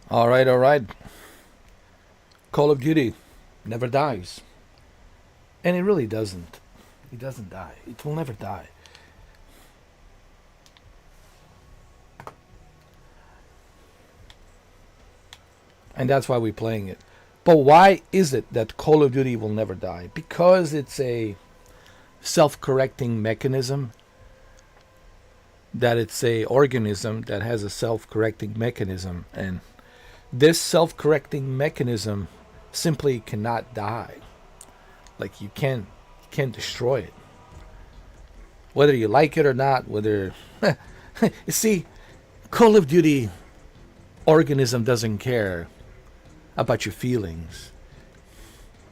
All right, all right. Call of Duty never dies. And it really doesn't. It doesn't die. It will never die. And that's why we're playing it. But why is it that Call of Duty will never die? Because it's a self correcting mechanism, that it's a organism that has a self correcting mechanism. And this self correcting mechanism simply cannot die. Like you can't destroy it. Whether you like it or not, whether you see, Call of Duty organism doesn't care about your feelings.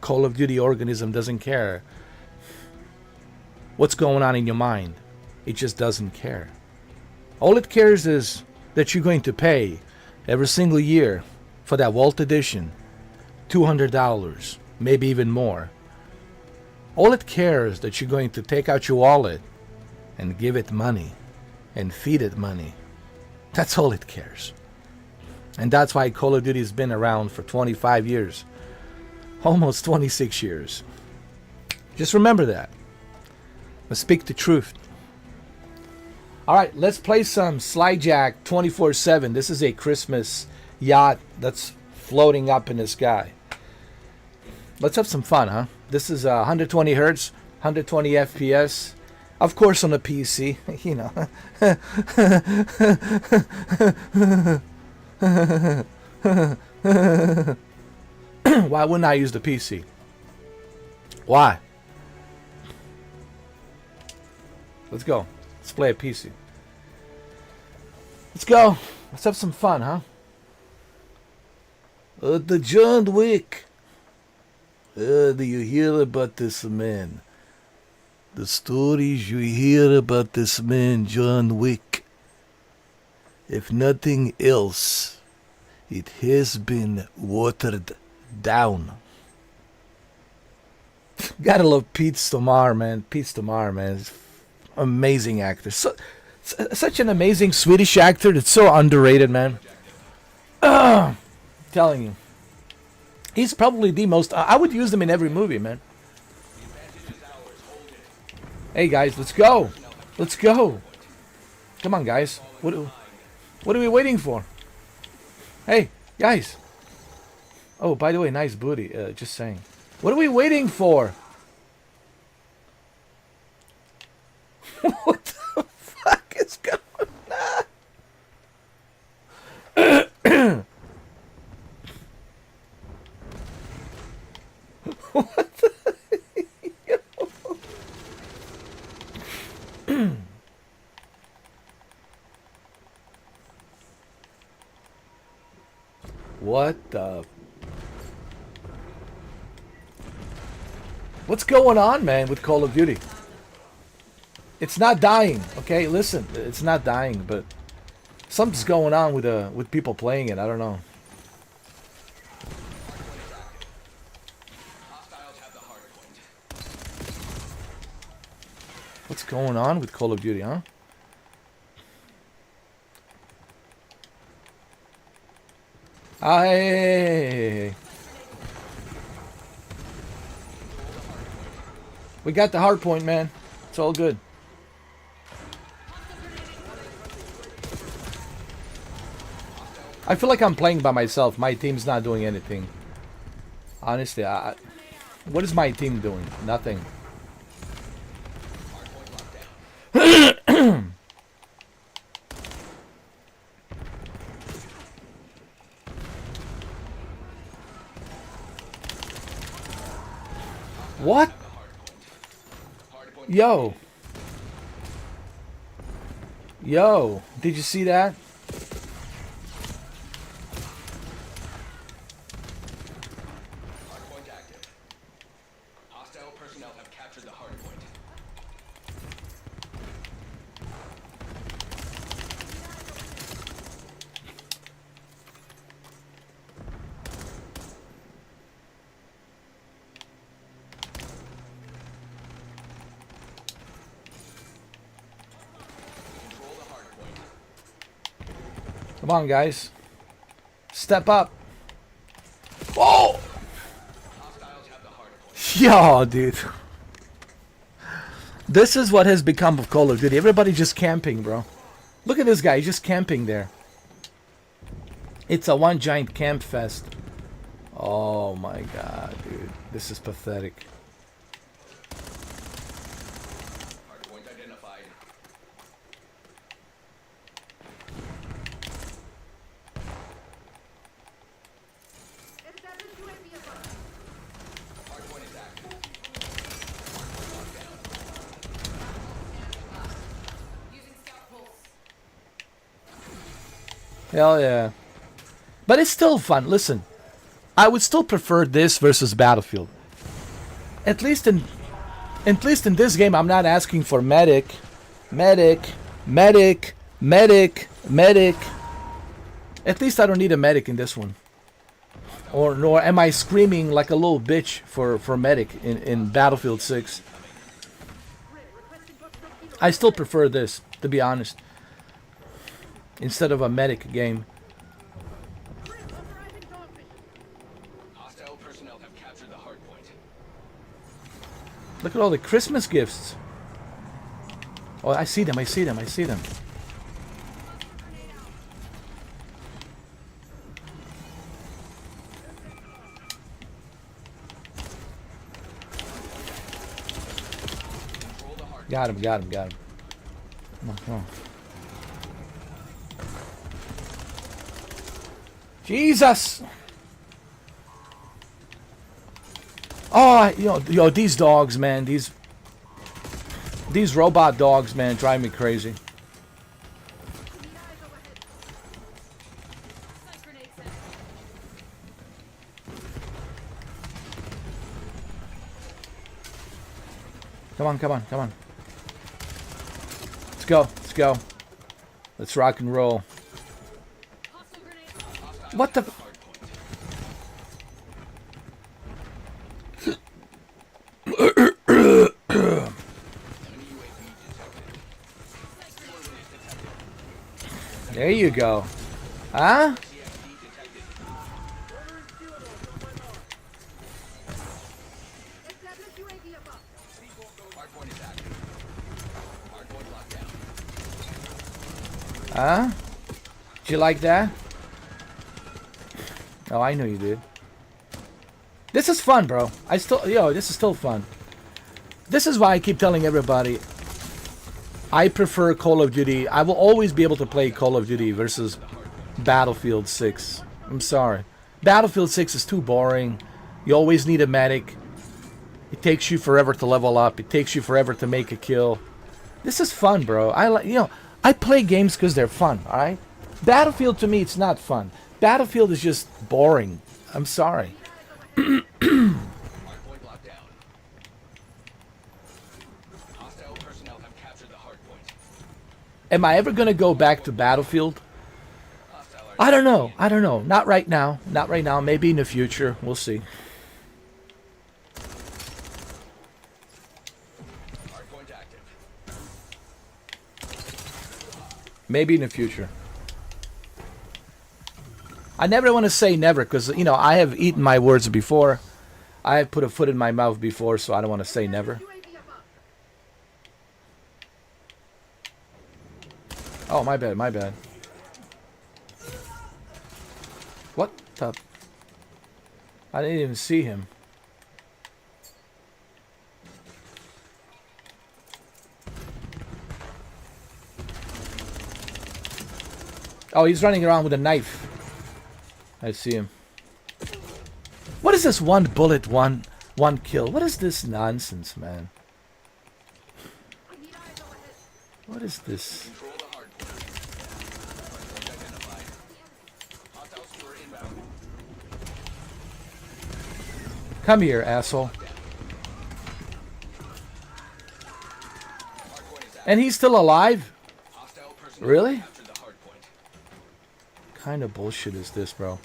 Call of Duty organism doesn't care what's going on in your mind. It just doesn't care. All it cares is that you're going to pay every single year for that Vault Edition $200, maybe even more. All it cares is that you're going to take out your wallet and give it money and feed it money. That's all it cares. And that's why Call of Duty has been around for 25 years. Almost 26 years. Just remember that. But speak the truth. Alright, let's play some SLEIGHJACKED 24/7. This is a Christmas yacht that's floating up in the sky. Let's have some fun, huh? This is 120 hertz, 120 FPS. Of course on a PC, you know. Why wouldn't I use the PC? Why? Let's go. Let's play a PC. Let's go. Let's have some fun, huh? The John Wick. Do you hear about this man? The stories you hear about this man, John Wick. If nothing else, it has been watered down. Gotta love Pete Stomar, man. Pete Stomar, man. Amazing actor. Such an amazing Swedish actor that's so underrated, man. Telling you. He's probably the most... I would use him in every movie, man. Hey, guys, let's go. Let's go. Come on, guys. What are we waiting for? Hey, guys. Oh, by the way, nice booty. Just saying. What are we waiting for? What the fuck is going on? What the... What the... What's going on, man, with Call of Duty? It's not dying, okay? Listen, it's not dying, but something's going on with people playing it. I don't know. What's going on with Call of Duty, huh? Hey. We got the hard point, man. It's all good. I feel like I'm playing by myself. My team's not doing anything. Honestly, what is my team doing? Nothing. What? Yo. Yo. Did you see that? Hardpoint active. Hostile personnel have captured the hardpoint. Come on, guys. Step up. Oh! Hostiles have the hard point. Yo, dude. This is what has become of Call of Duty. Everybody just camping, bro. Look at this guy. He's just camping there. It's a one giant camp fest. Oh my god, dude. This is pathetic. Hard point identified. Hard point is active. Hell yeah. But it's still fun. Listen, I would still prefer this versus Battlefield. At least in this game, I'm not asking for medic. At least I don't need a medic in this one. Or nor am I screaming like a little bitch for medic in Battlefield 6. I still prefer this, to be honest, instead of a medic game. Hostile personnel have captured the hard point. Look at all the Christmas gifts. Oh, I see them. Got him. Come on. Jesus! Oh, yo, these dogs, man. These robot dogs, man, drive me crazy. Come on. Let's go. Let's rock and roll. What the? There you go. Huh? Huh? Did you like that? Oh, I know you did. This is fun, bro. This is still fun. This is why I keep telling everybody I prefer Call of Duty. I will always be able to play Call of Duty versus Battlefield 6. I'm sorry. Battlefield 6 is too boring. You always need a medic. It takes you forever to level up. It takes you forever to make a kill. This is fun, bro. I play games because they're fun, alright? Battlefield, to me, it's not fun. Battlefield is just boring. I'm sorry. Am I ever going to go back to Battlefield? I don't know. Not right now. Maybe in the future. We'll see. Maybe in the future. I never want to say never because, I have eaten my words before. I have put a foot in my mouth before, so I don't want to say never. Oh, my bad. What the? I didn't even see him. Oh, he's running around with a knife. I see him. What is this one bullet, one kill? What is this nonsense, man? What is this? Come here, asshole. And he's still alive? Really? What kind of bullshit is this, bro?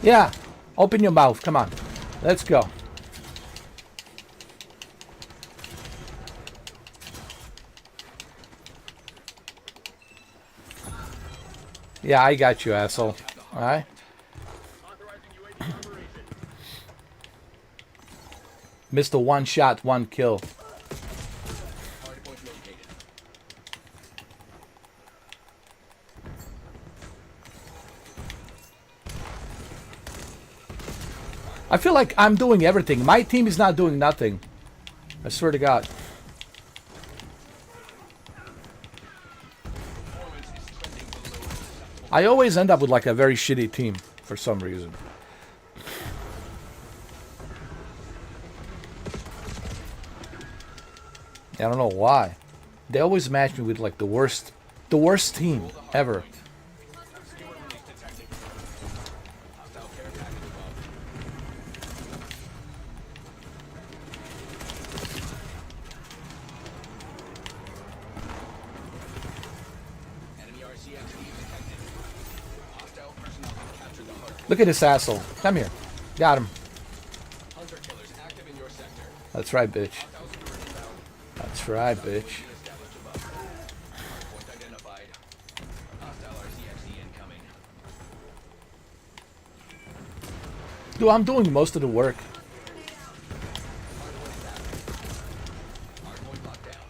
Yeah. Open your mouth. Come on. Let's go. Yeah, I got you, asshole. Alright? Missed a one shot, one kill. Hardpoint located. I feel like I'm doing everything. My team is not doing nothing. I swear to God. Performance is trending below acceptable. I always end up with like a very shitty team for some reason. I don't know why. They always match me with like the worst team ever. Skewer release detected. Hostile care package above. Enemy RCXD detected. Hostile personnel have captured the hard. Look at this asshole. Come here. Got him. Hunter killers active in your sector. That's right, bitch. Hostile skewer inbound. That's right, bitch. Established above. Hardpoint identified. Hostile RCXD incoming. Dude, I'm doing most of the work. Hardpoint is active. Hardpoint locked down.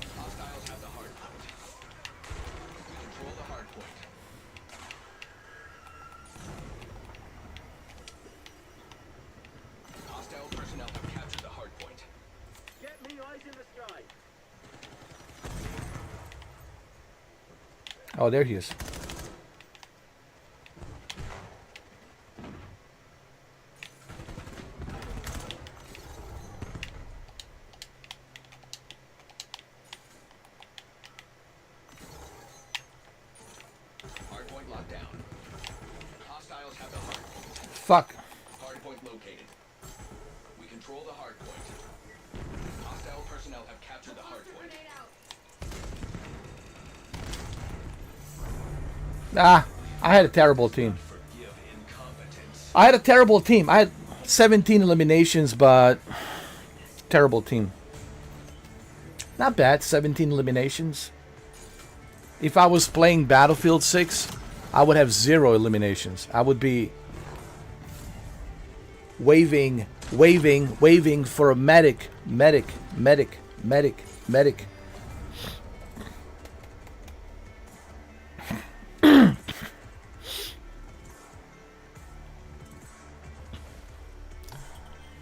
Hostiles have the hardpoint. We control the hardpoint. Hostile personnel have captured the hardpoint. Get me eyes in the sky. Oh, there he is. Hardpoint locked down. Hostiles have the hardpoint. Fuck. Hardpoint located. We control the hardpoint. Hostile personnel have captured the hardpoint. Ah, I had a terrible team. Forgive incompetence. I had a terrible team. I had 17 eliminations, but terrible team. Not bad, 17 eliminations. If I was playing Battlefield 6, I would have 0 eliminations. I would be waving for a medic.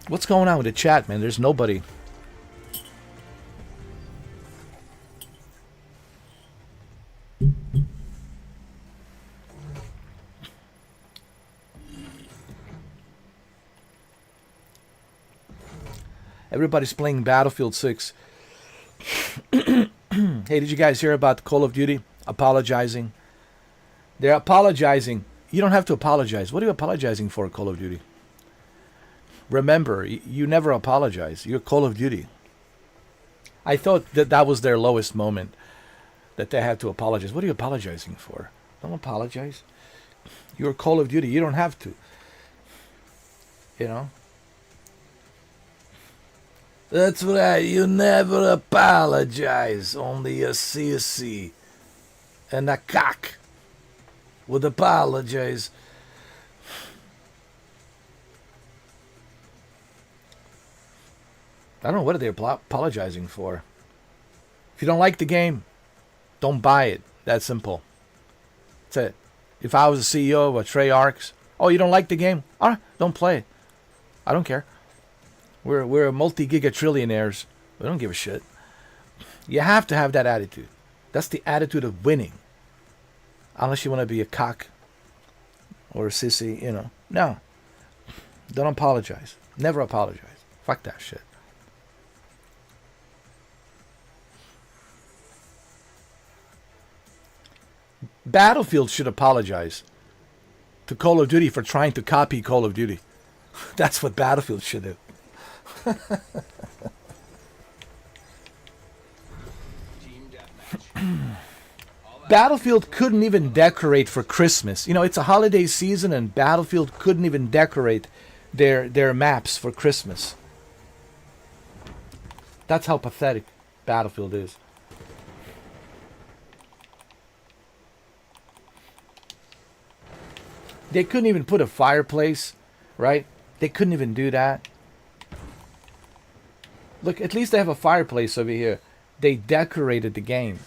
What's going on with the chat, man? There's nobody. Everybody's playing Battlefield 6. Hey, did you guys hear about Call of Duty apologizing? They're apologizing. You don't have to apologize. What are you apologizing for, Call of Duty? Remember, you never apologize. You're Call of Duty. I thought that that was their lowest moment, that they had to apologize. What are you apologizing for? Don't apologize. You're Call of Duty. You don't have to. You know? That's right. You never apologize. Only a sissy and a cock would apologize. I don't know, what are they apologizing for? If you don't like the game, don't buy it. That simple. That's it. If I was the CEO of a Treyarch's, oh, you don't like the game? All right, don't play it. I don't care. We're multi-giga-trillionaires. We don't give a shit. You have to have that attitude. That's the attitude of winning. Unless you want to be a cock or a sissy, you know. No. Don't apologize. Never apologize. Fuck that shit. Battlefield should apologize to Call of Duty for trying to copy Call of Duty. That's what Battlefield should do. Battlefield couldn't even decorate for Christmas. You know, it's a holiday season and Battlefield couldn't even decorate their maps for Christmas. That's how pathetic Battlefield is. They couldn't even put a fireplace, right? They couldn't even do that. Look, at least they have a fireplace over here. They decorated the game.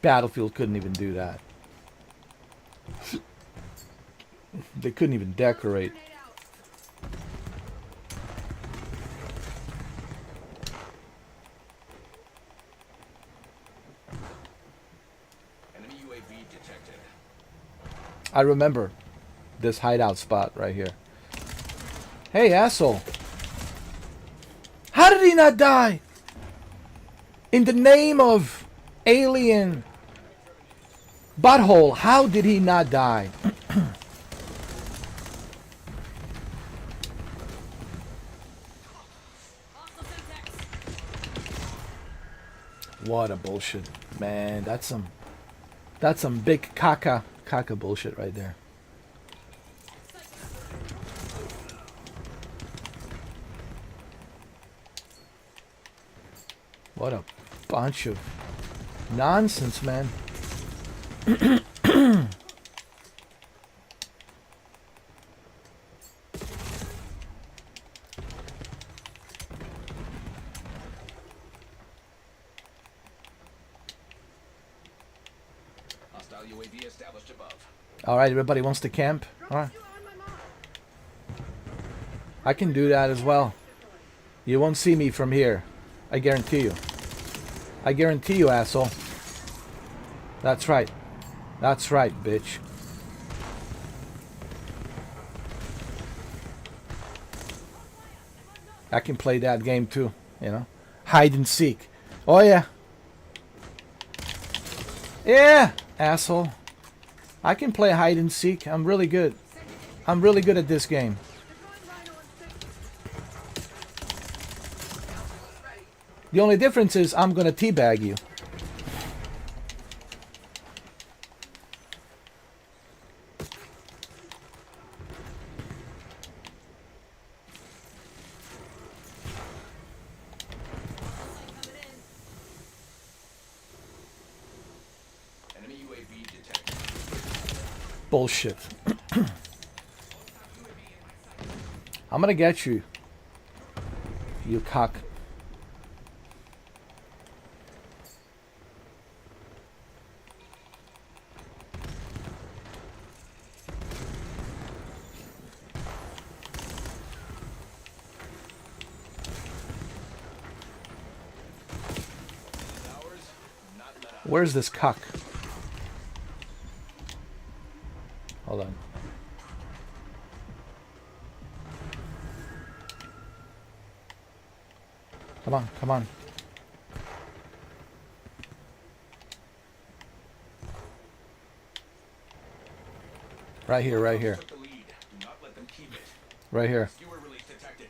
Battlefield couldn't even do that. They couldn't even decorate. Enemy UAV detected. I remember this hideout spot right here. Hey, asshole. How did he not die? In the name of alien butthole, how did he not die? What a bullshit, man. That's some big caca bullshit right there. What a bunch of nonsense, man. Hostile UAV established above. All right, everybody wants to camp. All right, I can do that as well. You won't see me from here. I guarantee you. I guarantee you, asshole. That's right. That's right, bitch. I can play that game too, you know. Hide and seek. Oh yeah. Yeah, asshole. I can play hide and seek. I'm really good. I'm really good at this game. The only difference is I'm gonna teabag you. Enemy UAV detected. Bullshit. I'm gonna get you. You cock. Where's this cock? Hold on. Come on, come on. Right here, right here. Took the lead. Do not let them keep it. Right here. Skewer release detected.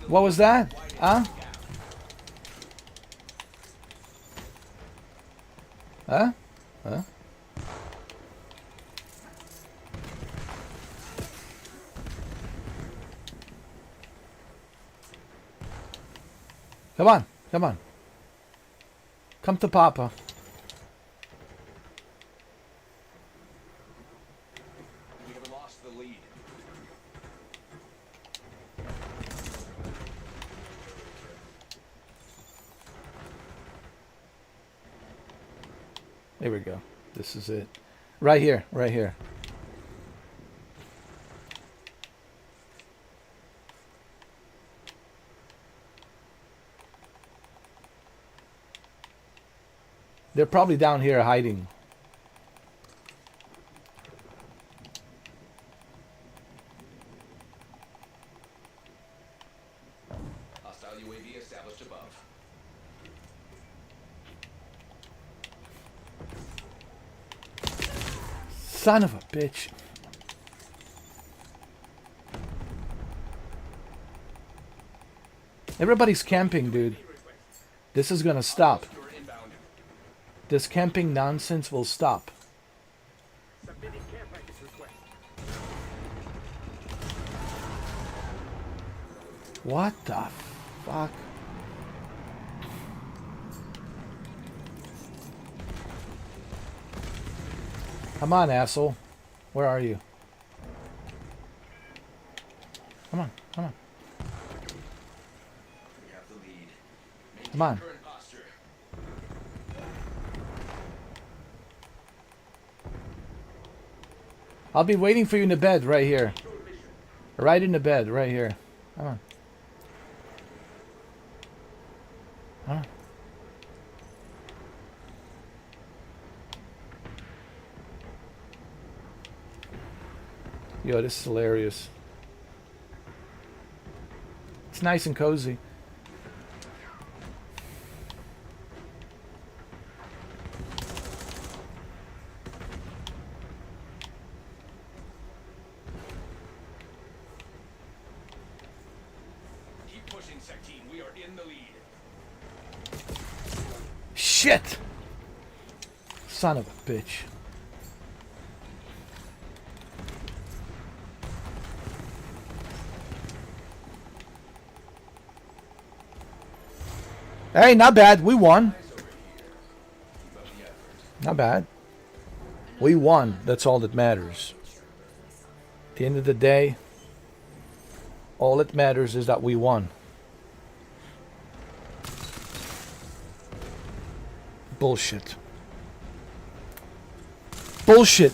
What was that? Huh? Huh? Huh? Come on, come on. Come to Papa. We have lost the lead. There we go. This is it. Right here, right here. They're probably down here hiding. Hostile UAV established above. Son of a bitch. Everybody's camping, dude. This is gonna stop. You're inbound. This camping nonsense will stop. Submitting care package request. What the fuck? Come on, asshole. Where are you? Come on, come on. We have the lead. Maintain Come on. current posture. I'll be waiting for you in the bed right here. Right in the bed right here. Come on. Come on. Yo, this is hilarious. It's nice and cozy. Keep pushing, Secteam. We are in the lead. Shit! Son of a bitch. Hey, not bad. We won. Not bad. We won. That's all that matters. At the end of the day, all that matters is that we won. Bullshit. Bullshit.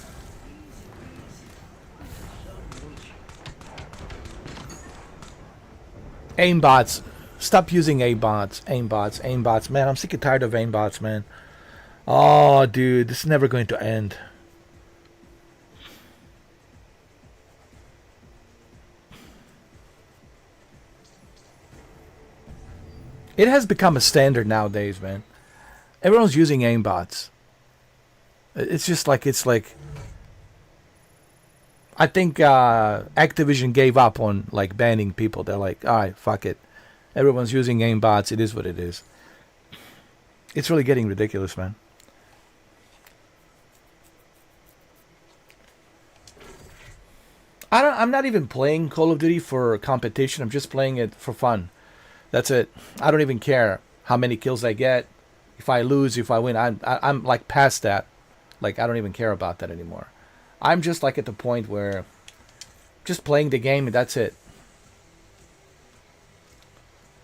Aimbots. Stop using aimbots. Aimbots. Aimbots. Man, I'm sick and tired of aimbots, man. Oh, dude. This is never going to end. It has become a standard nowadays, man. Everyone's using aimbots. It's just like, I think Activision gave up on like banning people. They're like, all right, fuck it. Everyone's using aimbots. It is what it is. It's really getting ridiculous, man. I'm not even playing Call of Duty for competition. I'm just playing it for fun. That's it. I don't even care how many kills I get. If I lose, if I win, I'm like past that. Like I don't even care about that anymore. I'm just like at the point where just playing the game and that's it.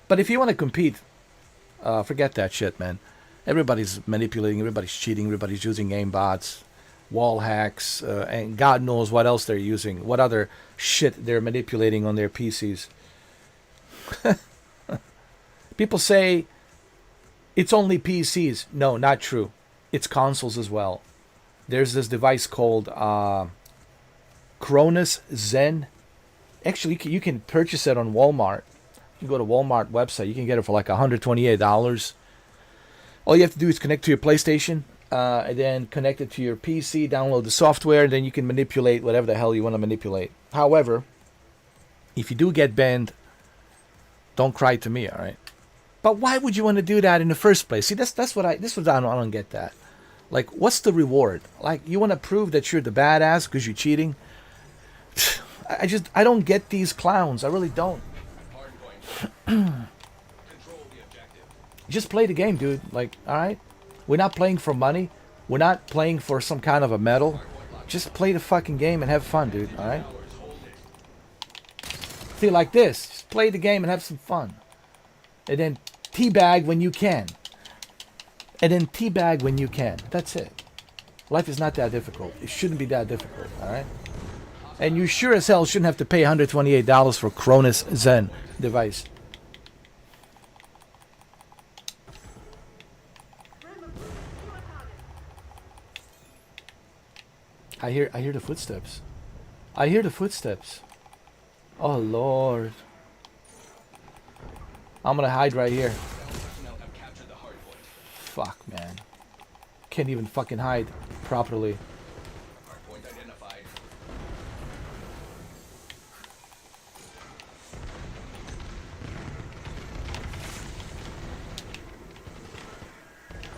But if you want to compete, forget that shit, man. Everybody's manipulating, everybody's cheating, everybody's using aimbots, wall hacks, and God knows what else they're using. What other shit they're manipulating on their PCs. People say it's only PCs. No, not true. It's consoles as well. There's this device called Cronus Zen. Actually, you can purchase it on Walmart. You can go to Walmart website. You can get it for like $128. All you have to do is connect to your PlayStation, and then connect it to your PC, download the software, and then you can manipulate whatever the hell you want to manipulate. However, if you do get banned, don't cry to me, all right? But why would you want to do that in the first place? See, that's what I don't get that. Like, what's the reward? Like, you want to prove that you're the badass because you're cheating? I don't get these clowns. I really don't. Control the objective. Just play the game, dude. Like, all right? We're not playing for money. We're not playing for some kind of a medal. Just play the fucking game and have fun, dude, all right? See, like this. Just play the game and have some fun. And then teabag when you can. And then teabag when you can. That's it. Life is not that difficult. It shouldn't be that difficult, all right? And you sure as hell shouldn't have to pay $128 for Cronus Zen device. I hear the footsteps. I hear the footsteps. Oh Lord. I'm gonna hide right here. Personnel have captured the hard point. Fuck, man. Can't even fucking hide properly. Hard point identified.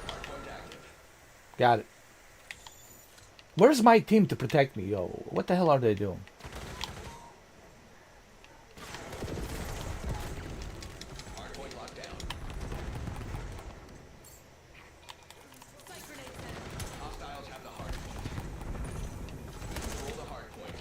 Hard point active. Got it. Where's my team to protect me, yo? What the hell are they doing? Hard point locked down. Hostiles have the hard point. Control the hard point.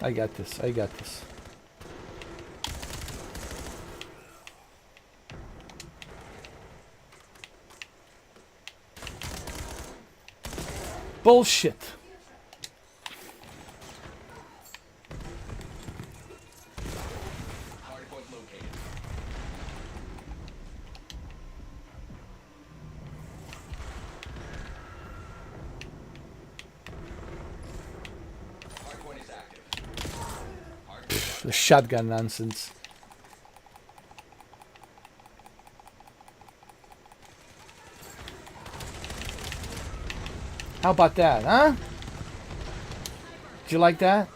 I got this. I got this. Bullshit. Hard point located. Hard point is active. Hard point locked. The shotgun nonsense. How about that, huh? Did you like that?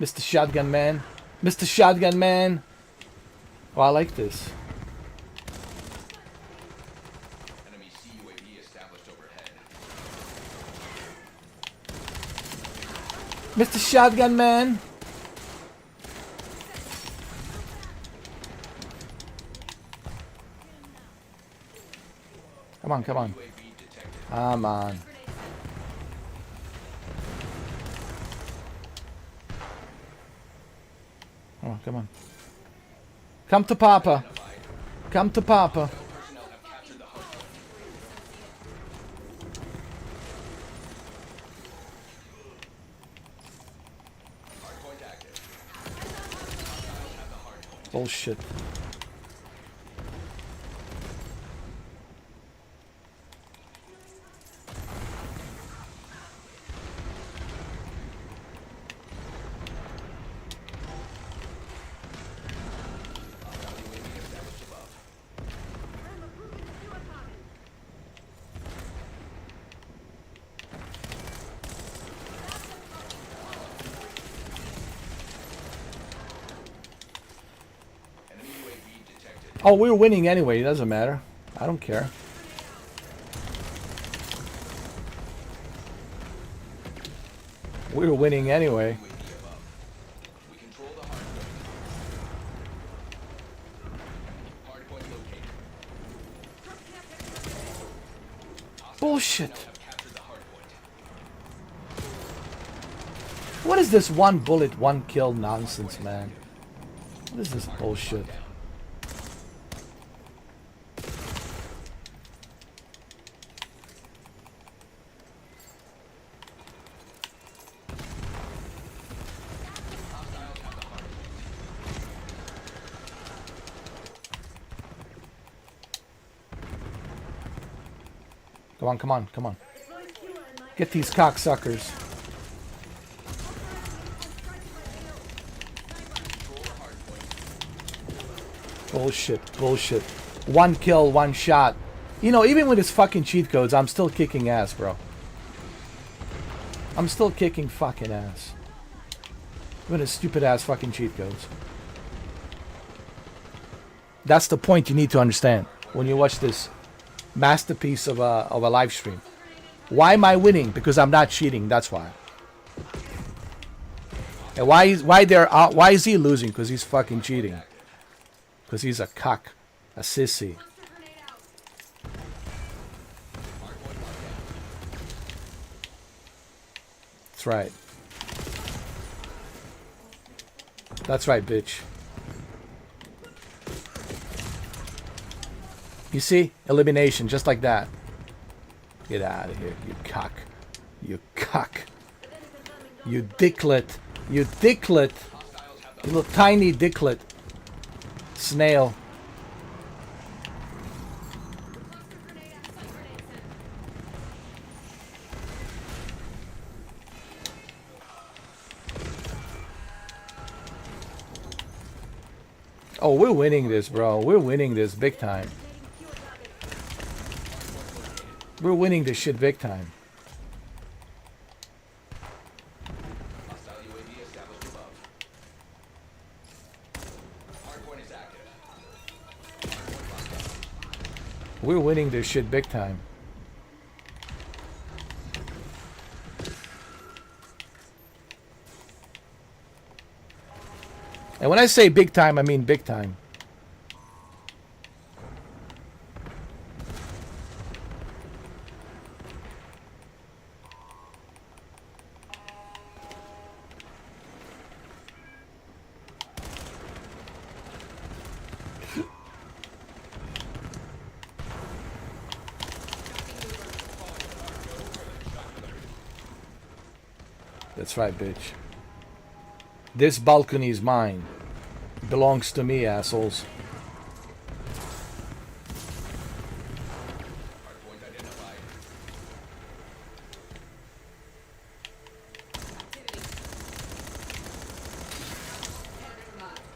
Mr. Shotgun Man? Mr. Shotgun Man? Oh, I like this. Enemy CUAV established overhead. Mr. Shotgun Man? Come on, come on. UAV detected. Come on. Come on, come on. Come to Papa. Come to Papa. Personnel have captured the hard point. Hard point active. Hostiles have the hard point. Bullshit. UAV established above. Enemy UAV detected. Oh, we're winning anyway. It doesn't matter. I don't care. We're winning anyway. UAV above. We control the hard point. Hard point located. Hostiles Bullshit. personnel have captured the hard point. What is this one bullet, one kill nonsense, man? What is this bullshit? Down. Hostiles have the hard point. Come on, come on, come on. Get these cocksuckers. Control the hard point. Bullshit, bullshit. One kill, one shot. You know, even with his fucking cheat codes, I'm still kicking ass, bro. I'm still kicking fucking ass. With his stupid ass fucking cheat codes. That's the point you need to understand when you watch this masterpiece of a live stream. Why am I winning? Because I'm not cheating. That's why. And why is he losing? Because he's fucking cheating. Because he's a cock, a sissy. That's right. That's right, bitch. You see? Elimination, just like that. Get out of here, you cock. You cock. You dicklet. You dicklet. You little tiny dicklet. Snail. Oh, we're winning this, bro. We're winning this big time. We're winning this shit big time. Hostile UAV established above. Hardpoint is active. Hardpoint locked down. We're winning this shit big time. And when I say big time, I mean big time. That's right, bitch. This balcony is mine. It belongs to me, assholes. Hardpoint identified.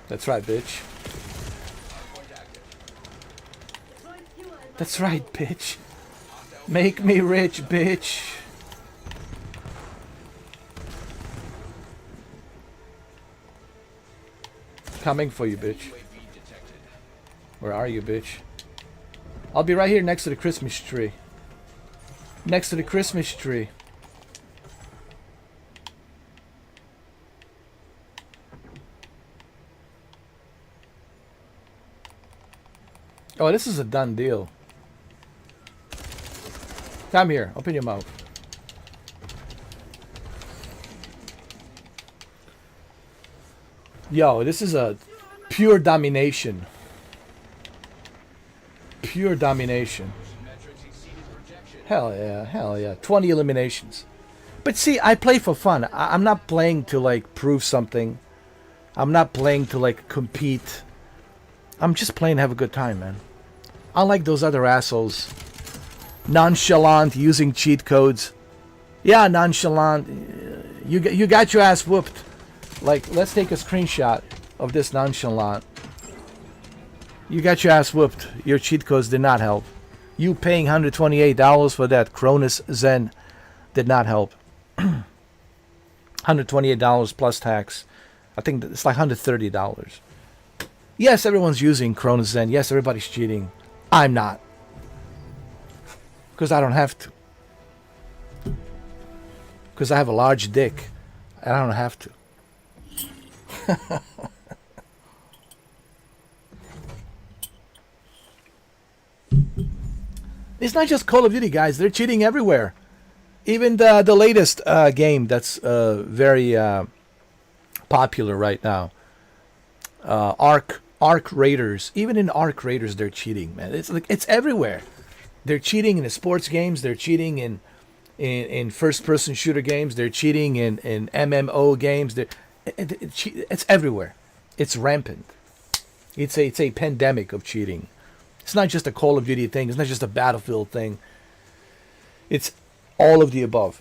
That's right, bitch. Hardpoint active. That's right, bitch. Make me rich, bitch. Coming for you, bitch. UAV detected. Where are you, bitch? I'll be right here next to the Christmas tree. Next to the Christmas tree. Oh, this is a done deal. Come here. Open your mouth. Yo, this is a pure domination. Pure domination. Metrics exceeded projection. Hell yeah, hell yeah. 20 eliminations. But see, I play for fun. I'm not playing to like prove something. I'm not playing to like compete. I'm just playing to have a good time, man. Unlike those other assholes. Nonchalant, using cheat codes. Yeah, nonchalant. You got your ass whooped. Like, let's take a screenshot of this nonchalant. You got your ass whooped. Your cheat codes did not help. You paying $128 for that Cronus Zen did not help. $128 plus tax. I think it's like $130. Yes, everyone's using Cronus Zen. Yes, everybody's cheating. I'm not. Because I don't have to. Because I have a large dick. And I don't have to. It's not just Call of Duty, guys. They're cheating everywhere. Even the latest game that's very popular right now, Arc Raiders. Even in Arc Raiders, they're cheating, man. It's like it's everywhere. They're cheating in the sports games. They're cheating in first-person shooter games. They're cheating in MMO games. It's everywhere. It's rampant. It's a pandemic of cheating. It's not just a Call of Duty thing. It's not just a Battlefield thing. It's all of the above.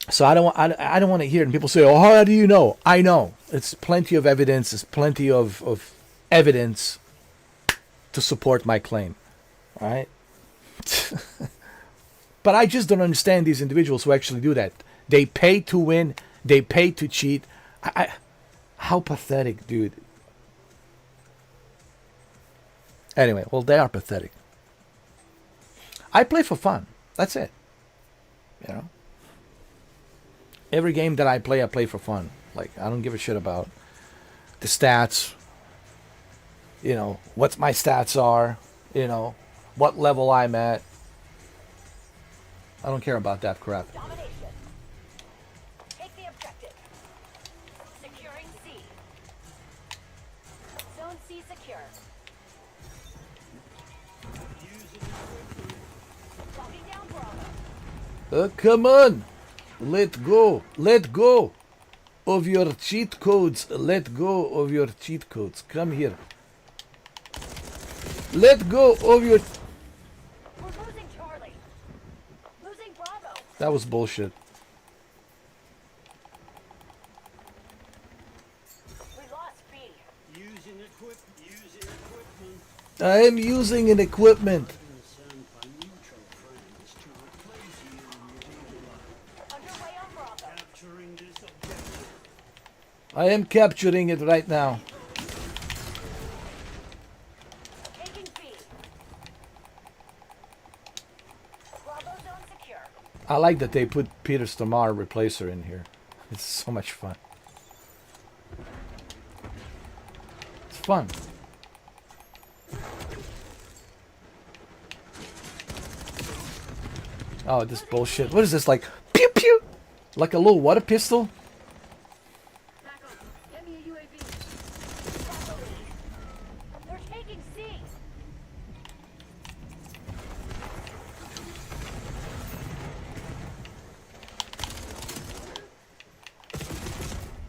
So I don't want to hear it. And people say, "Oh, how do you know?" I know. It's plenty of evidence. There's plenty of evidence to support my claim. All right. But I just don't understand these individuals who actually do that. They pay to win. They pay to cheat. How pathetic, dude. Anyway, well, they are pathetic. I play for fun. That's it. You know? Every game that I play for fun. Like, I don't give a shit about the stats. You know, what my stats are. You know, what level I'm at. I don't care about that crap. Domination. Take the objective. Securing C. Zone C secure. Locking down Bravo. Come on. Let go. Let go of your cheat codes. Let go of your cheat codes. Come here. Let go of your... We're losing Charlie. Losing Bravo. That was bullshit. We lost B. Using I am using an equipment. Underway on Bravo. I am capturing it right now. Taking B. Bravo zone secure. I like that they put Peter Stormare replacer in here. It's so much fun. It's fun. Oh, this bullshit. What is this, like, pew pew? Like a little water pistol? Back on. Get me a UAV. They're taking C.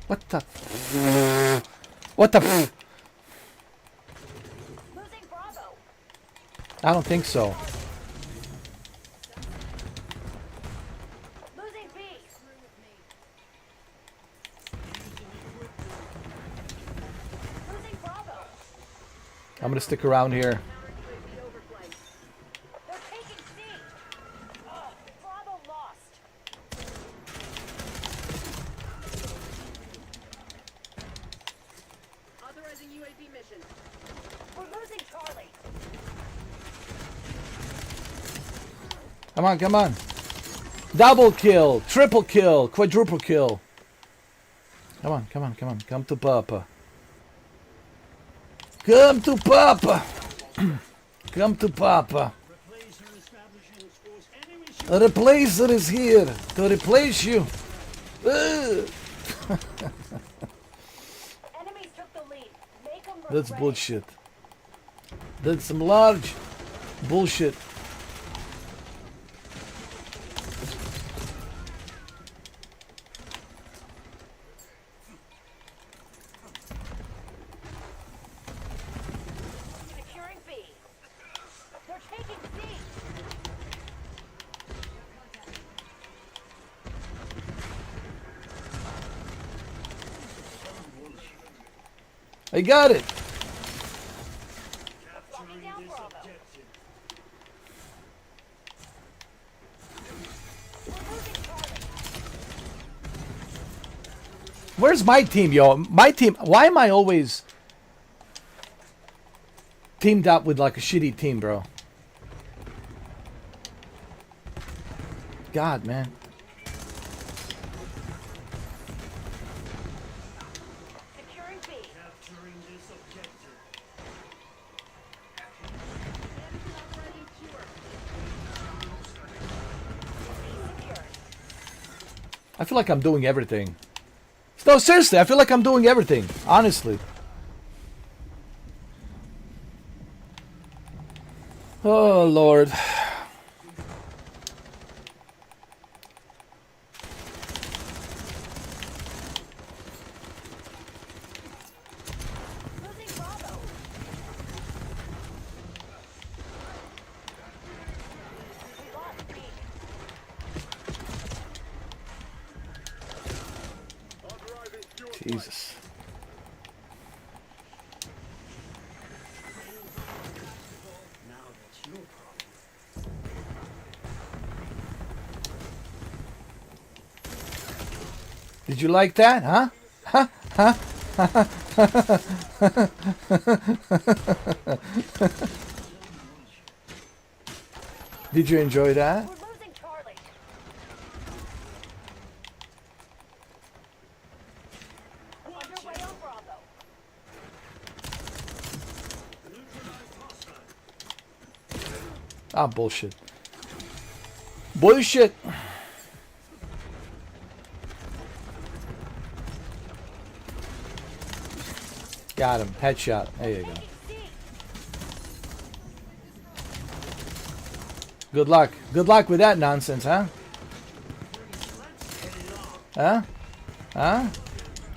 What the? What the? Losing Bravo. I don't think so. Losing B. Losing Bravo. I'm gonna stick around here. They're taking C. Ugh, Bravo lost. Authorizing UAV mission. We're losing Charlie. Come on, come on. Double kill, triple kill, quadruple kill. Come on, come on, come on. Come to Papa. Come to Papa. Come to Papa. A replacer is here to replace you. Ugh. Enemies took the lead. Make them That's bullshit. That's some large bullshit. Securing B. They're taking C. I got it. Locking down Bravo. We're losing Charlie. Where's my team, yo? My team. Why am I always teamed up with like a shitty team, bro? God, man. Securing B. Secured. I feel like I'm doing everything. No, seriously, I feel like I'm doing everything. Honestly. Oh, Lord. Losing Bravo. We lost B. Authorizing fuel. Jesus. Did you like that, huh? Huh? Huh? Did you enjoy that? We're losing Charlie. Underway on Bravo. Ah, bullshit. Bullshit. Got him. Headshot. There you go. Taking C. Good luck. Good luck with that nonsense, huh? Huh? Huh?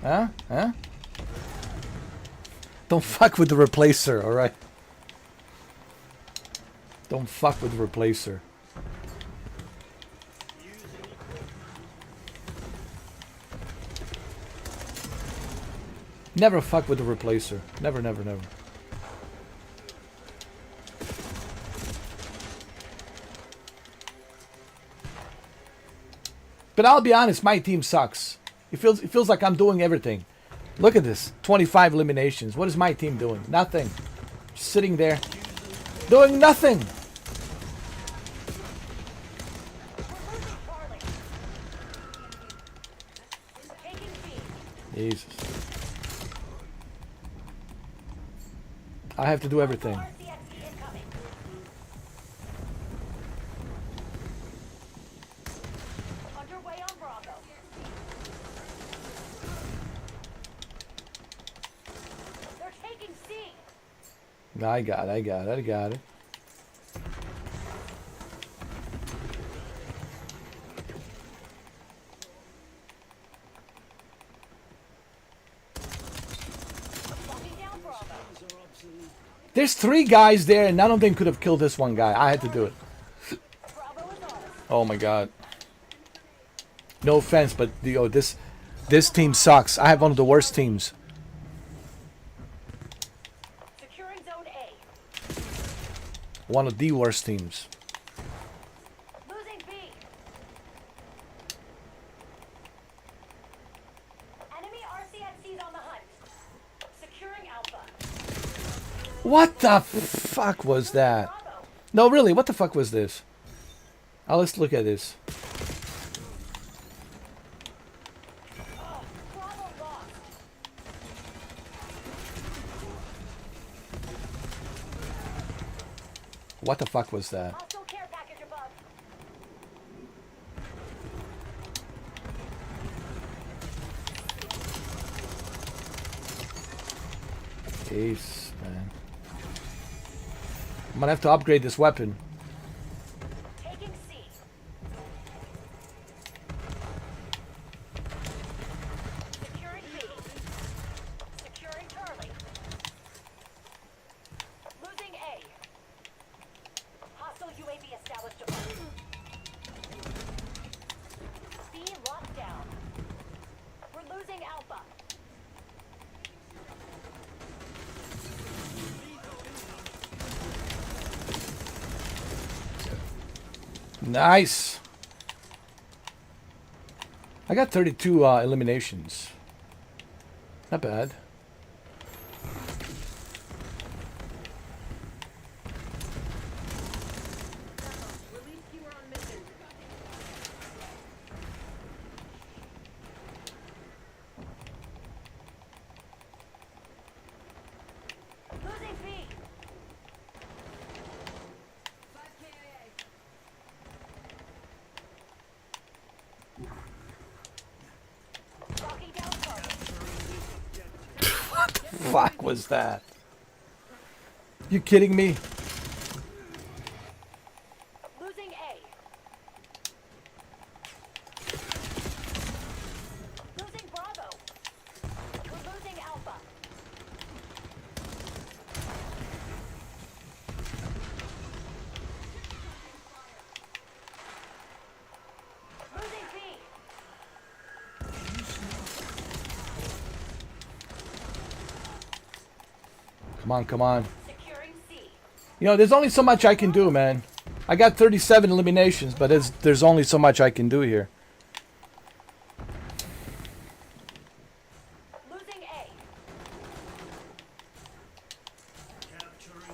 Huh? Huh? Don't fuck with the replacer, alright? Don't fuck with the replacer. Never fuck with the replacer. Never, never, never. But I'll be honest, my team sucks. It feels like I'm doing everything. Look at this. 25 eliminations. What is my team doing? Nothing. Just sitting there. Doing nothing. Taking B. Jesus. I have to do everything. RCXD incoming. Underway on Bravo. They're taking C. I got it. Locking down Bravo. There's 3 guys there, and none of them could have killed this one guy. I had to do it. Bravo is ours. Oh my god. No offense, but this team sucks. I have one of the worst teams. Securing zone A. One of the worst teams. Losing B. Enemy RCXD's on the hunt. Securing Alpha. What the fuck was that? Bravo. No, really, what the fuck was this? Let's look at this. Bravo lost. What the fuck was that? Hostile care package above. Jeez, man. I'm gonna have to upgrade this weapon. Taking C. Securing B. Securing Charlie. Losing A. Hostile UAV established above. B locked down. We're losing Alpha. Nice. I got 32 eliminations. Not bad. Release viewer on mission. Losing B. 5 KIA. Locking down target. Fuck was that? You kidding me? Losing A. Losing Bravo. We're losing Alpha. Losing B. Come on, come on. Securing C. You know, there's only so much I can do, man. I got 37 eliminations, but there's only so much I can do here. Losing A.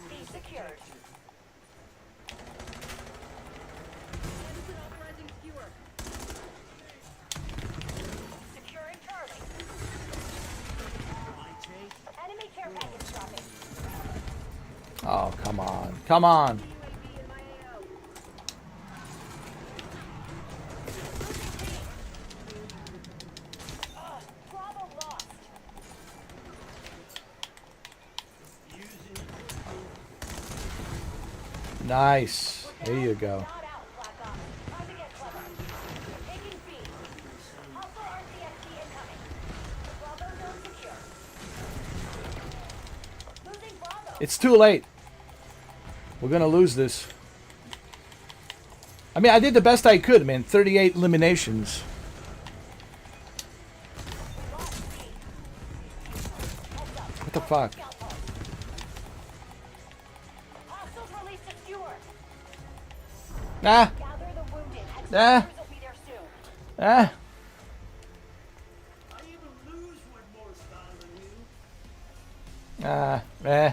B secured. Anderson authorizing skewer. Securing Charlie. Enemy care package dropping. Oh, come on. Come on. UAV in my AO. Bravo lost. Nice. There you go. Not out, Black Ops. Time to get clever. Taking B. Hostile RCXD incoming. Bravo zone secure. Losing Bravo. It's too late. We're gonna lose this. I mean, I did the best I could, man. 38 eliminations. Lost B. Heads up. What the fuck? Scalpel. Hostiles released a skewer. Nah. Gather the wounded and Ah. soldiers will be there soon. Ah. I even lose with more style than you. Eh.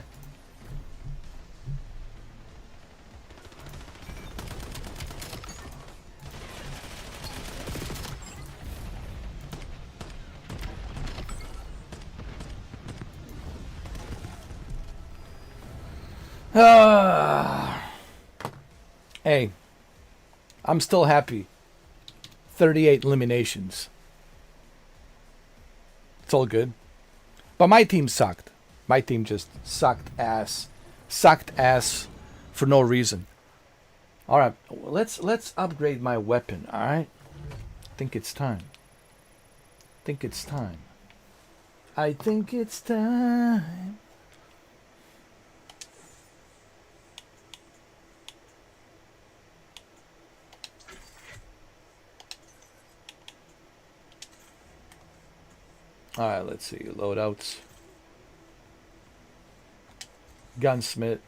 Hey, I'm still happy. 38 eliminations. It's all good. But my team sucked. My team just sucked ass. Sucked ass for no reason. Alright, let's upgrade my weapon, alright? I think it's time. I think it's time. I think it's time. Alright, let's see. Loadouts. Gunsmith.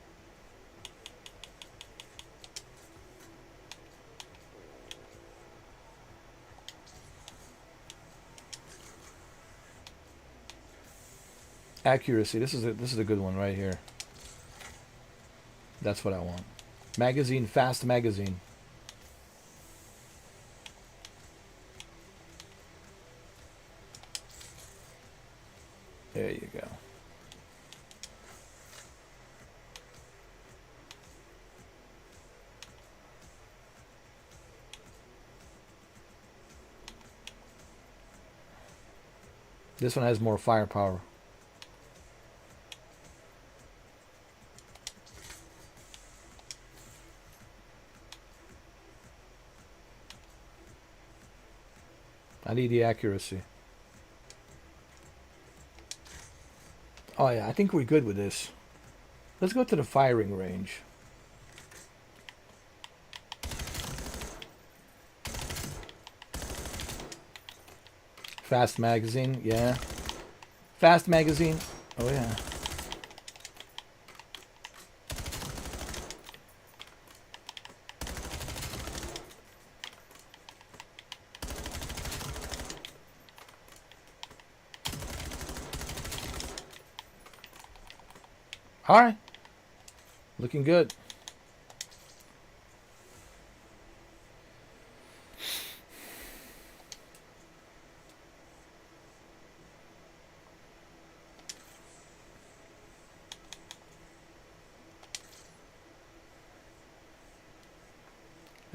Accuracy. This is a good one right here. That's what I want. Magazine, fast magazine. There you go. This one has more firepower. I need the accuracy. Oh yeah, I think we're good with this. Let's go to the firing range. Fast magazine, yeah. Fast magazine. Oh yeah. All right. Looking good.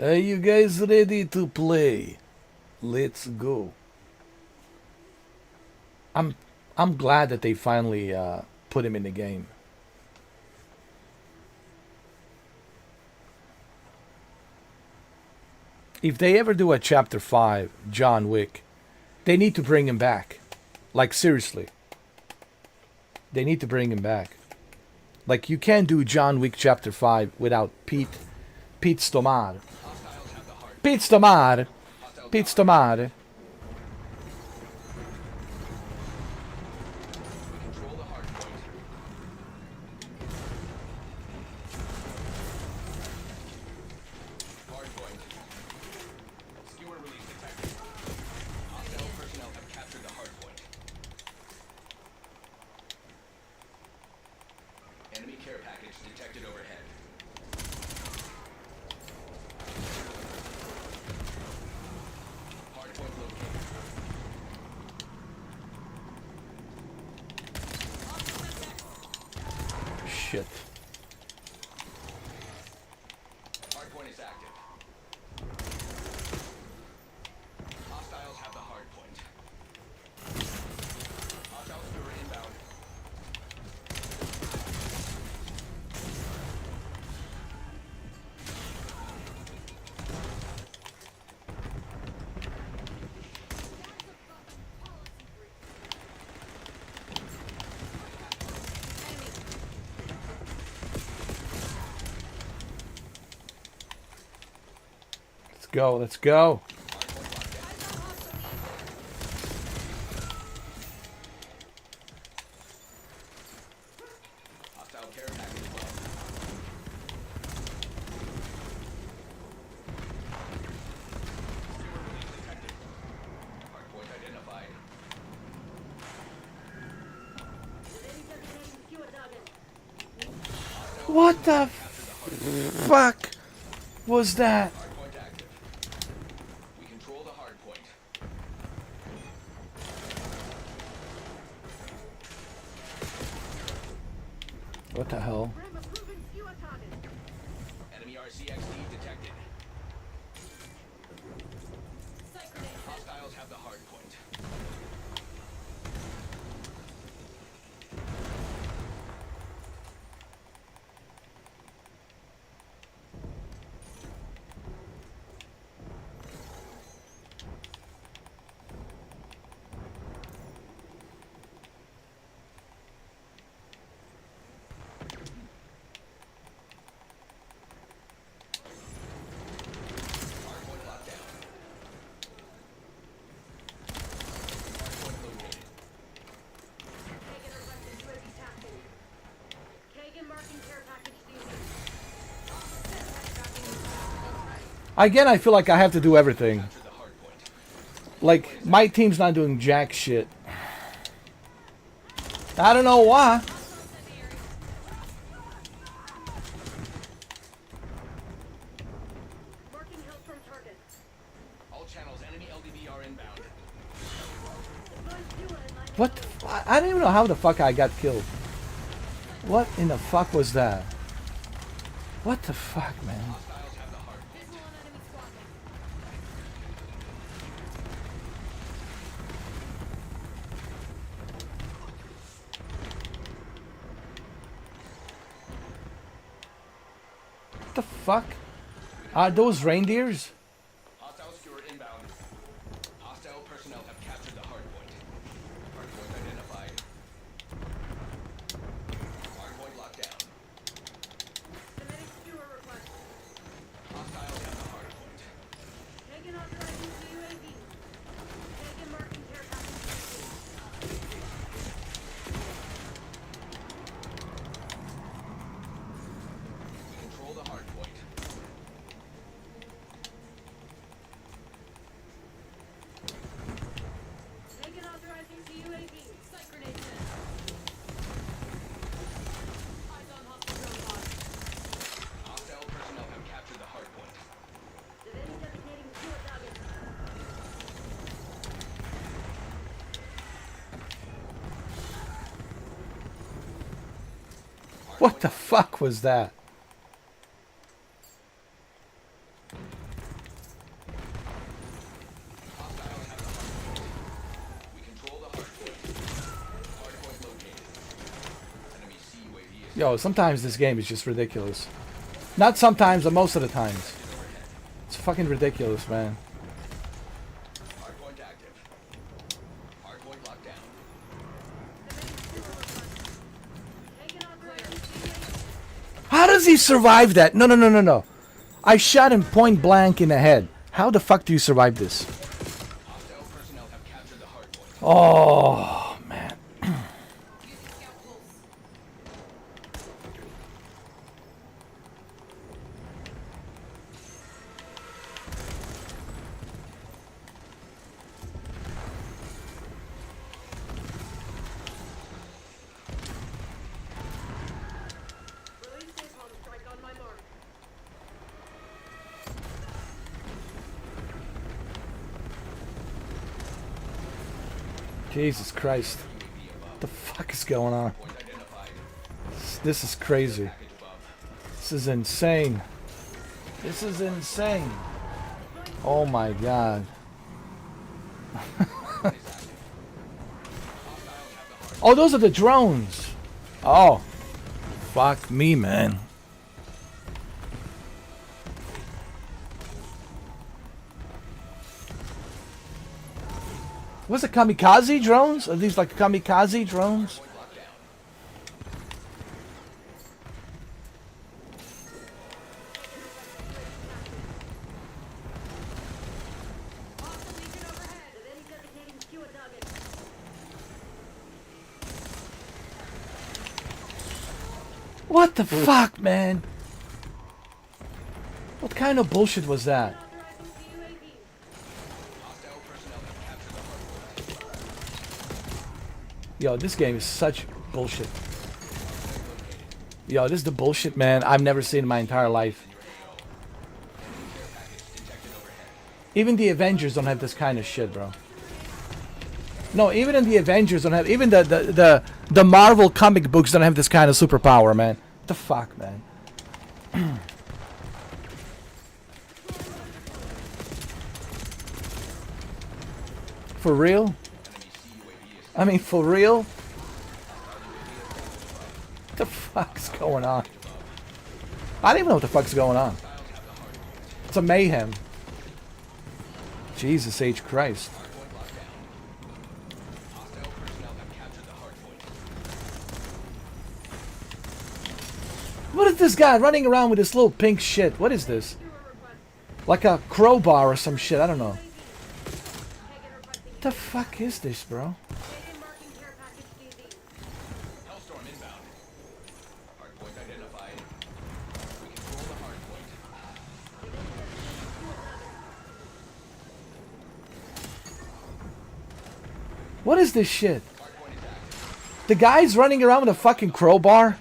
Are you guys ready to play? Let's go. I'm glad that they finally put him in the game. If they ever do a chapter 5 John Wick, they need to bring him back. Like seriously. They need to bring him back. Like you can't do John Wick chapter 5 without Pete Stomar. Pete Stomar. Pete Stomar. Control the hard point. Hard point. Skewer release detected. Hostile personnel have captured the hard point. Enemy care package detected overhead. Hard point located. Shit. Hard point is active. Hostiles have the hard point. Hostile skewer inbound. Let's go. Let's go. Hostile care package lost. Skewer release detected. What the fuck was that? Hardpoint active. We control the hardpoint. What the hell? Grim approving skewer target. Enemy RCXD detected. Sight grenade. Hostiles have the hardpoint. Hardpoint locked down. Hardpoint located. Kagan requesting UAV tasking. Kagan marking care package DZ. Again, I feel like I have to do everything. Capture the hardpoint. Like, my team's not doing jack shit. I don't know why. Marking help from target. All channels, enemy LDV are inbound. Deploying skewer in line. What? I don't even know how the fuck I got killed. What in the fuck was that? What the fuck, man? Hostiles have the hardpoint. Visual on enemy squadron. What the fuck? Are those reindeers? Hostile skewer inbound. Hostile personnel have captured the hardpoint. Hardpoint identified. Hardpoint locked down. Submitting skewer request. Hostiles have the hardpoint. Kagan authorizing UAV. Kagan marking care package DZ. We control the hardpoint. Kagan authorizing UAV. Sight grenade set. Eyes on hostile drone pod. Hostile personnel have captured the hardpoint. Divinity designating skewer target. What the fuck was that? Hostiles have the hardpoint. We control the hardpoint. Hardpoint located. Enemy CUAV is Yo, sometimes this game is just ridiculous. Not sometimes, but most of the times. It's fucking ridiculous, man. hardpoint active. Hardpoint locked down. Kagan authorizing UAV. How does he survive that? No, no, no, no, no. I shot him point blank in the head. How the fuck do you survive this? Hostile personnel have captured the hardpoint. Oh, man. Using scout pulse. Release napalm strike on my mark. Jesus Christ. What the fuck is going on? Point identified. This is crazy. Package above. This is insane. This is insane. Oh my god. Oh, those are the drones. Oh. Fuck me, man. Was it kamikaze drones? Are these like kamikaze drones? Point locked down. Hostile Legion overhead. Divinity designating skewer target. What the fuck, man? What kind of bullshit was that? Authorizing UAV. Hostile personnel have captured the hardpoint. Yo, this game is such bullshit. Yo, this is the bullshit, man. I've never seen in my entire life. Even the Avengers don't have this kind of shit, bro. No, even in the Avengers don't have. Even the Marvel comic books don't have this kind of superpower, man. What the fuck, man? For real? I mean, for real? What the fuck's going on? I don't even know what the fuck's going on. It's a mayhem. Jesus H. Christ. What is this guy running around with this little pink shit? What is this? Like a crowbar or some shit, I don't know. What the fuck is this, bro? Kagan marking care package DZ. Hellstorm inbound. Hardpoint identified. We control the hardpoint. What is this shit? Hardpoint is active. The guy's running around with a fucking crowbar,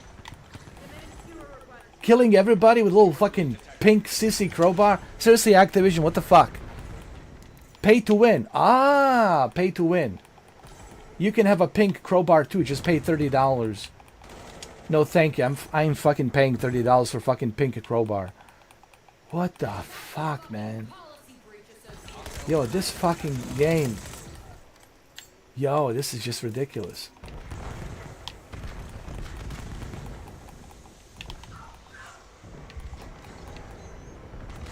killing everybody with a little fucking pink sissy crowbar. Seriously, Activision, what the fuck? Pay to win. Ah, pay to win. You can have a pink crowbar too. Just pay $30. No, thank you. I'm fucking paying $30 for fucking pink crowbar. What the fuck, man? Yo, this fucking game. Yo, this is just ridiculous.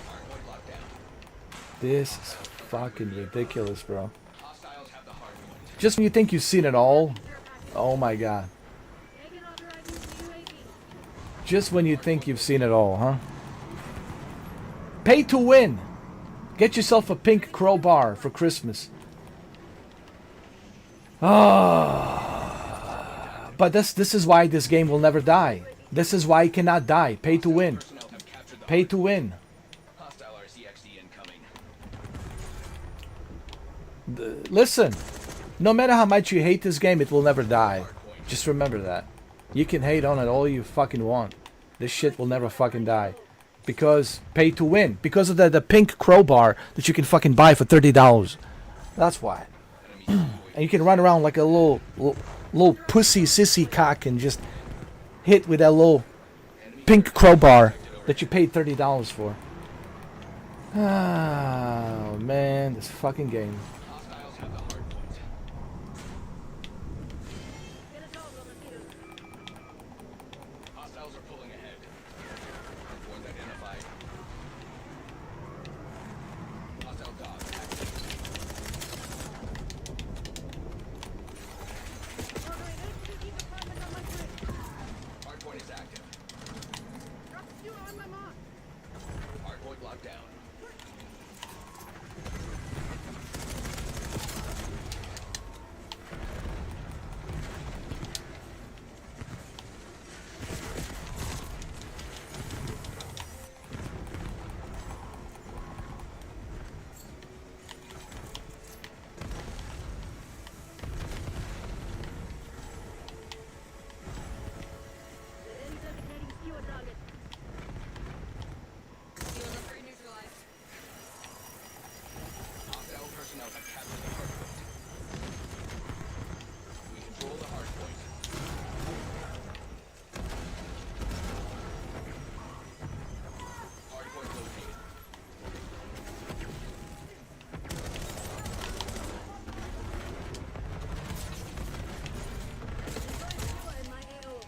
Hardpoint locked down. This is fucking ridiculous, bro. Hostiles have the hardpoint. Just when you think you've seen it all, oh my god. Kagan authorizing UAV. Just when you think you've seen it all, huh? Pay to win. Get yourself a pink crowbar for Christmas. Ah, but this is why this game will never die. This is why it cannot die. Pay to win. Personnel have captured the Pay to win. hostile RCXD incoming. Listen, no matter how much you hate this game, it will never die. Just remember that. You can hate on it all you fucking want. This shit will never fucking die. Because pay to win. Because of the pink crowbar that you can fucking buy for $30. That's why. And you can run around like a little pussy sissy cock and just hit with that little pink crowbar that you paid $30 for. Oh man, this fucking game. Hostiles have the hardpoint. Get a dog on the field. Hostiles are pulling ahead. Hardpoint identified. Hostile dog active. Ordering HPD department on my grid. Hardpoint is active. Drop you on my mark. Hardpoint locked down. The enemy designating skewer target. Hostile personnel have captured the hardpoint. We control the hardpoint. Hardpoint located. Skewer in my AO.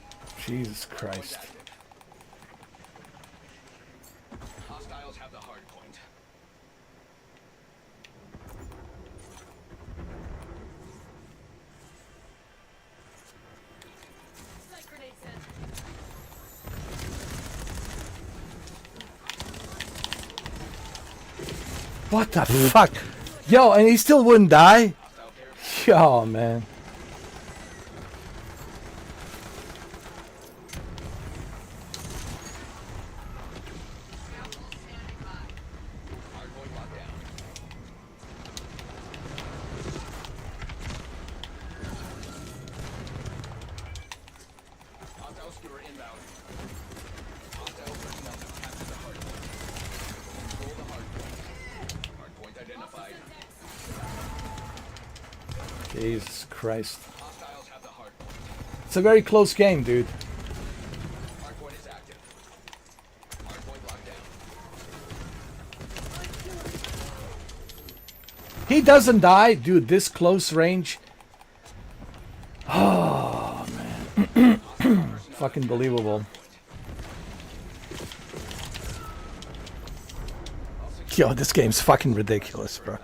Jesus Christ. Active. Hostiles have the hardpoint. Light grenade set. What the fuck? Yo, and he still wouldn't die? Hostile care Yo, man. hardpoint locked down. Hostile skewer inbound. Jesus Christ. Hostiles have the hard point. It's a very close game, dude. Hardpoint is active. Hardpoint locked down. He doesn't die, dude. This close range. Oh, man. Fucking believable. Yo, this game's fucking ridiculous, bro.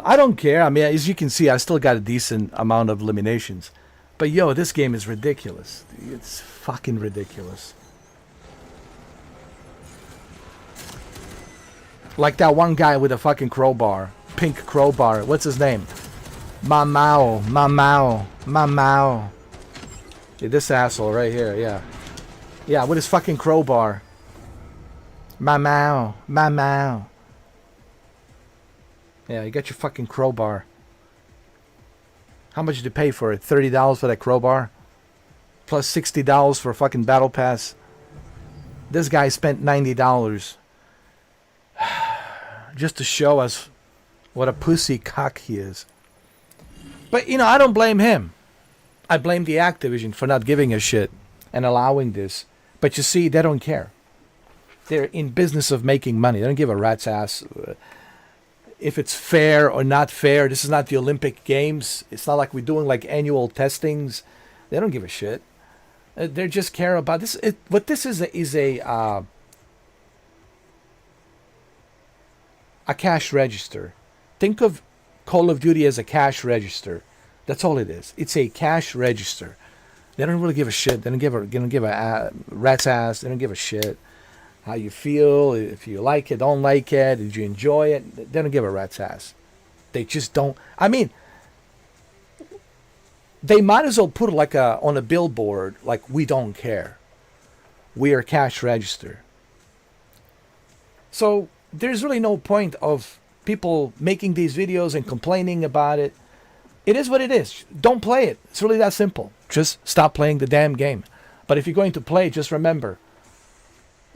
I don't care. I mean, as you can see, I still got a decent amount of eliminations. But yo, this game is ridiculous. It's fucking ridiculous. Like that one guy with a fucking crowbar. Pink crowbar. What's his name? Mamao. Mamao. Mamao. Yeah, this asshole right here, yeah. Yeah, with his fucking crowbar. Mamao. Mamao. Yeah, you got your fucking crowbar. How much did you pay for it? $30 for that crowbar? Plus $60 for a fucking battle pass. This guy spent $90. Just to show us what a pussy cock he is. But, you know, I don't blame him. I blame the Activision for not giving a shit and allowing this. But you see, they don't care. They're in business of making money. They don't give a rat's ass if it's fair or not fair. This is not the Olympic Games. It's not like we're doing like annual testings. They don't give a shit. They just care about this. What this is a cash register. Think of Call of Duty as a cash register. That's all it is. It's a cash register. They don't really give a shit. They don't give a rat's ass. They don't give a shit how you feel, if you like it, don't like it, did you enjoy it. They don't give a rat's ass. They just don't. I mean, they might as well put it like on a billboard, like, we don't care. We are cash register. So there's really no point of people making these videos and complaining about it. It is what it is. Don't play it. It's really that simple. Just stop playing the damn game. But if you're going to play, just remember,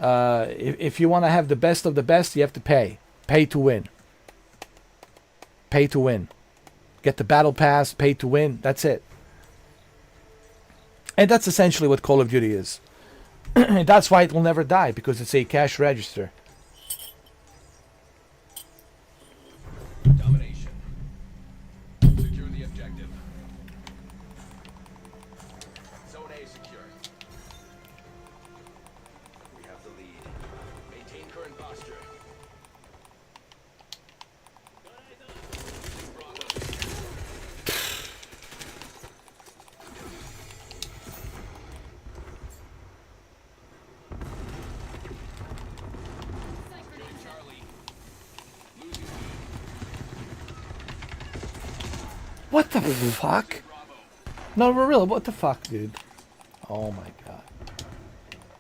if you want to have the best of the best, you have to pay. Pay to win. Pay to win. Get the battle pass, pay to win. That's it. And that's essentially what Call of Duty is. And that's why it will never die, because it's a cash register. Domination. Secure the objective. Zone A secure. We have the lead. Maintain current posture. Charlie. Losing What the fuck? No, for real, what the fuck, dude? Oh my god.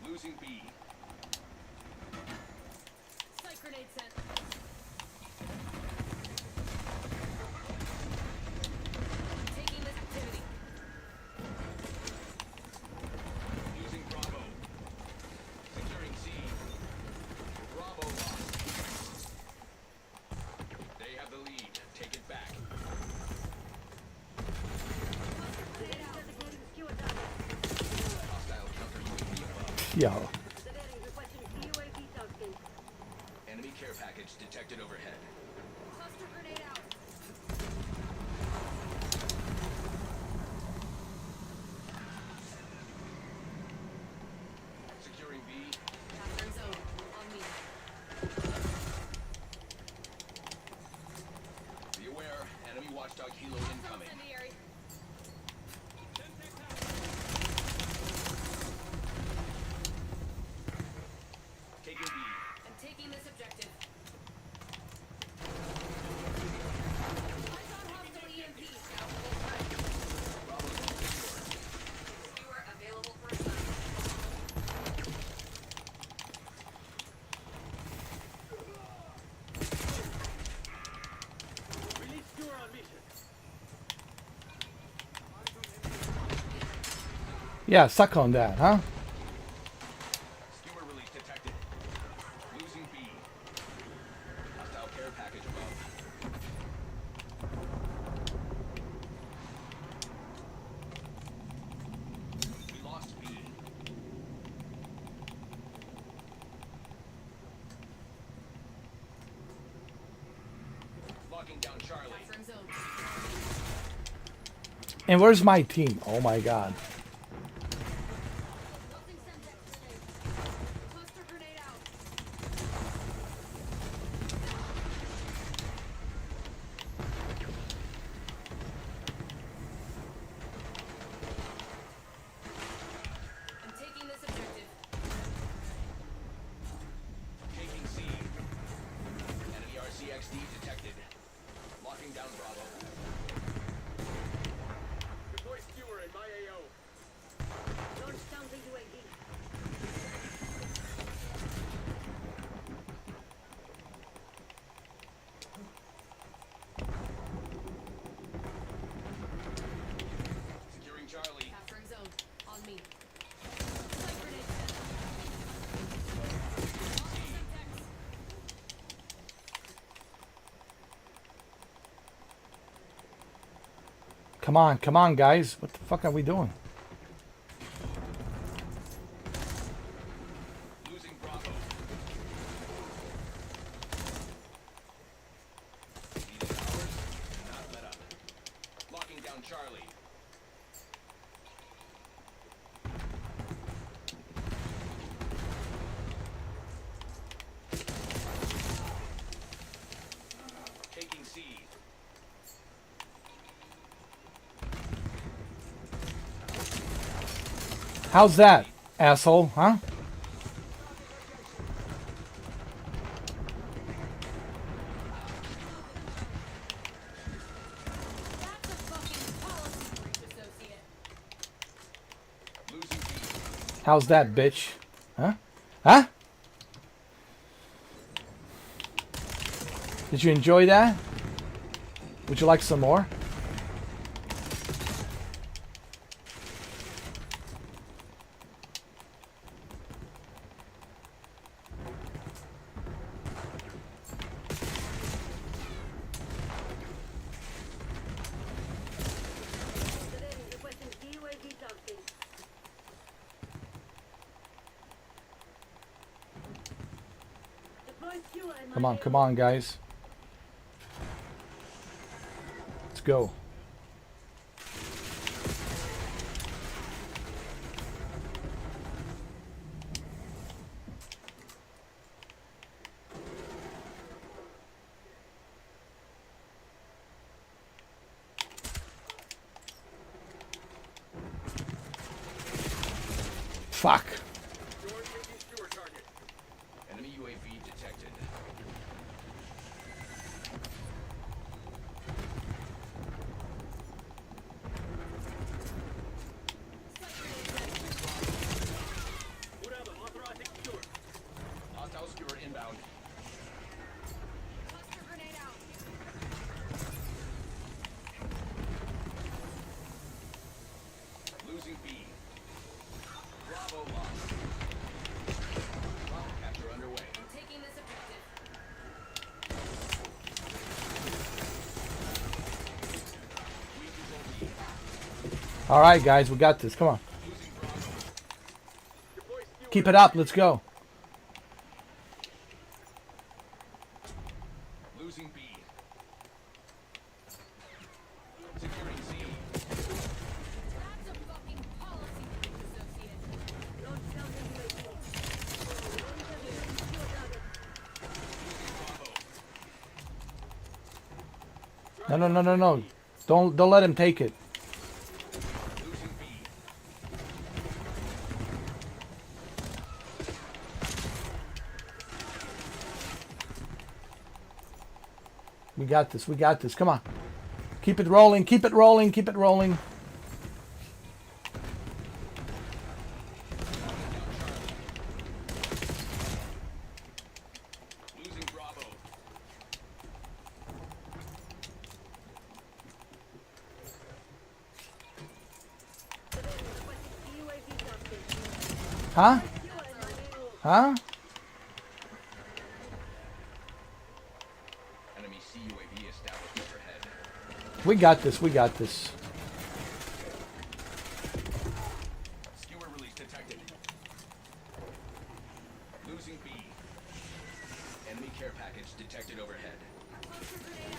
Losing B. Sight grenade sent. Taking this activity. Using Bravo. Securing C. Bravo lost. They have the lead. Take it back. Hostile counter UAV above. Yo. Enemy care package detected overhead. Cluster grenade out. Securing B. Capturing zone. On me. Be aware. Enemy watchdog helo incoming. Incendiary. Taking B. I'm taking this objective. Eyes on hostile EMP. Bravo zone secure. Viewer available for assignment. Release Stewart on mission. Yeah, suck on that, huh? Skewer release detected. Losing B. Hostile care package above. Locking down Charlie. Capturing zone. And where's my team? Oh my god. Tossing Semtex grenade. Cluster grenade out. I'm taking this objective. Taking C. Enemy RCXD detected. Locking down Bravo. Deploy skewer in my AO. Launch down the UAV. Securing Charlie. Capturing zone. On me. Sniper grenade set. Tossing Semtex. Come on, guys. What the fuck are we doing? Losing Bravo. Needed hours. Not let up. Locking down Charlie. Taking C. How's that, asshole? Huh? That's a fucking policy breach, associate. Losing B. How's that, bitch? Huh? Huh? Did you enjoy that? Would you like some more? Requesting UAV tasking. Deploy skewer in my Come on, guys. Let's go. Fuck. George taking skewer target. Enemy UAV detected. Put out the authorizing skewer. Hostile skewer inbound. Cluster grenade out. Losing B. Bravo lost. Bravo capture underway. I'm taking this objective. We control B. All right, guys, we got this. Come on. Losing Bravo. Deploy skewer. Keep it up. Let's go. Losing B. Securing C. That's a fucking policy breach, associate. Launch down the UAV. Bravo. No. Don't let him take it. Losing B. We got this. We got this. Come on. Keep it rolling. Keep it rolling. Keep it rolling. Losing Bravo. UAV tasking. Huh? Skewer in my AO. Huh? Enemy CUAV established overhead. We got this. We got this. Skewer release detected. Losing B. Enemy care package detected. detected overhead. Cluster grenade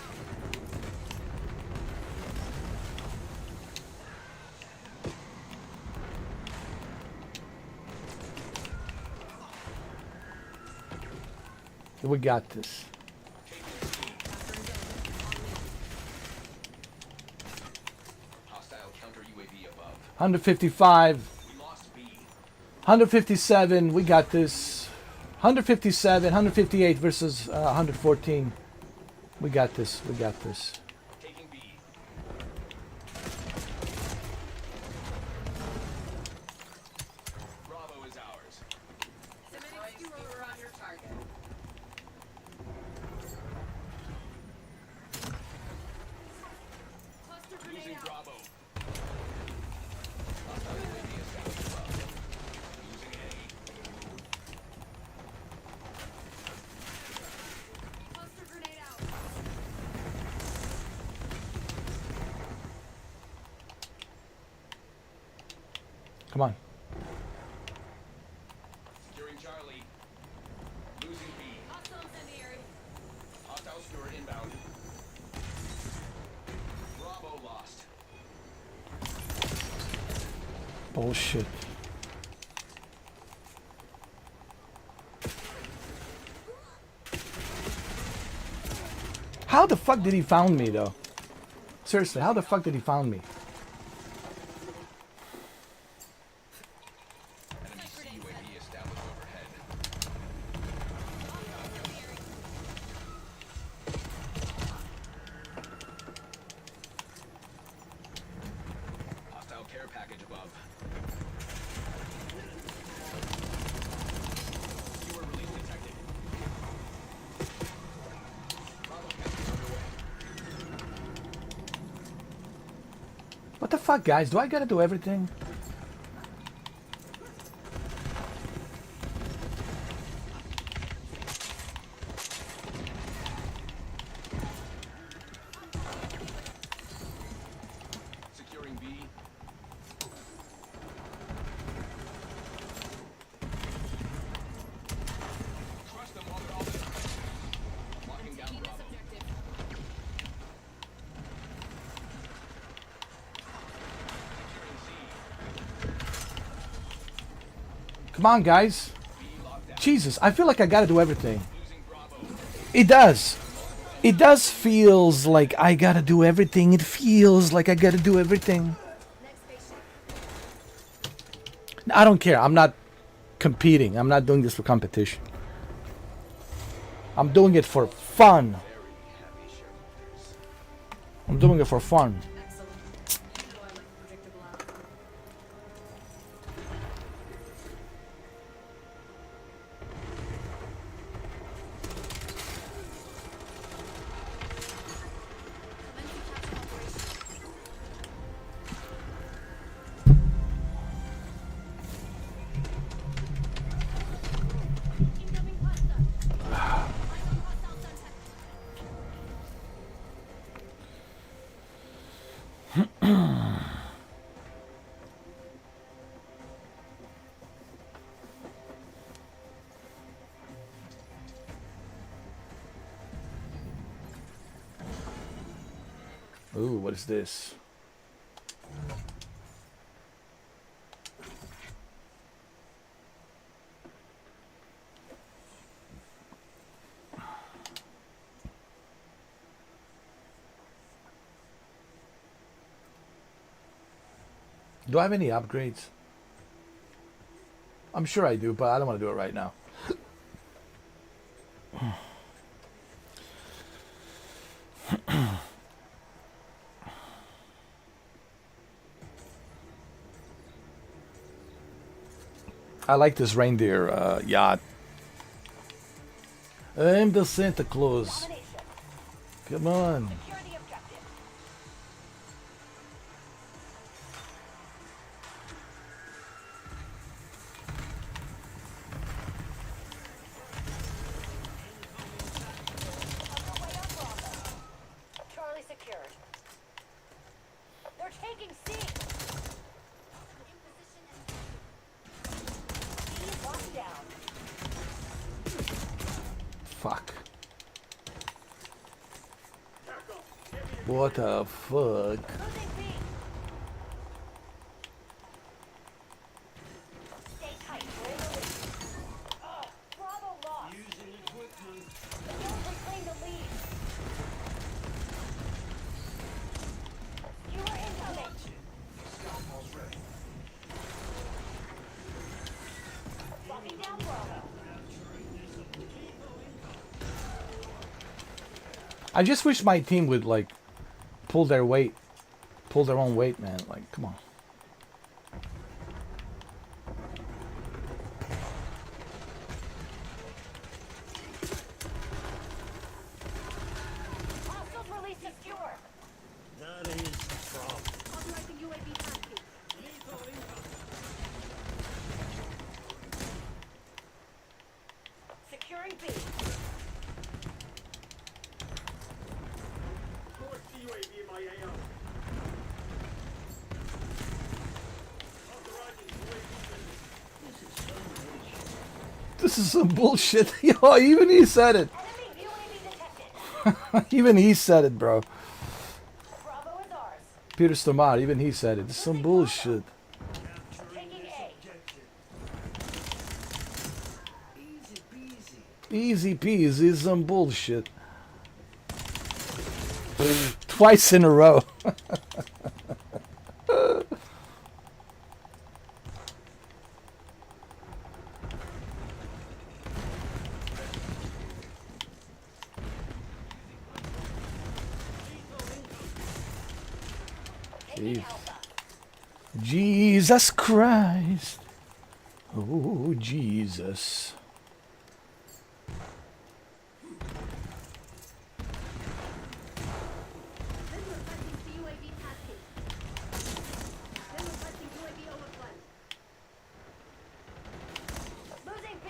out. We got this. Hostile counter UAV above. 155. We lost B. 157. We got this. 157. 158 versus 114. We got this. We got this. Taking B. Bravo is ours. Submitting skewer on your target. Cluster grenade Losing out. Bravo. Hostile UAV established above. Losing A. Cluster grenade out. Come on. Securing Charlie. Losing B. Hostile incendiary. Hostile skewer inbound. Bravo lost. Bullshit. How the fuck did he found me though? Seriously, how the fuck did he found me? Enemy CUAV established overhead. Hostile care package above. Skewer release detected. Bravo capture underway. What the fuck, guys? Do I gotta do everything? Securing B. Crush them while they're all there. Locking down Bravo. Objective. Securing C. Come on, guys. B locked down. Jesus, I feel like I gotta do everything. Losing Bravo. It does. It does feels like I gotta do everything. It feels like I gotta do everything. Next station. I don't care. I'm not competing. I'm not doing this for competition. I'm doing it for fun. I'm doing it for fun. Excellent. Oh, I like predictable outcome. Commencing capture operation. Incoming cluster. Eyes on hostile center. Ooh, what is this? Do I have any upgrades? I'm sure I do, but I don't want to do it right now. I like this reindeer yacht. I'm the Santa Claus. Domination. Come on. Secure the objective. Underway on Bravo. Charlie secured. They're taking C. In position and C locked down. Fuck. What the fuck? Losing B. Stay tight. We're in the lead. Bravo lost. Using equipment. Don't reclaim the lead. Skewer incoming. Scout pulse ready. Locking down Bravo. I just wish my team would like pull their weight, pull their own weight, man. Like, come on. Hostiles release the skewer. That is the problem. Authorizing UAV tasking. Lethal income. Securing B. Force the UAV in my AO. Authorizing UAV sending. This is some bullshit. This is some bullshit. Yo, even he said it. Enemy UAV detected. Even he said it, bro. Bravo is ours. Peter Stomar, even he said it. This is some bullshit. capturing Taking this A. objective. Easy peasy. Easy peasy, is some bullshit. Twice in a row. Taking Jeez. Alpha. Jesus Christ. Oh, Jesus. Then requesting CUAV tasking. Then requesting UAV overflight. Losing B.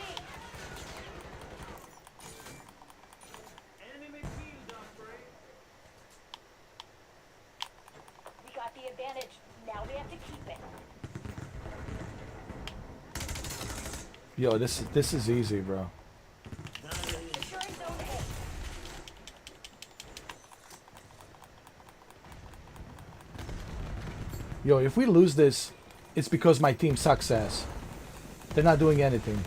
Enemy field upgrade. We got the advantage. Now we have to keep it. Yo, this is easy, bro. That is Securing zone A. Yo, if we lose this, it's because my team sucks ass. They're not doing anything.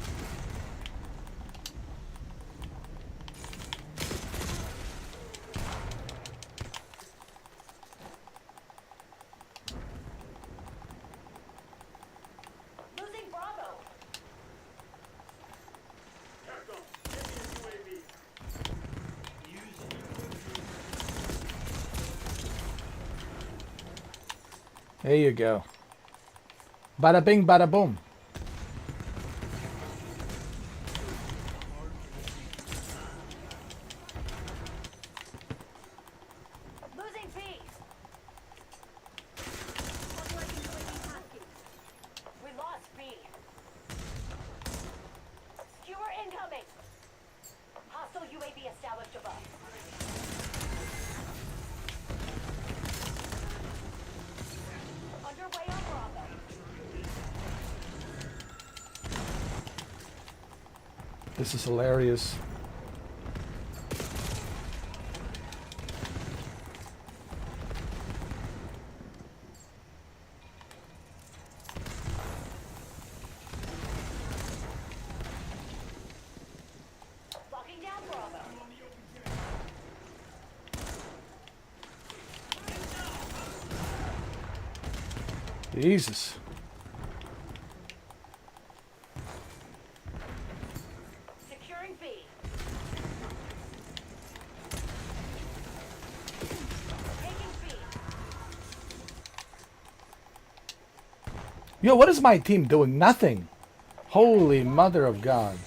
Losing Bravo. Capcom. Taking UAV. Using equipment. There you go. Bada bing, bada boom. Losing B. Authorizing UAV tasking. We lost B. Skewer incoming. Hostile UAV established above. Underway on Bravo. This is hilarious. Locking down Bravo. Jesus. Securing B. Taking B. Yo, what is my team doing? Nothing. Holy mother of God.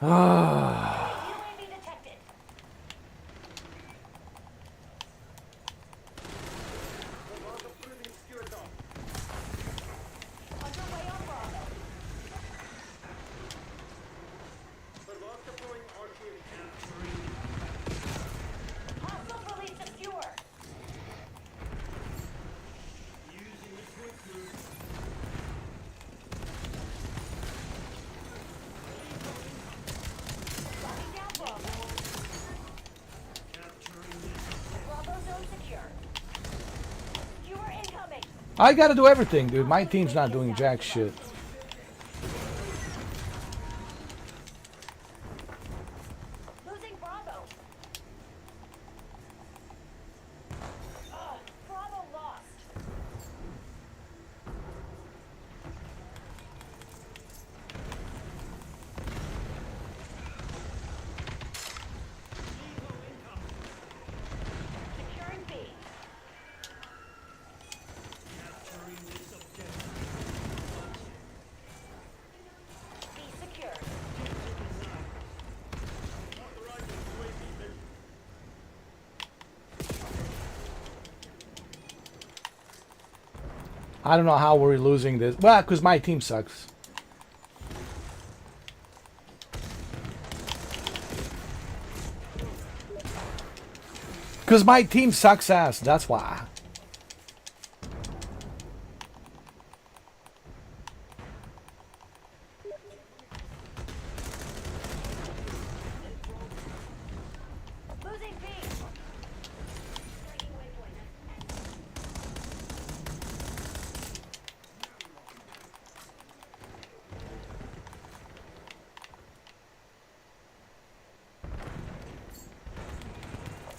UAV detected. Underway on Bravo. Hostiles release the skewer. I gotta do everything, dude. My team's not doing jack shit. Losing Bravo. Bravo lost. Securing B. Capturing this objective. B secured. Authorizing UAV mission. I don't know how we're losing this. Well, because my team sucks. Because my team sucks ass. That's why. Losing B.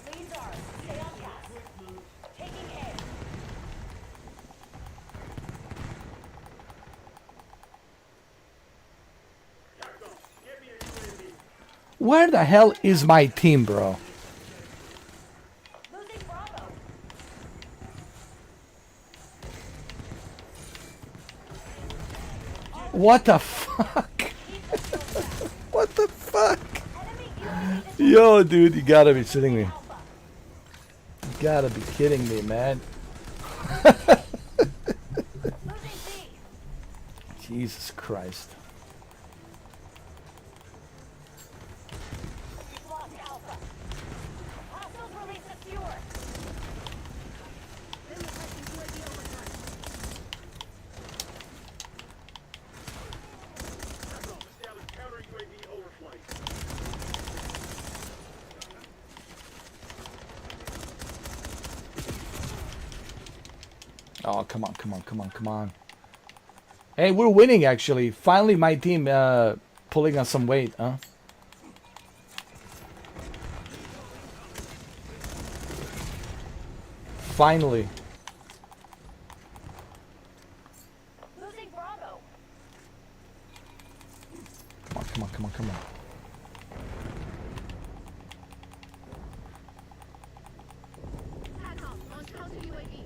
Leads are. Stay on task. Taking A. Capcom, give me a UAV. Where the hell is my team, bro? Losing Bravo. What the fuck? Keep the field back. What the fuck? Enemy UAV Yo, dude, you gotta be kidding me. Alpha. You gotta be kidding me, man. Losing B. Jesus Christ. Lost Alpha. Hostiles release secure. Enemy requesting UAV overtime. Capcom, establish counter UAV overflight. Oh, come on, come on, come on, come on. Hey, we're winning, actually. Finally, my team pulling on some weight, huh? Finally. Losing Bravo. Come on, come on, come on, come on. TACOM, launch counter UAV.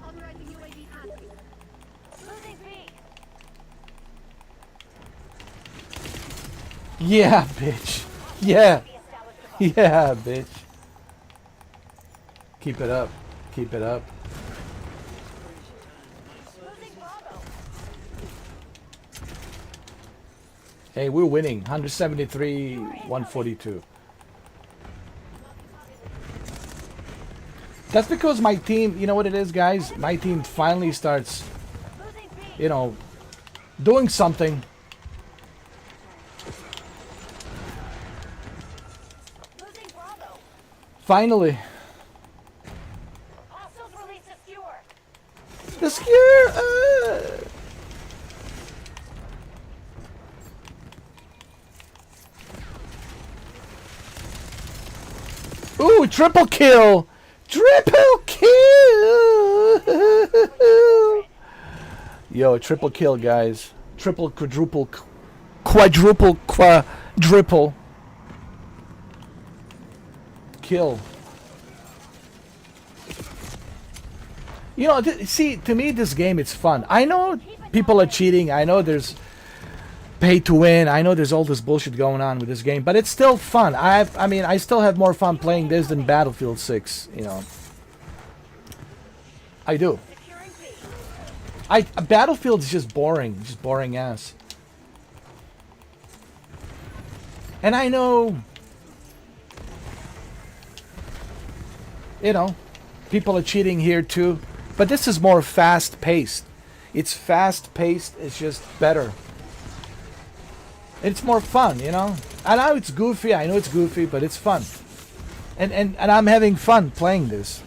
Authorizing UAV tasking. Losing B. Yeah, bitch. Yeah. Be established above. Yeah, bitch. Keep it up. Keep it up. Losing Bravo. Hey, we're winning. 173, 142. That's because my team, you know what it is, guys? My team finally starts, Losing B. you know, doing something. Losing Bravo. Finally. Hostiles release secure. The secure. Ooh, triple kill. Triple kill. Yo, triple kill, guys. Triple, quadruple, quadruple kill. You know, see, to me, this game, it's fun. I know people are cheating. I know there's pay to win. I know there's all this bullshit going on with this game, but it's still fun. I mean, I still have more fun playing this than Battlefield 6, you know. I do. Securing B. Battlefield is just boring ass. And I know, you know, people are cheating here too, but this is more fast-paced. It's fast-paced. It's just better. It's more fun, you know. I know it's goofy. I know it's goofy, but it's fun. And I'm having fun playing this.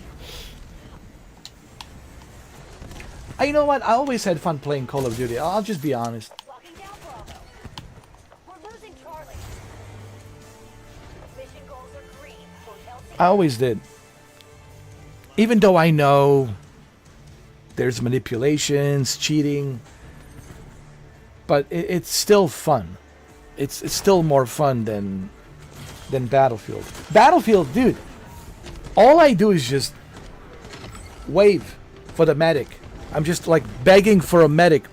You know what? I always had fun playing Call of Duty. I'll just be honest. Locking down Bravo. We're losing Charlie. Mission goals are green. Hotel I always did. Even though I know there's manipulations, cheating, but it's still fun. It's still more fun than Battlefield. Battlefield, dude. All I do is just wave for the medic. I'm just like begging for a medic.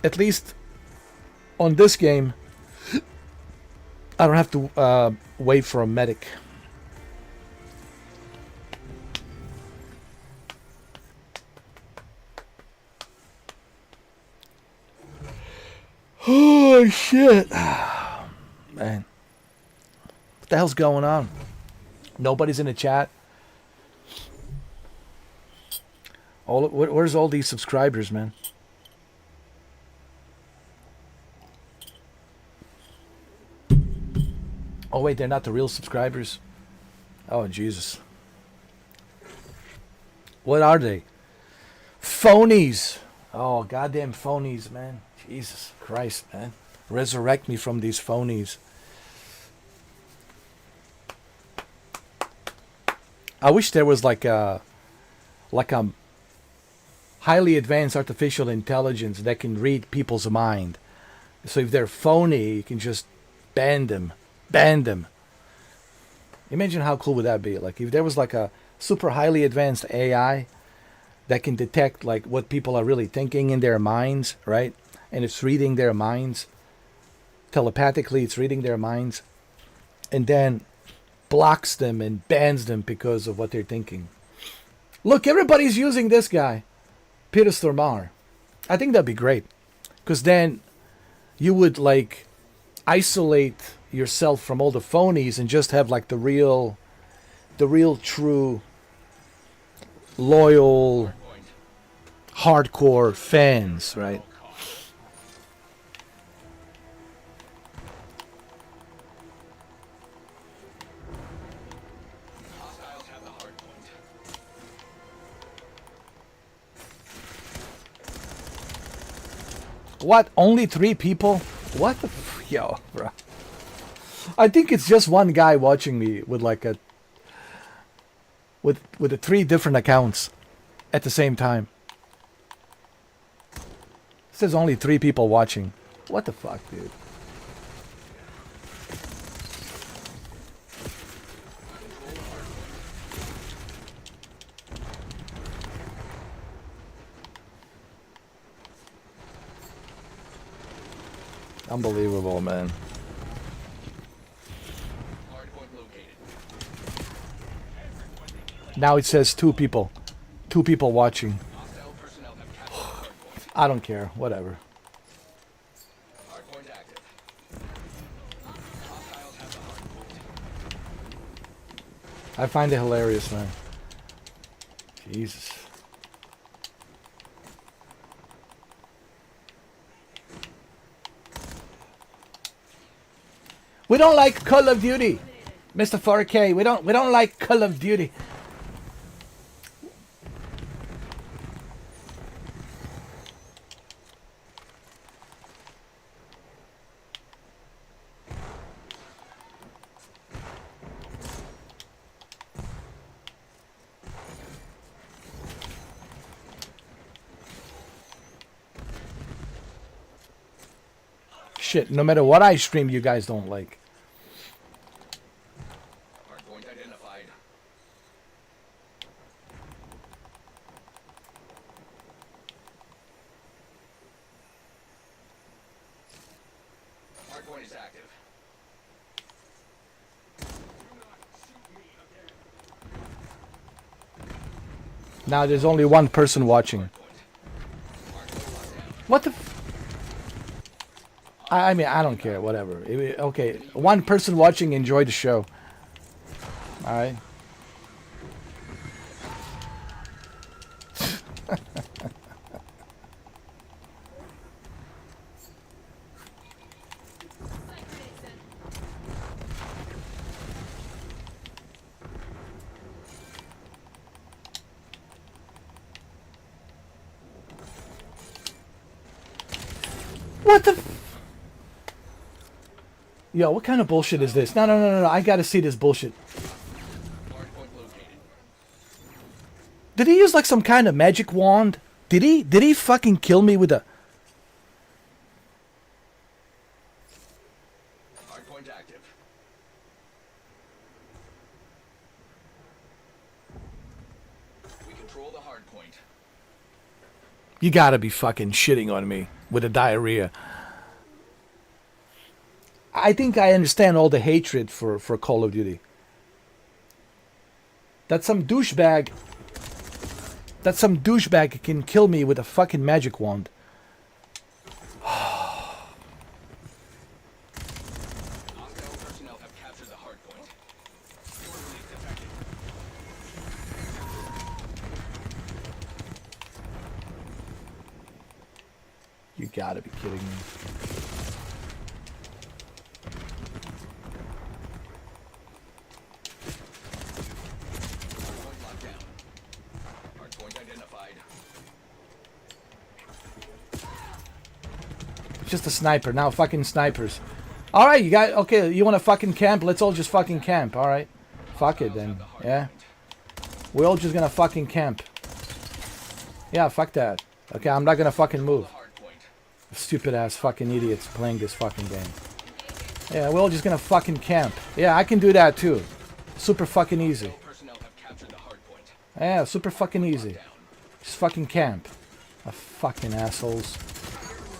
At least on this game, I don't have to wait for a medic. Oh shit, man! What the hell's going on? Nobody's in the chat. Where's all these subscribers, man? Oh wait, they're not the real subscribers. Oh Jesus. What are they? Phonies. Oh, goddamn phonies, man. Jesus Christ, man. Resurrect me from these phonies. I wish there was like a highly advanced artificial intelligence that can read people's mind. So if they're phony, you can just ban them. Ban them. Imagine how cool would that be? Like if there was like a super highly advanced AI that can detect like what people are really thinking in their minds, right? And it's reading their minds. Telepathically, it's reading their minds. And then blocks them and bans them because of what they're thinking. Look, everybody's using this guy, Peter Stormare. I think that'd be great. Because then you would like isolate yourself from all the phonies and just have like the real true loyal hardcore fans, right? Hostiles have the hard point. What? Only 3 people? What the yo, bro. I think it's just one guy watching me with like a with the 3 different accounts at the same time. It says only 3 people watching. What the fuck, dude? Unbelievable, man. Hardpoint located. Now it says 2 people. 2 people watching. Hostile personnel have captured hardpoint. I don't care. Whatever. Hardpoint active. Hostiles have the hardpoint. I find it hilarious, man. Jesus. We don't like Call of Duty, Mr. 4K. We don't like Call of Duty. Shit, no matter what I stream, you guys don't like. Hardpoint identified. Hardpoint is active. Now there's only 1 person watching. What the I mean, I don't care, whatever. Okay, 1 person watching, enjoy the show. Alright. What the? Yo, what kind of bullshit is this? No, no, no, no, no. I gotta see this bullshit. Hardpoint located. Did he use like some kind of magic wand? Did he fucking kill me with a... Hardpoint active. We control the hardpoint. You gotta be fucking shitting on me with a diarrhea. I think I understand all the hatred for Call of Duty. That some douchebag can kill me with a fucking magic wand. Hostile personnel have captured the hardpoint. Sewer release detected. You gotta be kidding me. Hardpoint locked down. Hardpoint identified. It's just a sniper. Now fucking snipers. Alright, you got... Okay, you wanna fucking camp? Let's all just fucking camp, alright? Fuck it then. Yeah? We're all just gonna fucking camp. Yeah, fuck that. Okay, I'm not gonna fucking move. Hardpoint. Stupid ass fucking idiots playing this fucking game. Yeah, we're all just gonna fucking camp. Yeah, I can do that too. Super fucking easy. Personnel have captured the hardpoint. Yeah, super fucking easy. Just fucking camp. Fucking assholes.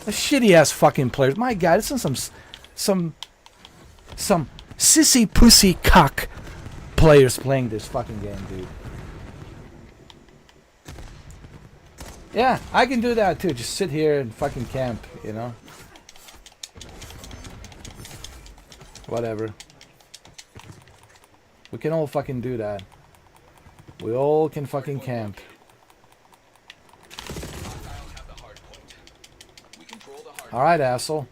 The shitty ass fucking players. My god, this is some sissy pussy cock players playing this fucking game, dude. Yeah, I can do that too. Just sit here and fucking camp, you know? Whatever. We can all fucking do that. We all can fucking camp. Hostiles have the hardpoint. We control the hardpoint. Alright, asshole.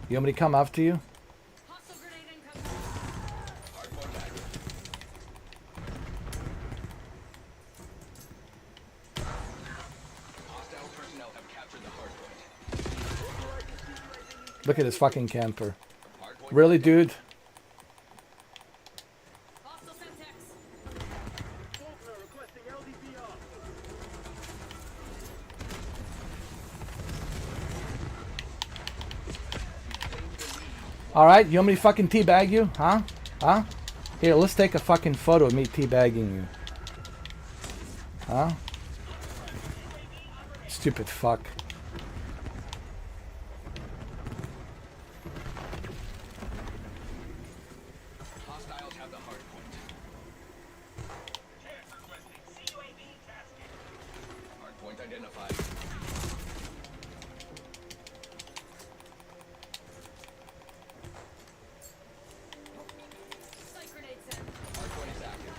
You want me to come after you? Hostile grenade incoming. Hardpoint active. Hostile personnel have captured the hardpoint. Look at this fucking camper. Hardpoint Really, dude? Hostile Semtex. Faulkner requesting LDPR. Alright, you want me to fucking teabag you? Huh? Huh? Here, let's take a fucking photo of me teabagging you. Huh? Stupid fuck. Hostiles have the hardpoint. Hardpoint identified. Sight grenade sent. Hardpoint is active.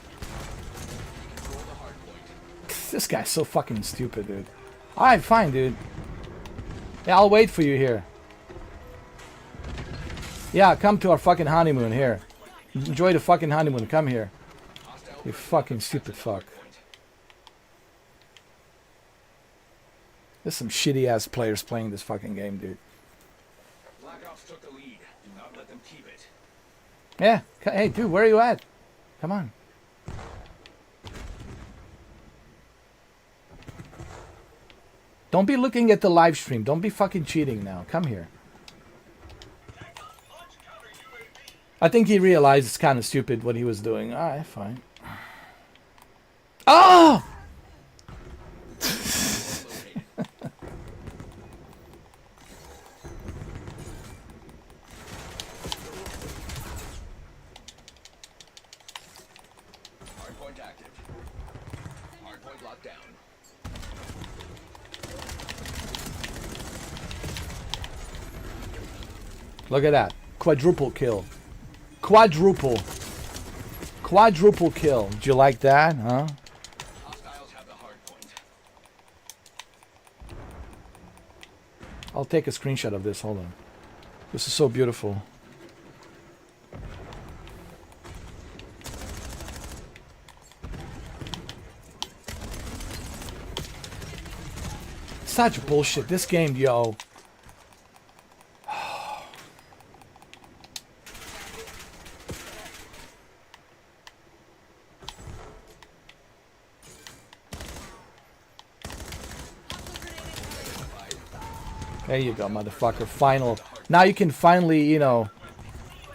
We control the hardpoint. This guy's so fucking stupid, dude. Alright, fine, dude. Yeah, I'll wait for you here. Yeah, come to our fucking honeymoon here. Enjoy the fucking honeymoon. Come here. Hostile You fucking stupid fuck. hardpoint. There's some shitty ass players playing this fucking game, dude. Black Ops took the lead. Do not let them keep it. Yeah. Hey, dude, where are you at? Come on. Don't be looking at the live stream. Don't be fucking cheating now. Come here. I think he realized it's kind of stupid what he was doing. Alright, fine. Oh! Hardpoint active. Hardpoint locked down. Look at that. Quadruple kill. Quadruple. Quadruple kill. Did you like that, huh? Hostiles have the hardpoint. I'll take a screenshot of this. Hold on. This is so beautiful. Such bullshit. This game, yo. There you go, motherfucker. Final. Now you can finally, you know,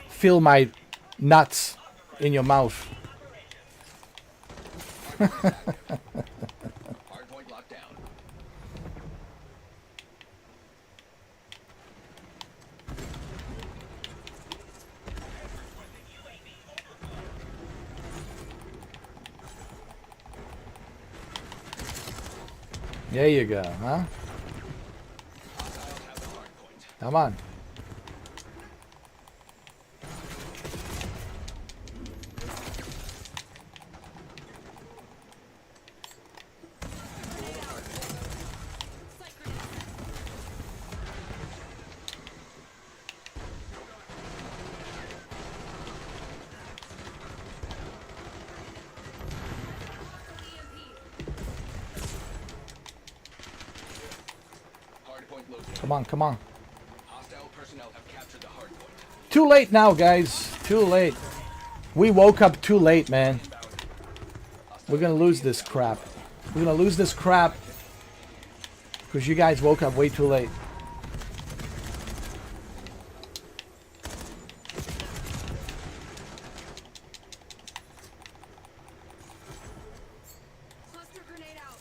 feel my nuts in your mouth. Hardpoint locked down. There you go, huh? Hostiles have the hardpoint. Come on. Hardpoint located. Come on, come on. Hostile personnel have captured the hardpoint. Too late now, guys. Too late. We woke up too late, man. We're gonna lose this crap. We're gonna lose this crap because you guys woke up way too late. Cluster grenade out.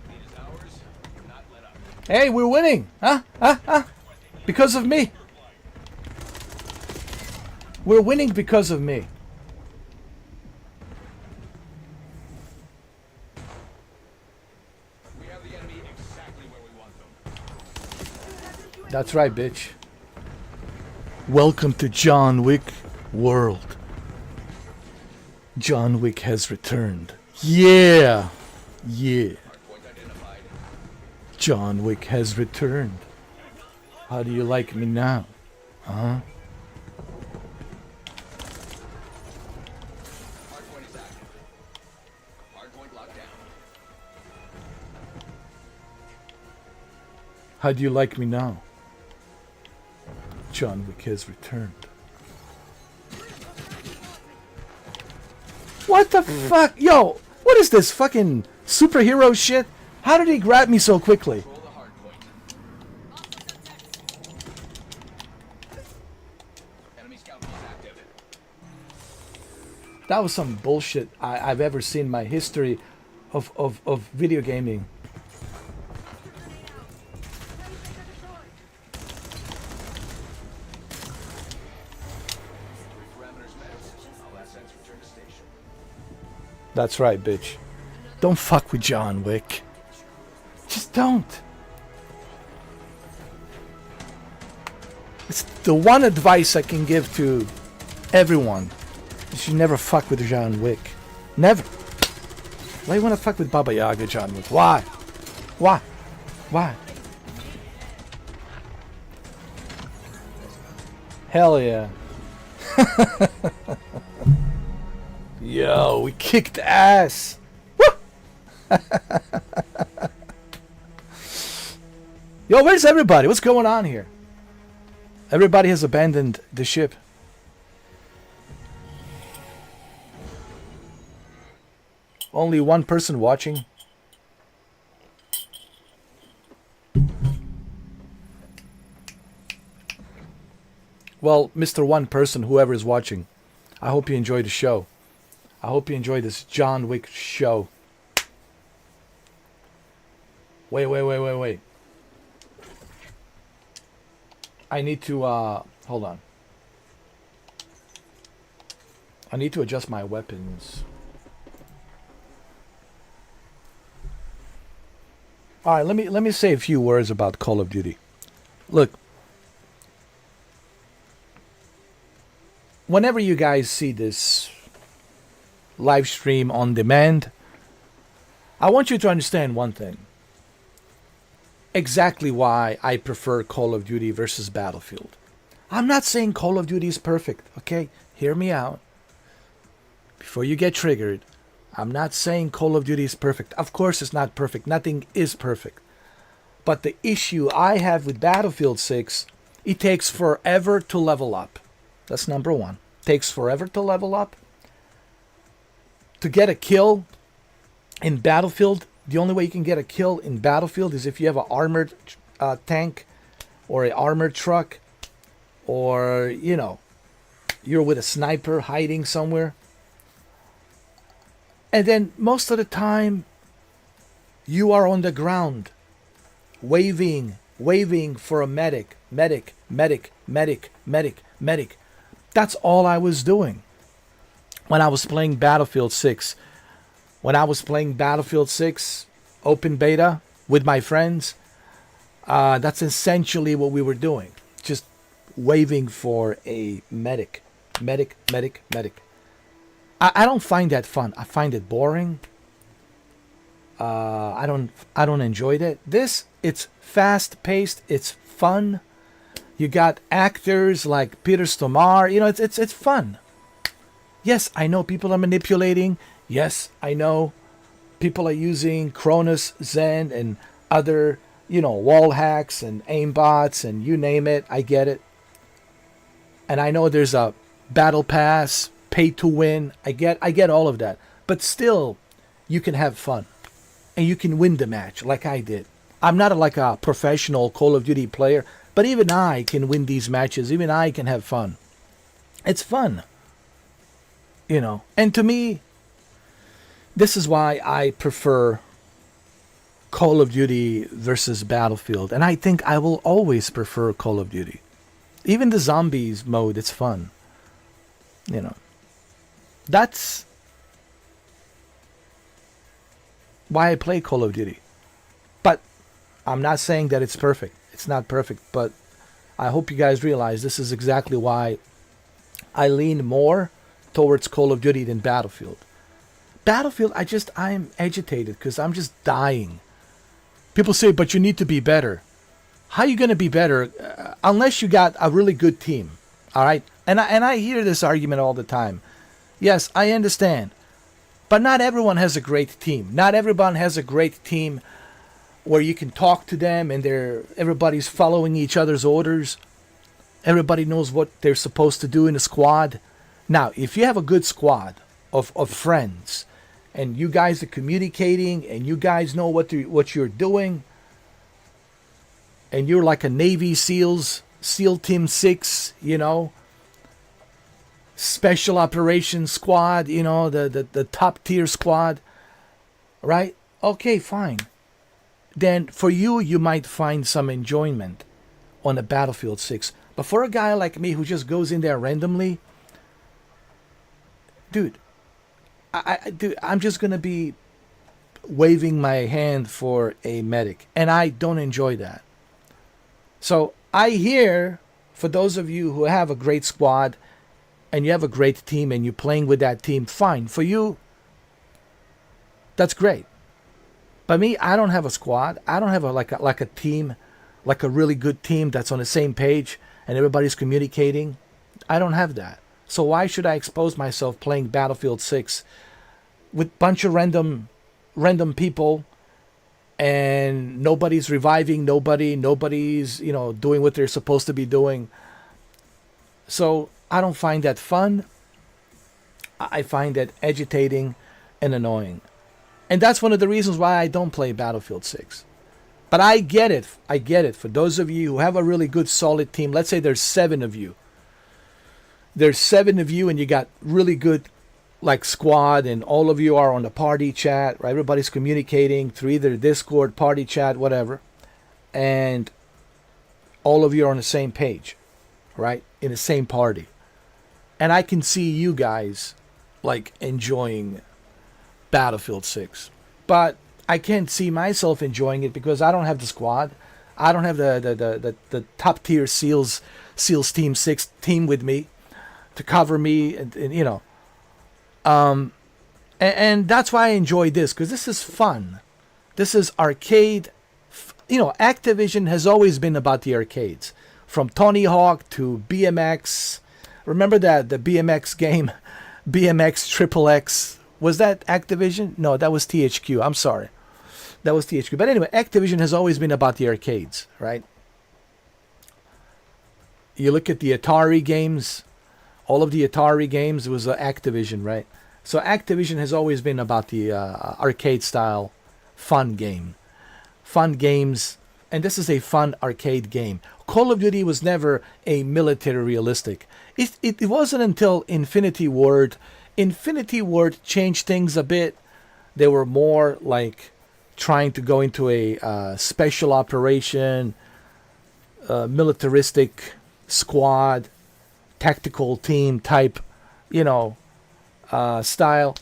Lead is ours. Do not let up. Hey, we're winning, huh? Because of me. We're winning because of me. We have the enemy exactly where we want them. That's right, bitch. Welcome to John Wick world. John Wick has returned. Yeah. Yeah. Hardpoint identified. John Wick has returned. How do you like me now? Huh? Hardpoint is active. Hardpoint locked down. How do you like me now? John Wick has returned. What the fuck? Yo, what is this fucking superhero shit? How did he grab me so quickly? Control the hardpoint. Enemy scout is active. That was some bullshit I've ever seen in my history of video gaming. Parameters met. All assets return to station. That's right, bitch. Don't fuck with John Wick. Just don't. It's the one advice I can give to everyone. You should never fuck with John Wick. Never. Why you wanna fuck with Baba Yaga, John Wick? Why? Why? Why? Hell yeah. Yo, we kicked ass. Woo! Yo, where's everybody? What's going on here? Everybody has abandoned the ship. Only one person watching. Well, Mr. One Person, whoever is watching, I hope you enjoy the show. I hope you enjoy this John Wick show. Wait. I need to, hold on. I need to adjust my weapons. Alright, let me say a few words about Call of Duty. Look. Whenever you guys see this live stream on demand, I want you to understand one thing. Exactly why I prefer Call of Duty versus Battlefield. I'm not saying Call of Duty is perfect, okay? Hear me out. Before you get triggered, I'm not saying Call of Duty is perfect. Of course it's not perfect. Nothing is perfect. But the issue I have with Battlefield 6, it takes forever to level up. That's number one. Takes forever to level up. To get a kill in Battlefield, The only way you can get a kill in Battlefield is if you have an armored tank or an armored truck, or, you know, you're with a sniper hiding somewhere. And then most of the time, you are on the ground, waving for a medic. That's all I was doing when I was playing Battlefield 6. When I was playing Battlefield 6 open beta with my friends, that's essentially what we were doing. Just waving for a medic. I don't find that fun. I find it boring. I don't enjoy that. This, it's fast paced. It's fun. You got actors like Peter Stormare. You know, it's fun. Yes, I know people are manipulating. Yes, I know people are using Cronus, Zen, and other, you know, wall hacks and aimbots and you name it. I get it. And I know there's a battle pass, pay to win. I get all of that. But still, you can have fun. And you can win the match like I did. I'm not like a professional Call of Duty player, but even I can win these matches. Even I can have fun. It's fun. You know, and to me, this is why I prefer Call of Duty versus Battlefield. And I think I will always prefer Call of Duty. Even the zombies mode, it's fun. You know, that's why I play Call of Duty. But I'm not saying that it's perfect. It's not perfect. But I hope you guys realize this is exactly why I lean more towards Call of Duty than Battlefield. Battlefield, I'm agitated because I'm just dying. People say, but you need to be better. How are you going to be better unless you got a really good team? All right? And I hear this argument all the time. Yes, I understand. But not everyone has a great team. Not everyone has a great team where you can talk to them and everybody's following each other's orders. Everybody knows what they're supposed to do in a squad. Now, if you have a good squad of friends and you guys are communicating and you guys know what you're doing, and you're like a Navy SEAL Team 6, you know, Special Operations Squad, you know, the top tier squad, right? Okay, fine. Then for you might find some enjoyment on a Battlefield 6. But for a guy like me who just goes in there randomly, dude, I'm just going to be waving my hand for a medic. And I don't enjoy that. So I hear, for those of you who have a great squad and you have a great team and you're playing with that team, fine. For you, that's great. But me, I don't have a squad. I don't have like a team, like a really good team that's on the same page and everybody's communicating. I don't have that. So why should I expose myself playing Battlefield 6 with a bunch of random people, and nobody's reviving nobody's, you know, doing what they're supposed to be doing? So I don't find that fun. I find that agitating and annoying. And that's one of the reasons why I don't play Battlefield 6. But I get it. For those of you who have a really good solid team, let's say there's 7 of you. There's 7 of you and you got really good like squad, and all of you are on the party chat, right? Everybody's communicating through either Discord, party chat, whatever. And all of you are on the same page, right? In the same party. And I can see you guys like enjoying Battlefield 6. But I can't see myself enjoying it because I don't have the squad. I don't have the top tier SEALs Team 6 team with me to cover me, and you know. And that's why I enjoy this, because this is fun. This is arcade. You know, Activision has always been about the arcades. From Tony Hawk to BMX. Remember that, the BMX game, BMX Triple X? Was that Activision? No, that was THQ. I'm sorry. That was THQ. But anyway, Activision has always been about the arcades, right? You look at the Atari games. All of the Atari games was Activision, right? So Activision has always been about the arcade style fun game. Fun games, and this is a fun arcade game. Call of Duty was never a military realistic. It wasn't until Infinity Ward. Infinity Ward changed things a bit. They were more like trying to go into a special operation, militaristic squad, tactical team type, style.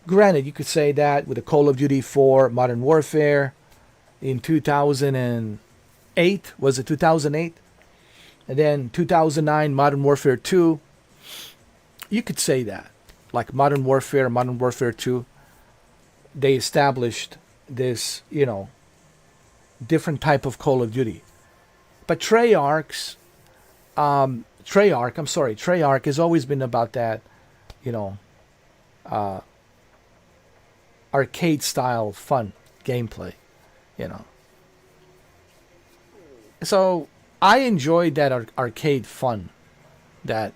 Granted, you could say that with the Call of Duty 4 Modern Warfare in 2008. Was it 2008? And then 2009 Modern Warfare 2. You could say that. Like Modern Warfare 2, they established this, different type of Call of Duty. But Treyarch has always been about that, arcade style fun gameplay, So I enjoyed that arcade fun that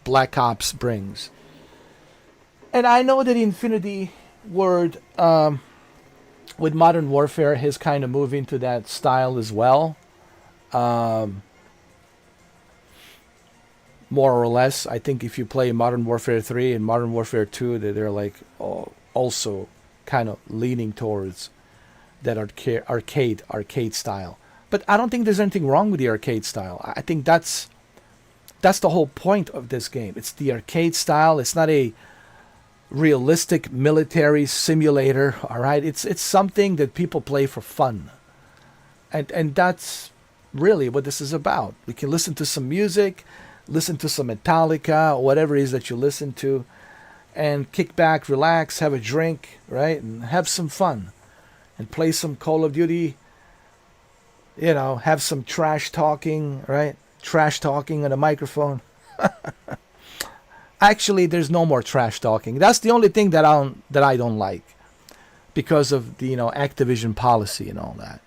Black Ops brings. And I know that Infinity Ward with Modern Warfare has kind of moved into that style as well. More or less, I think if you play Modern Warfare 3 and Modern Warfare 2, they're like also kind of leaning towards that arcade style. But I don't think there's anything wrong with the arcade style. I think that's the whole point of this game. It's the arcade style. It's not a realistic military simulator. All right, it's something that people play for fun, and that's really what this is about. We can listen to some music, listen to some Metallica or whatever it is that you listen to, and kick back, relax, have a drink, right, and have some fun, and play some Call of Duty. Have some trash talking, right? Trash talking on a microphone. Actually, there's no more trash talking. That's the only thing that I don't like, because of the Activision policy and all that.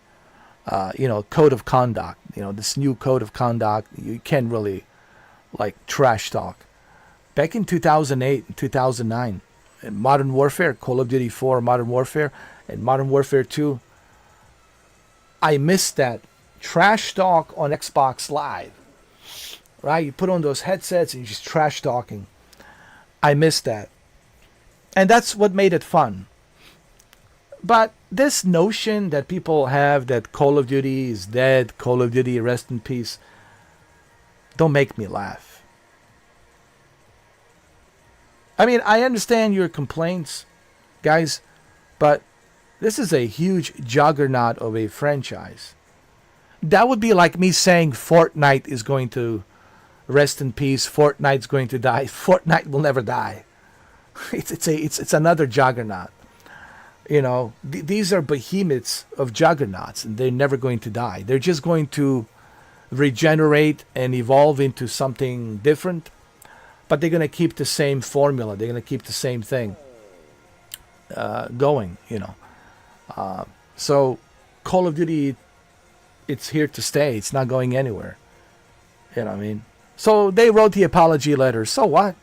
Code of conduct. This new code of conduct. You can't really trash talk. Back in 2008 and 2009, in Modern Warfare, Call of Duty 4, Modern Warfare, and Modern Warfare 2, I missed that trash talk on Xbox Live. Right? You put on those headsets and you're just trash talking. I missed that. And that's what made it fun. But this notion that people have that Call of Duty is dead, Call of Duty rest in peace, don't make me laugh. I mean, I understand your complaints, guys, but this is a huge juggernaut of a franchise. That would be like me saying Fortnite is going to rest in peace. Fortnite's going to die. Fortnite will never die. It's another juggernaut. These are behemoths of juggernauts, and they're never going to die. They're just going to regenerate and evolve into something different, but they're going to keep the same formula. They're going to keep the same thing going. So Call of Duty, it's here to stay. It's not going anywhere. You know what I mean? So they wrote the apology letter. So what?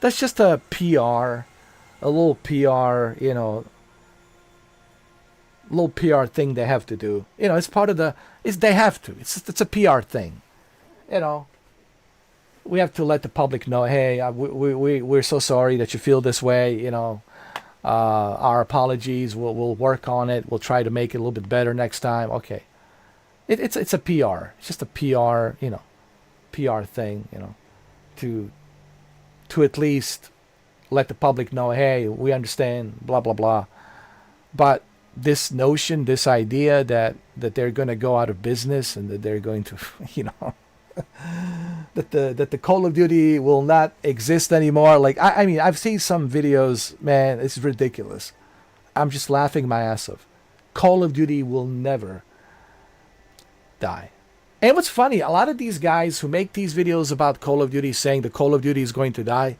That's just a PR, a little PR, little PR thing they have to do. It's part of they have to. It's a PR thing. We have to let the public know, hey, we're so sorry that you feel this way. Our apologies. We'll work on it. We'll try to make it a little bit better next time. Okay. It's a PR. It's just a PR, PR thing, to at least let the public know, hey, we understand, blah, blah, blah. But this notion, this idea that they're going to go out of business and that they're going to, that the Call of Duty will not exist anymore. I mean, I've seen some videos, man, it's ridiculous. I'm just laughing my ass off. Call of Duty will never die. And what's funny, a lot of these guys who make these videos about Call of Duty saying the Call of Duty is going to die,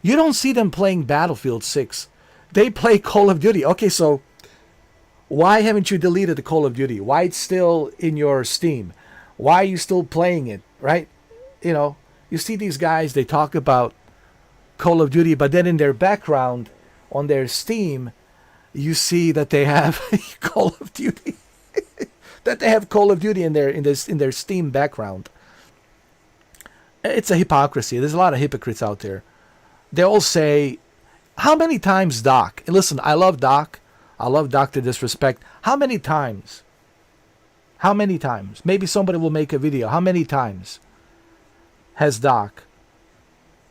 you don't see them playing Battlefield 6. They play Call of Duty. Okay, so why haven't you deleted the Call of Duty? Why it's still in your Steam? Why are you still playing it, right? You see these guys, they talk about Call of Duty, but then in their background on their Steam, you see that they have Call of Duty, that they have Call of Duty in their Steam background. It's a hypocrisy. There's a lot of hypocrites out there. They all say, how many times, Doc? And listen, I love Doc. I love Dr. Disrespect. How many times? How many times? Maybe somebody will make a video. How many times has Doc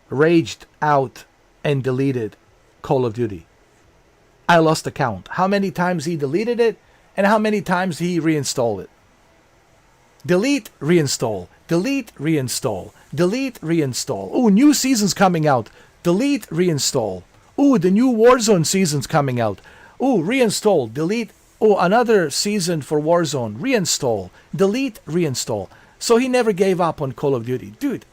raged out and deleted Call of Duty? I lost the count. How many times he deleted it and how many times he reinstalled it. Delete, reinstall. Delete, reinstall. Delete, reinstall. Oh, new season's coming out. Delete, reinstall. Oh, the new Warzone season's coming out. Oh, reinstall. Delete. Oh, another season for Warzone. Reinstall. Delete, reinstall. So he never gave up on Call of Duty. Dude,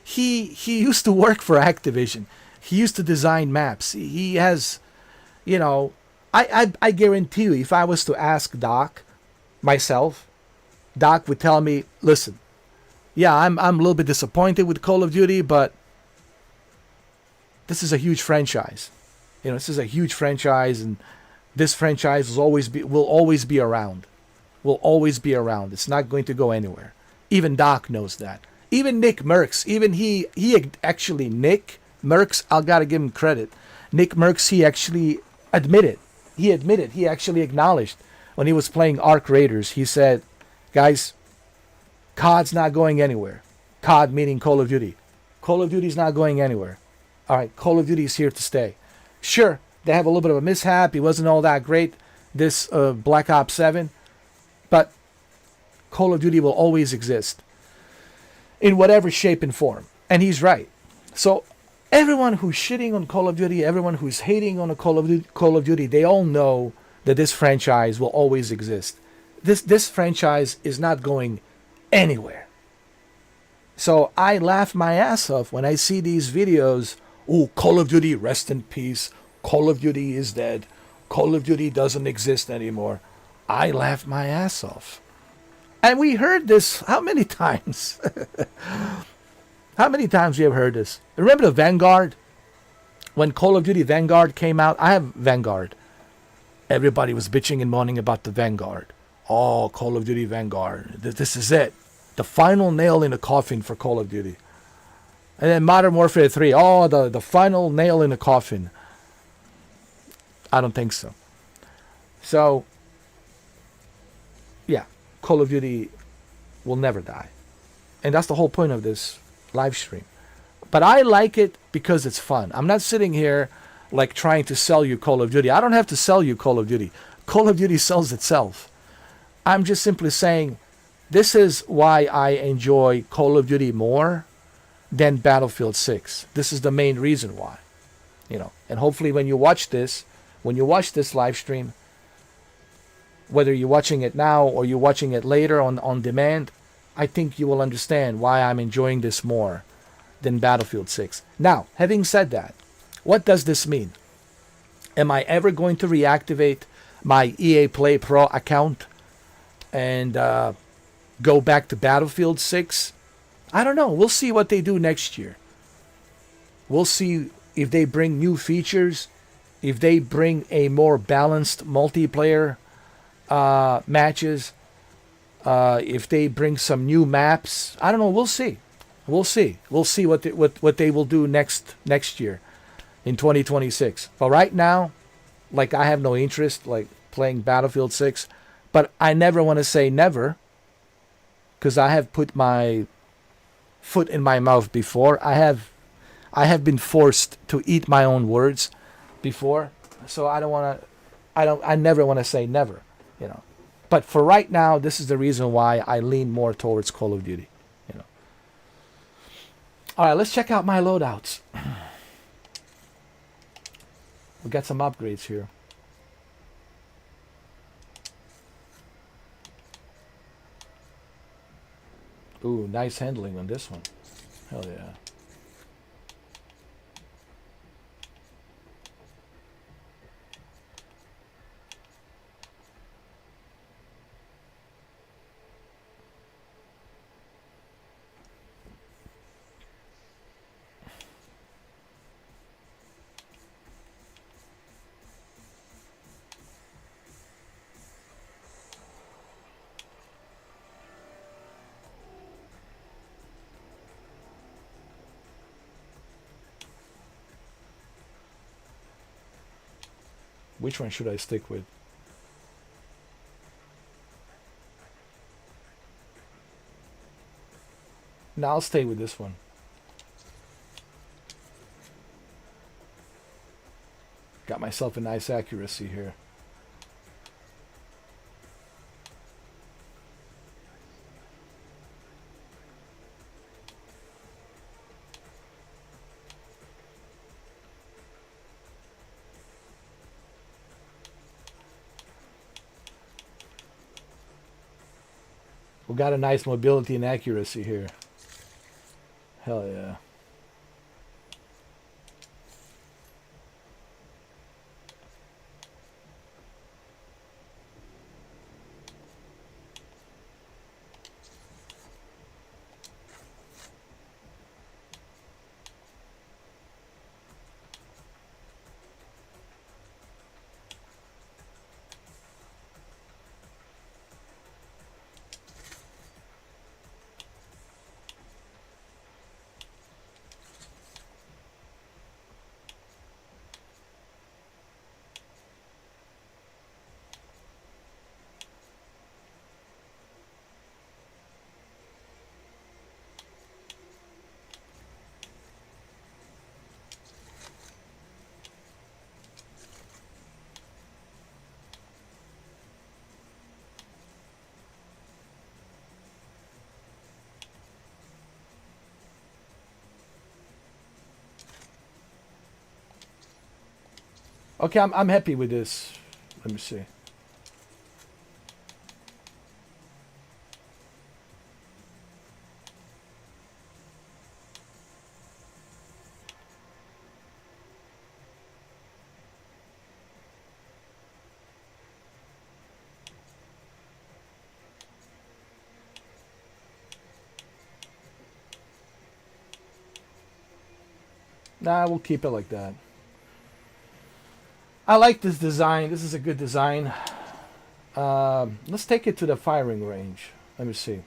he used to work for Activision. He used to design maps. He has, you know, I guarantee you, if I was to ask Doc myself, Doc would tell me, listen, yeah, I'm a little bit disappointed with Call of Duty, but this is a huge franchise. You know, this is a huge franchise, and this franchise will always be around. Will always be around. It's not going to go anywhere. Even Doc knows that. Even Nick Merckx, even he actually, Nick Merckx, I gotta give him credit. Nick Merckx, he actually admitted. He actually acknowledged when he was playing Arc Raiders. He said, guys, COD's not going anywhere. COD meaning Call of Duty. Call of Duty's not going anywhere. All right, Call of Duty is here to stay. Sure, they have a little bit of a mishap. It wasn't all that great, this Black Ops 7. But Call of Duty will always exist in whatever shape and form. And he's right. So everyone who's shitting on Call of Duty, everyone who's hating on a Call of Duty, they all know that this franchise will always exist. This franchise is not going anywhere. So I laugh my ass off when I see these videos. Oh, Call of Duty, rest in peace. Call of Duty is dead. Call of Duty doesn't exist anymore. I laugh my ass off. And we heard this how many times? How many times we have heard this? Remember the Vanguard? When Call of Duty Vanguard came out, I have Vanguard. Everybody was bitching and moaning about the Vanguard. Oh, Call of Duty Vanguard. This is it. The final nail in the coffin for Call of Duty. And then Modern Warfare 3. Oh, the final nail in the coffin. I don't think so. So, yeah, Call of Duty will never die. And that's the whole point of this live stream. But I like it because it's fun. I'm not sitting here like trying to sell you Call of Duty. I don't have to sell you Call of Duty. Call of Duty sells itself. I'm just simply saying this is why I enjoy Call of Duty more than Battlefield 6. This is the main reason why. You know, and hopefully when you watch this live stream, whether you're watching it now or you're watching it later on demand, I think you will understand why I'm enjoying this more than Battlefield 6. Now, having said that, what does this mean? Am I ever going to reactivate my EA Play Pro account and go back to Battlefield 6? I don't know. We'll see what they do next year. We'll see if they bring new features, if they bring a more balanced multiplayer matches, if they bring some new maps. I don't know. We'll see. We'll see. We'll see what they will do next year in 2026. But right now, like, I have no interest like playing Battlefield 6. But I never want to say never, because I have put my foot in my mouth before. I have been forced to eat my own words before. So I never want to say never, you know. But for right now, this is the reason why I lean more towards Call of Duty, you know. All right, let's check out my loadouts. We got some upgrades here. Ooh, nice handling on this one. Hell yeah. Which one should I stick with? No, I'll stay with this one. Got myself a nice accuracy here. We got a nice mobility and accuracy here. Hell yeah. Okay, I'm happy with this. Let me see. Nah, we'll keep it like that. I like this design. This is a good design. Let's take it to the firing range. Let me see.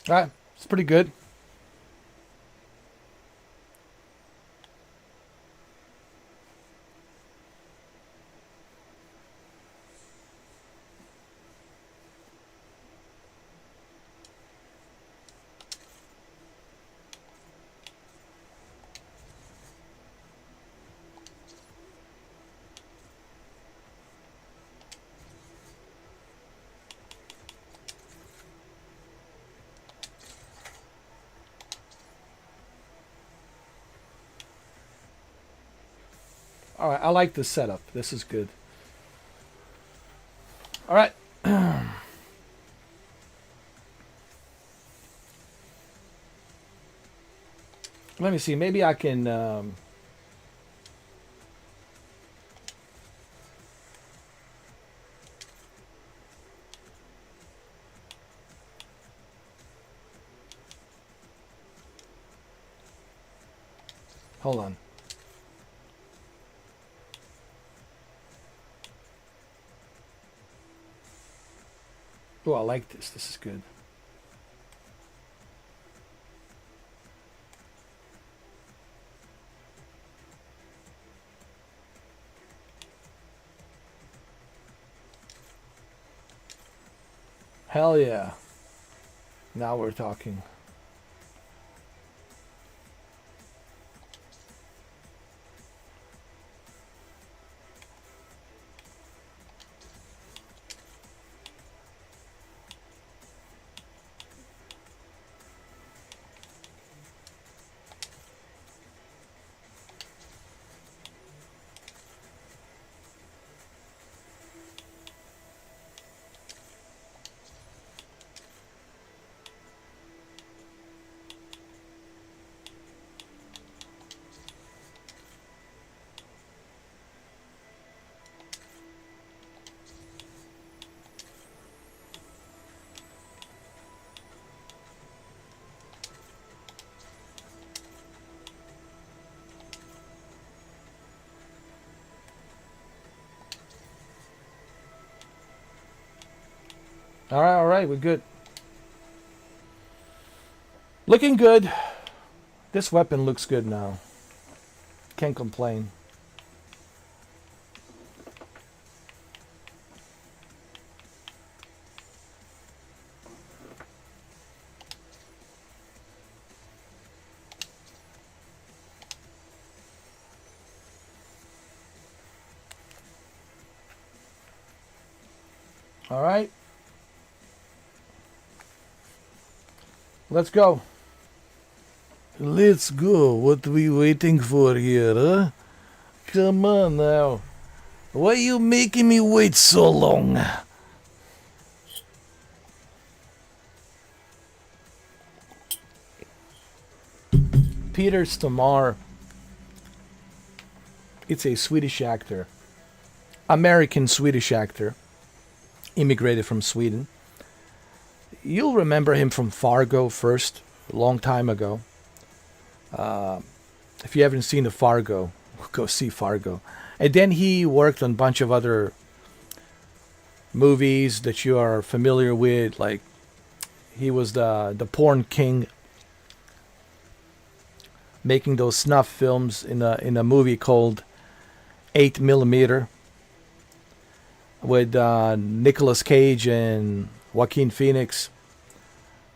All right, it's pretty good. All right, I like this setup. This is good. All right. Let me see. Maybe I can... hold on. Oh, I like this. This is good. Hell yeah. Now we're talking. All right, we're good. Looking good. This weapon looks good now. Can't complain. All right. Let's go. Let's go. What are we waiting for here, huh? Come on now. Why are you making me wait so long? Peter Stormare. It's a Swedish actor. American Swedish actor. Immigrated from Sweden. You'll remember him from Fargo first, a long time ago. If you haven't seen the Fargo, go see Fargo. And then he worked on a bunch of other movies that you are familiar with, like he was the porn king, making those snuff films in a movie called 8mm with Nicolas Cage and Joaquin Phoenix.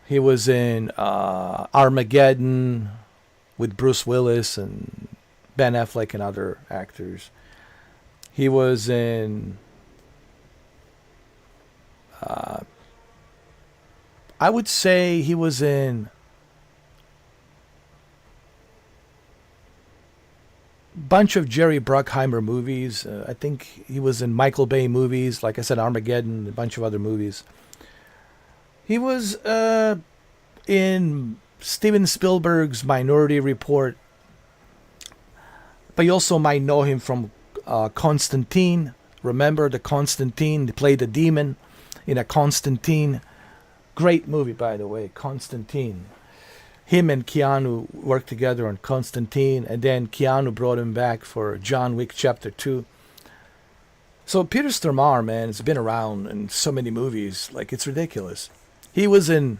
He was in Armageddon with Bruce Willis and Ben Affleck and other actors. He was in I would say he was in bunch of Jerry Bruckheimer movies. I think he was in Michael Bay movies, like I said, Armageddon, a bunch of other movies. He was in Steven Spielberg's Minority Report, but you also might know him from Constantine. Remember the Constantine? He played the demon in a Constantine. Great movie, by the way, Constantine. Him and Keanu worked together on Constantine, and then Keanu brought him back for John Wick Chapter 2. So Peter Stormare, man, has been around in so many movies, like it's ridiculous. He was in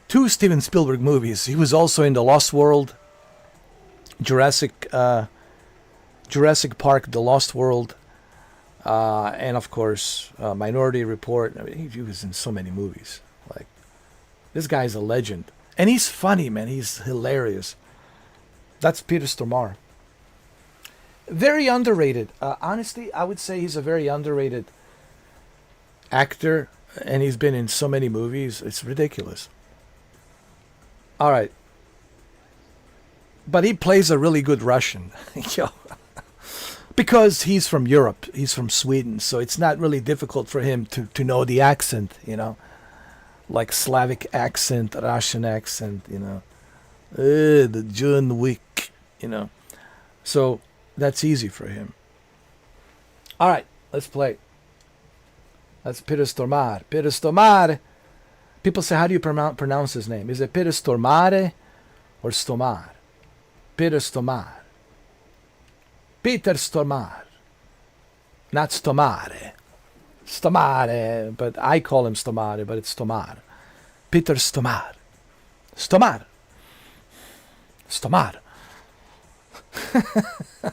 2 Steven Spielberg movies. He was also in The Lost World, Jurassic Park, The Lost World, and of course Minority Report. I mean, he was in so many movies. Like, this guy's a legend. And he's funny, man. He's hilarious. That's Peter Stormare. Very underrated. Honestly, I would say he's a very underrated actor. And he's been in so many movies. It's ridiculous. All right. But he plays a really good Russian. Yo. Because he's from Europe. He's from Sweden. So it's not really difficult for him to know the accent, you know. Like Slavic accent, Russian accent, you know. The John Wick, you know. So that's easy for him. All right, let's play. That's Peter Stormare. Peter Stormare. People say, how do you pronounce his name? Is it Peter Stormare or Stormare? Peter Stormare. Peter Stormare. Not Stormare. Stormare, but I call him Stormare, but it's Stormare. Peter Stormare. Stormare. Stormare.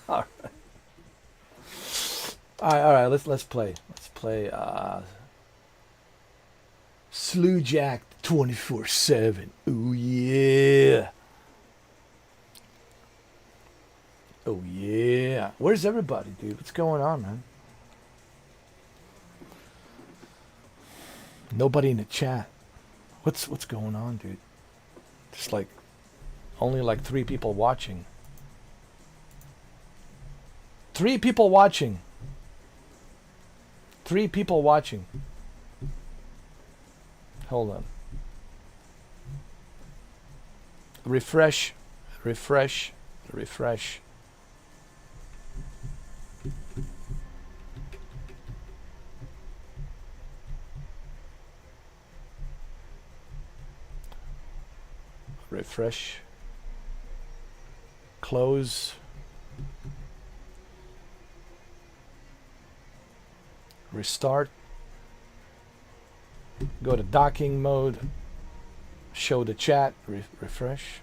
All right. All right. Let's play. Let's play. SLEIGHJACKED 24/7. Oh yeah. Oh yeah. Where's everybody, dude? What's going on, man? Nobody in the chat. What's going on, dude? Just like only like 3 people watching. 3 people watching. 3 people watching. Hold on. Refresh. Refresh. Refresh. Refresh. Close. Restart. Go to docking mode. Show the chat. Refresh.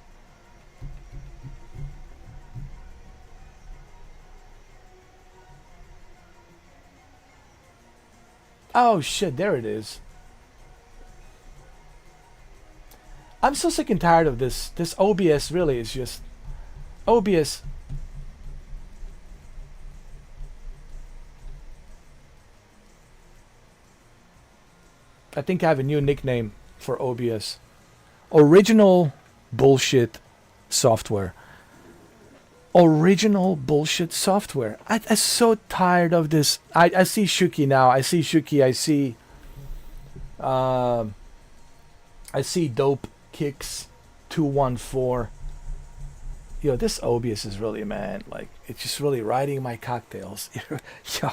Oh shit, there it is. I'm so sick and tired of this. This OBS really is just OBS. I think I have a new nickname for OBS. Original bullshit software. Original bullshit software. I'm so tired of this. I see Shuki now. I see Shuki. I see Dope Kicks 214. Yo, this OBS is really, man, like, it's just really riding my cocktails. Yo.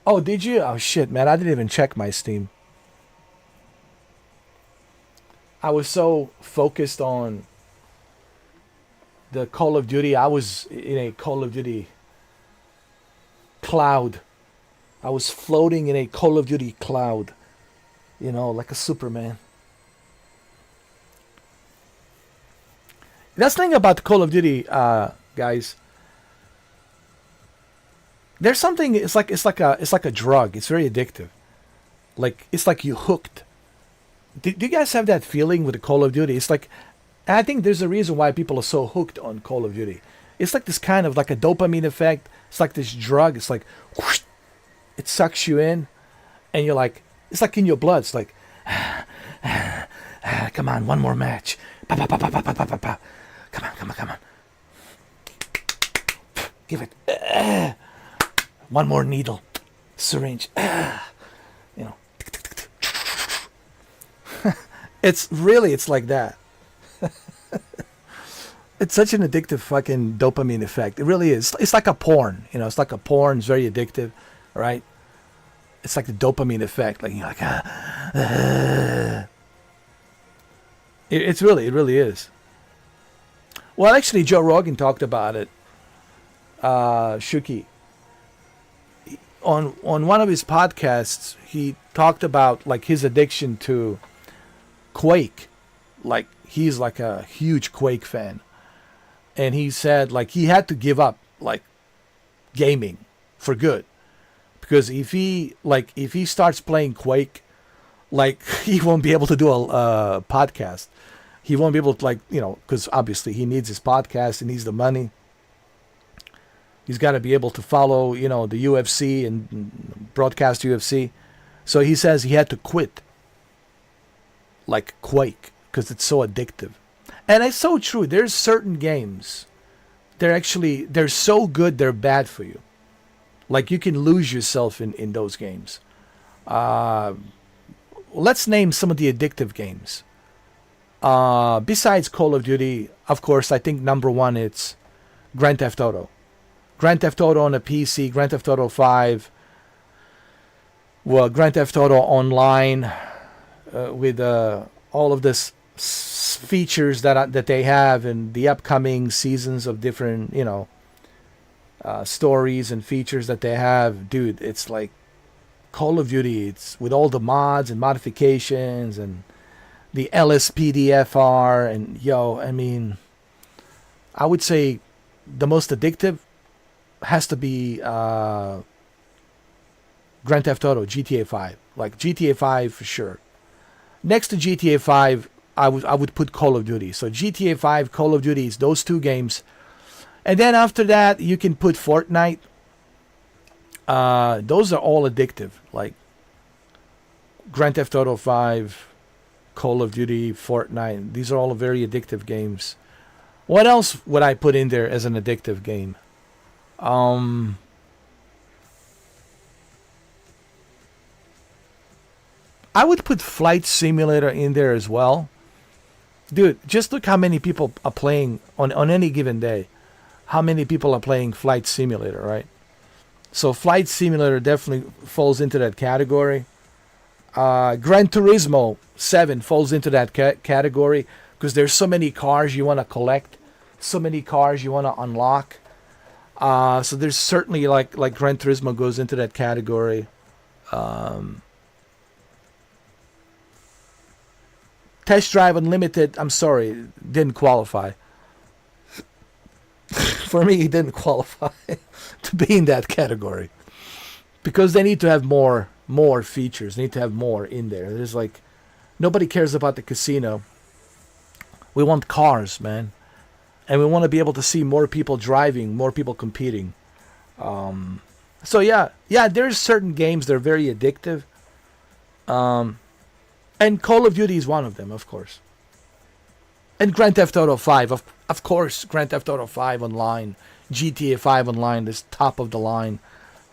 Oh, did you? Oh shit, man, I didn't even check my Steam. I was so focused on the Call of Duty. I was in a Call of Duty cloud. I was floating in a Call of Duty cloud, you know, like a Superman. That's the thing about Call of Duty, guys. There's something. It's like a drug. It's very addictive. Like it's like you hooked. Do you guys have that feeling with the Call of Duty? It's like, I think there's a reason why people are so hooked on Call of Duty. It's like this kind of like a dopamine effect. It's like this drug. It's like, whoosh, it sucks you in, and you're like, it's like in your blood. It's like, come on, one more match. Pa, pa, pa, pa, pa, pa, pa, pa. Come on. Give it. One more needle, syringe. You know. It's like that. It's such an addictive fucking dopamine effect. It really is. It's like a porn, you know. It's like a porn. It's very addictive, right? It's like the dopamine effect. Like you're like, it really is. Well, actually, Joe Rogan talked about it. Shuki. On one of his podcasts, he talked about like his addiction to Quake. Like he's like a huge Quake fan, and he said like he had to give up like gaming for good, because if he starts playing Quake, like he won't be able to do a podcast. He won't be able to, like, you know, because obviously he needs his podcast, he needs the money. He's got to be able to follow, you know, the UFC and broadcast UFC. So he says he had to quit, like Quake, because it's so addictive. And it's so true. There's certain games, they're so good, they're bad for you. Like you can lose yourself in those games. Let's name some of the addictive games. Besides Call of Duty, of course, I think number one, it's Grand Theft Auto. Grand Theft Auto on a PC, Grand Theft Auto 5, well, Grand Theft Auto Online, with all of this features that they have in the upcoming seasons of different, you know, stories and features that they have. Dude, it's like Call of Duty. It's with all the mods and modifications and the LSPDFR, and yo, I mean, I would say the most addictive has to be Grand Theft Auto, GTA 5. Like GTA 5 for sure. Next to GTA 5, I would put Call of Duty. So GTA 5, Call of Duty is those two games. And then after that, you can put Fortnite. Those are all addictive. Like Grand Theft Auto 5, Call of Duty, Fortnite. These are all very addictive games. What else would I put in there as an addictive game? I would put Flight Simulator in there as well. Dude, just look how many people are playing on any given day. How many people are playing Flight Simulator, right? So Flight Simulator definitely falls into that category. Gran Turismo 7 falls into that category because there's so many cars you want to collect, so many cars you want to unlock. So there's certainly like Gran Turismo goes into that category. Test Drive Unlimited, I'm sorry, didn't qualify. For me, it didn't qualify to be in that category. Because they need to have more features. They need to have more in there. There's like, nobody cares about the casino. We want cars, man. And we want to be able to see more people driving, more people competing. So yeah, there's certain games that are very addictive. And Call of Duty is one of them, of course. And Grand Theft Auto 5, of course, Grand Theft Auto 5 online, GTA 5 online is top of the line,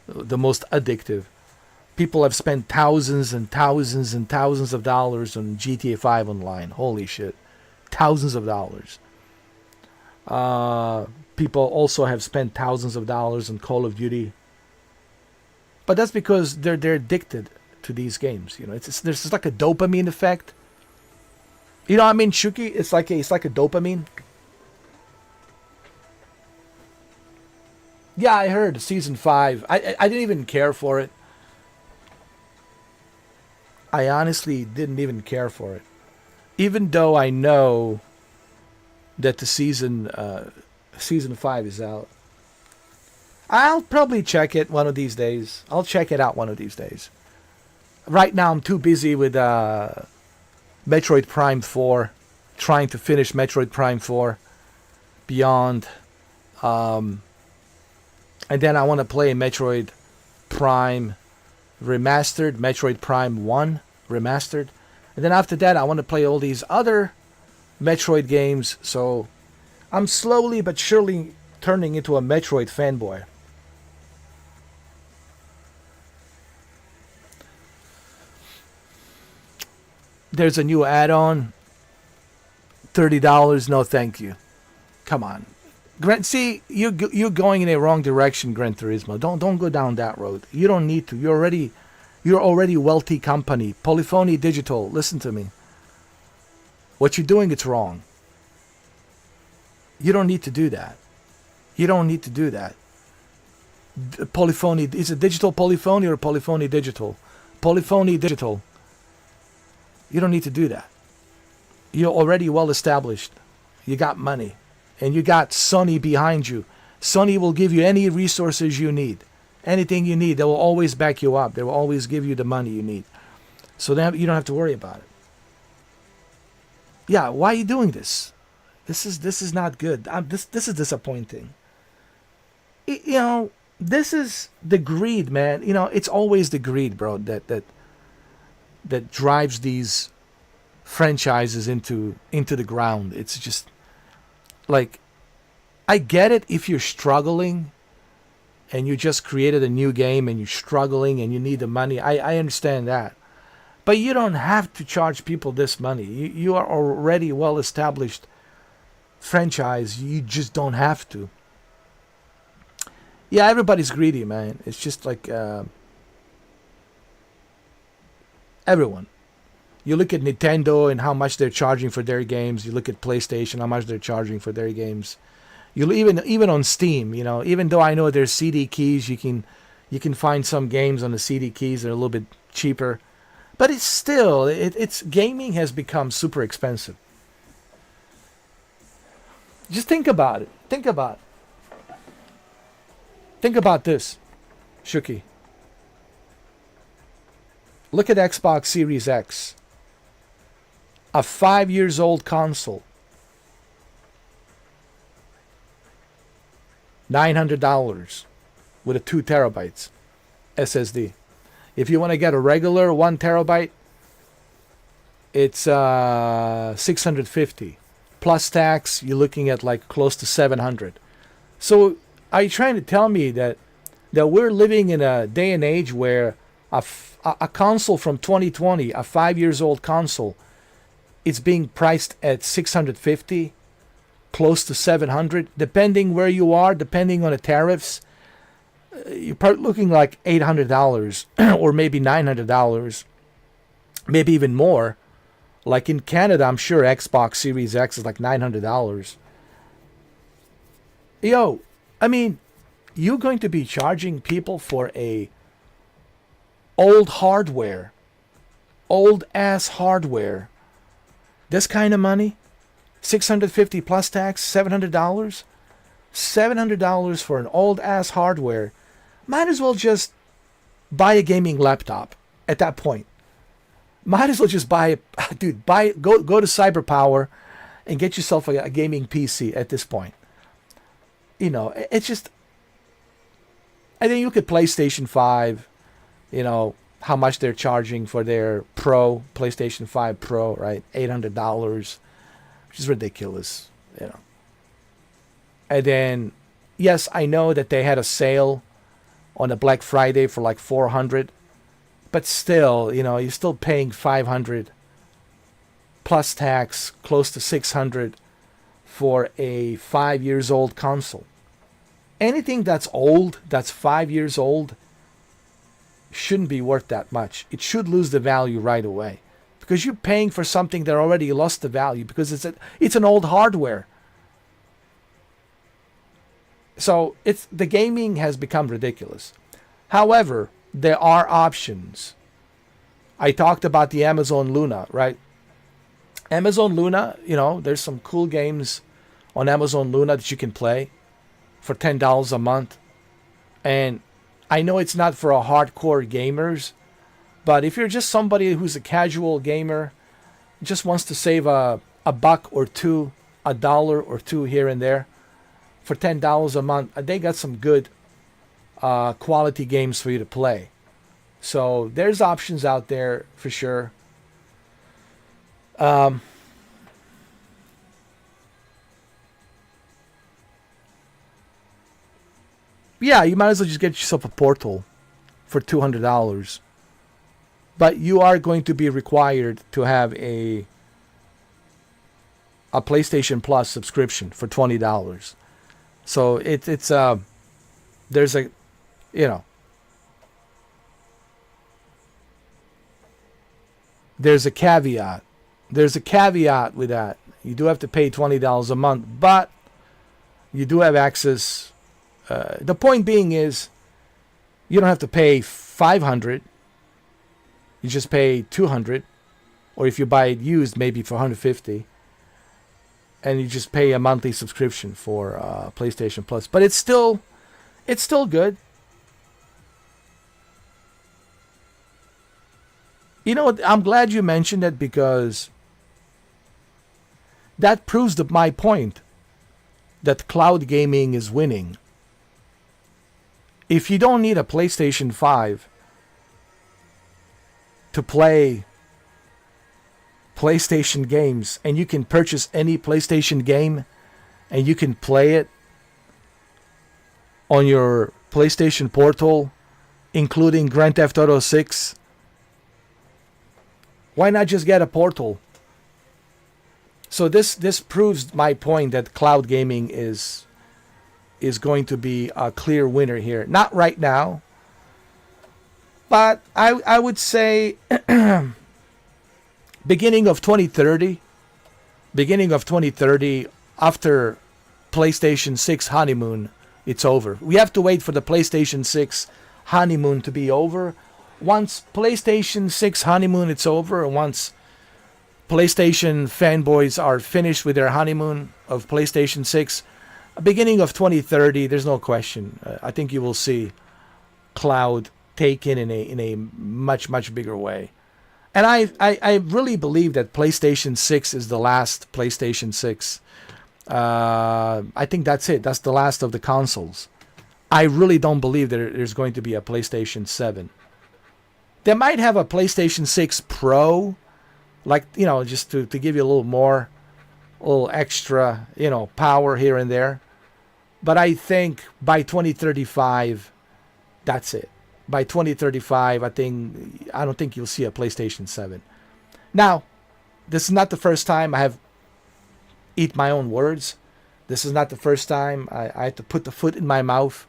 the most addictive. People have spent thousands and thousands and thousands of dollars on GTA 5 online. Holy shit. Thousands of dollars. People also have spent thousands of dollars on Call of Duty. But that's because they're addicted to these games. You know, there's like a dopamine effect. You know what I mean, Shuki? It's like a dopamine. Yeah, I heard season 5. I didn't even care for it. I honestly didn't even care for it. Even though I know that the season 5 is out. I'll probably check it one of these days. I'll check it out one of these days. Right now I'm too busy with Metroid Prime 4, trying to finish Metroid Prime 4 Beyond. And then I want to play Metroid Prime Remastered, Metroid Prime 1 Remastered. And then after that, I want to play all these other Metroid games. So I'm slowly but surely turning into a Metroid fanboy. There's a new add-on. $30. No, thank you. Come on. See, you're going in a wrong direction, Gran Turismo. Don't go down that road. You don't need to. You're already wealthy company. Polyphony Digital. Listen to me. What you're doing, it's wrong. You don't need to do that. You don't need to do that. Polyphony, is it digital polyphony or polyphony digital? Polyphony Digital. You don't need to do that. You're already well established. You got money. And you got Sony behind you. Sony will give you any resources you need. Anything you need, they will always back you up. They will always give you the money you need. So you don't have to worry about it. Yeah, why are you doing this? This is not good. This is disappointing. You know, this is the greed, man. You know, it's always the greed, bro, that drives these franchises into the ground. It's just like, I get it if you're struggling and you just created a new game and you're struggling and you need the money. I understand that. But you don't have to charge people this money. You are already well established franchise. You just don't have to. Yeah, everybody's greedy, man. It's just like everyone. You look at Nintendo and how much they're charging for their games. You look at PlayStation, how much they're charging for their games. You even on Steam, you know, even though I know there's CD keys, you can find some games on the CD keys that are a little bit cheaper, but it's still it's gaming has become super expensive. Just think about it. Think about this, Shuki. Look at Xbox Series X. A 5 years old console. $900 with a 2 terabytes SSD. If you want to get a regular 1 terabyte, it's $650 plus tax. You're looking at like close to $700. So are you trying to tell me that we're living in a day and age where a console from 2020, a 5 years old console, it's being priced at $650, close to $700, depending where you are, depending on the tariffs. You're probably looking like $800 or maybe $900, maybe even more. Like in Canada, I'm sure Xbox Series X is like $900. Yo, I mean, you're going to be charging people for a old hardware, old ass hardware. This kind of money, $650 plus tax, $700, $700 for an old ass hardware. Might as well just buy a gaming laptop at that point. Might as well just buy, dude. Go to CyberPower and get yourself a gaming PC at this point. You know, it's just. And then you look at PlayStation 5. You know how much they're charging for their Pro, PlayStation 5 Pro, right? $800, which is ridiculous. You know. And then, yes, I know that they had a sale on a Black Friday for like $400. But still, you know, you're still paying $500 plus tax, close to $600 for a 5 years old console. Anything that's old, that's 5 years old, shouldn't be worth that much. It should lose the value right away, because you're paying for something that already lost the value because it's an old hardware. So the gaming has become ridiculous. However, there are options. I talked about the Amazon Luna, right? Amazon Luna, you know, there's some cool games on Amazon Luna that you can play for $10 a month. And I know it's not for a hardcore gamers, but if you're just somebody who's a casual gamer, just wants to save a buck or two, $1 or $2 here and there for $10 a month, they got some good quality games for you to play. So there's options out there for sure. Yeah, you might as well just get yourself a Portal for $200. But you are going to be required to have a PlayStation Plus subscription for $20. So there's a, you know, there's a caveat. There's a caveat with that. You do have to pay $20 a month, but you do have access. The point being is, you don't have to pay $500. You just pay $200, or if you buy it used, maybe for $150, and you just pay a monthly subscription for PlayStation Plus. But it's still good. You know what? I'm glad you mentioned it, because that proves my point that cloud gaming is winning. If you don't need a PlayStation 5 to play PlayStation games, and you can purchase any PlayStation game and you can play it on your PlayStation Portal, including Grand Theft Auto 6, why not just get a Portal? So this proves my point that cloud gaming is going to be a clear winner here. Not right now, but I would say beginning of 2030, after PlayStation 6 honeymoon, it's over. We have to wait for the PlayStation 6 honeymoon to be over. Once PlayStation 6 honeymoon it's over, and once PlayStation fanboys are finished with their honeymoon of PlayStation 6, beginning of 2030, there's no question. I think you will see cloud taken in a much bigger way. And I really believe that PlayStation 6 is the last PlayStation 6. I think that's it. That's the last of the consoles. I really don't believe that there's going to be a PlayStation 7. They might have a PlayStation 6 Pro, like, you know, just to give you a little extra, you know, power here and there. But I think by 2035, that's it. By 2035, I don't think you'll see a PlayStation 7. Now, this is not the first time I have eat my own words. This is not the first time I had to put the foot in my mouth.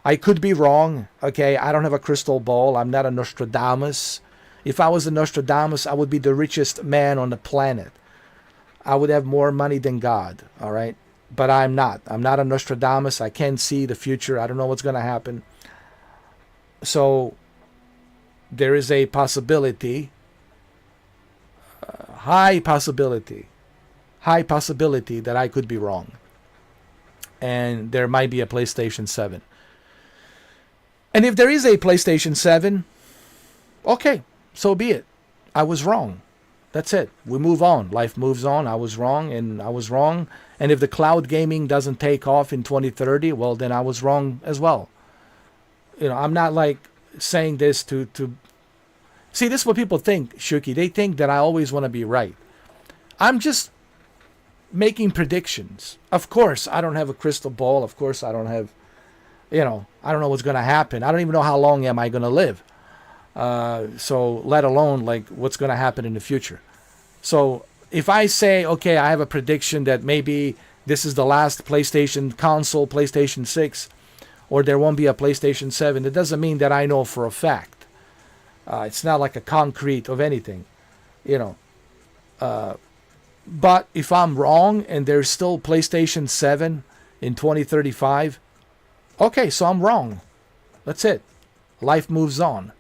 I could be wrong, okay? I don't have a crystal ball. I'm not a Nostradamus. If I was a Nostradamus, I would be the richest man on the planet. I would have more money than God, all right? But I'm not. I'm not a Nostradamus. I can't see the future. I don't know what's going to happen. So there is a possibility, high possibility that I could be wrong. And there might be a PlayStation 7. And if there is a PlayStation 7, okay, so be it. I was wrong. That's it. We move on. Life moves on. I was wrong, and I was wrong. And if the cloud gaming doesn't take off in 2030, well, then I was wrong as well. You know, I'm not like saying this to see, this is what people think, Shuki. They think that I always want to be right. I'm just making predictions. Of course, I don't have a crystal ball. Of course, I don't have, I don't know what's going to happen. I don't even know how long am I going to live. So let alone like what's going to happen in the future. So if I say, okay, I have a prediction that maybe this is the last PlayStation console, PlayStation 6, or there won't be a PlayStation 7, it doesn't mean that I know for a fact. It's not like a concrete of anything, but if I'm wrong and there's still PlayStation 7 in 2035, okay, so I'm wrong. That's it. Life moves on.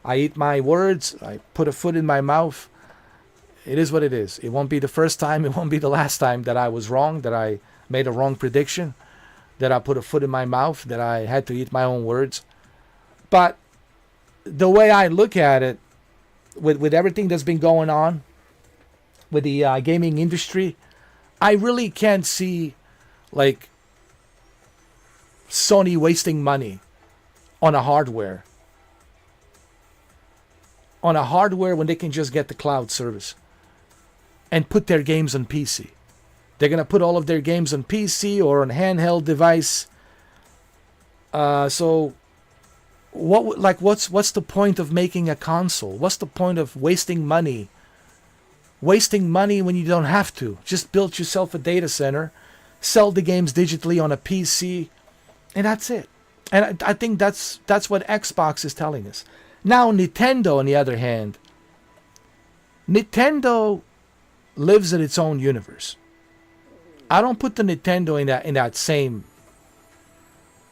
I eat my words. I put a foot in my mouth. It is what it is. It won't be the first time. It won't be the last time that I was wrong, that I made a wrong prediction, that I put a foot in my mouth, that I had to eat my own words. But the way I look at it, with everything that's been going on with the gaming industry, I really can't see like Sony wasting money on a hardware. On a hardware when they can just get the cloud service and put their games on PC. They're going to put all of their games on PC or on handheld device. So what's the point of making a console? What's the point of wasting money? Wasting money when you don't have to. Just build yourself a data center, sell the games digitally on a PC, and that's it. And I think that's what Xbox is telling us. Now, Nintendo, on the other hand, Nintendo lives in its own universe. I don't put the Nintendo in that same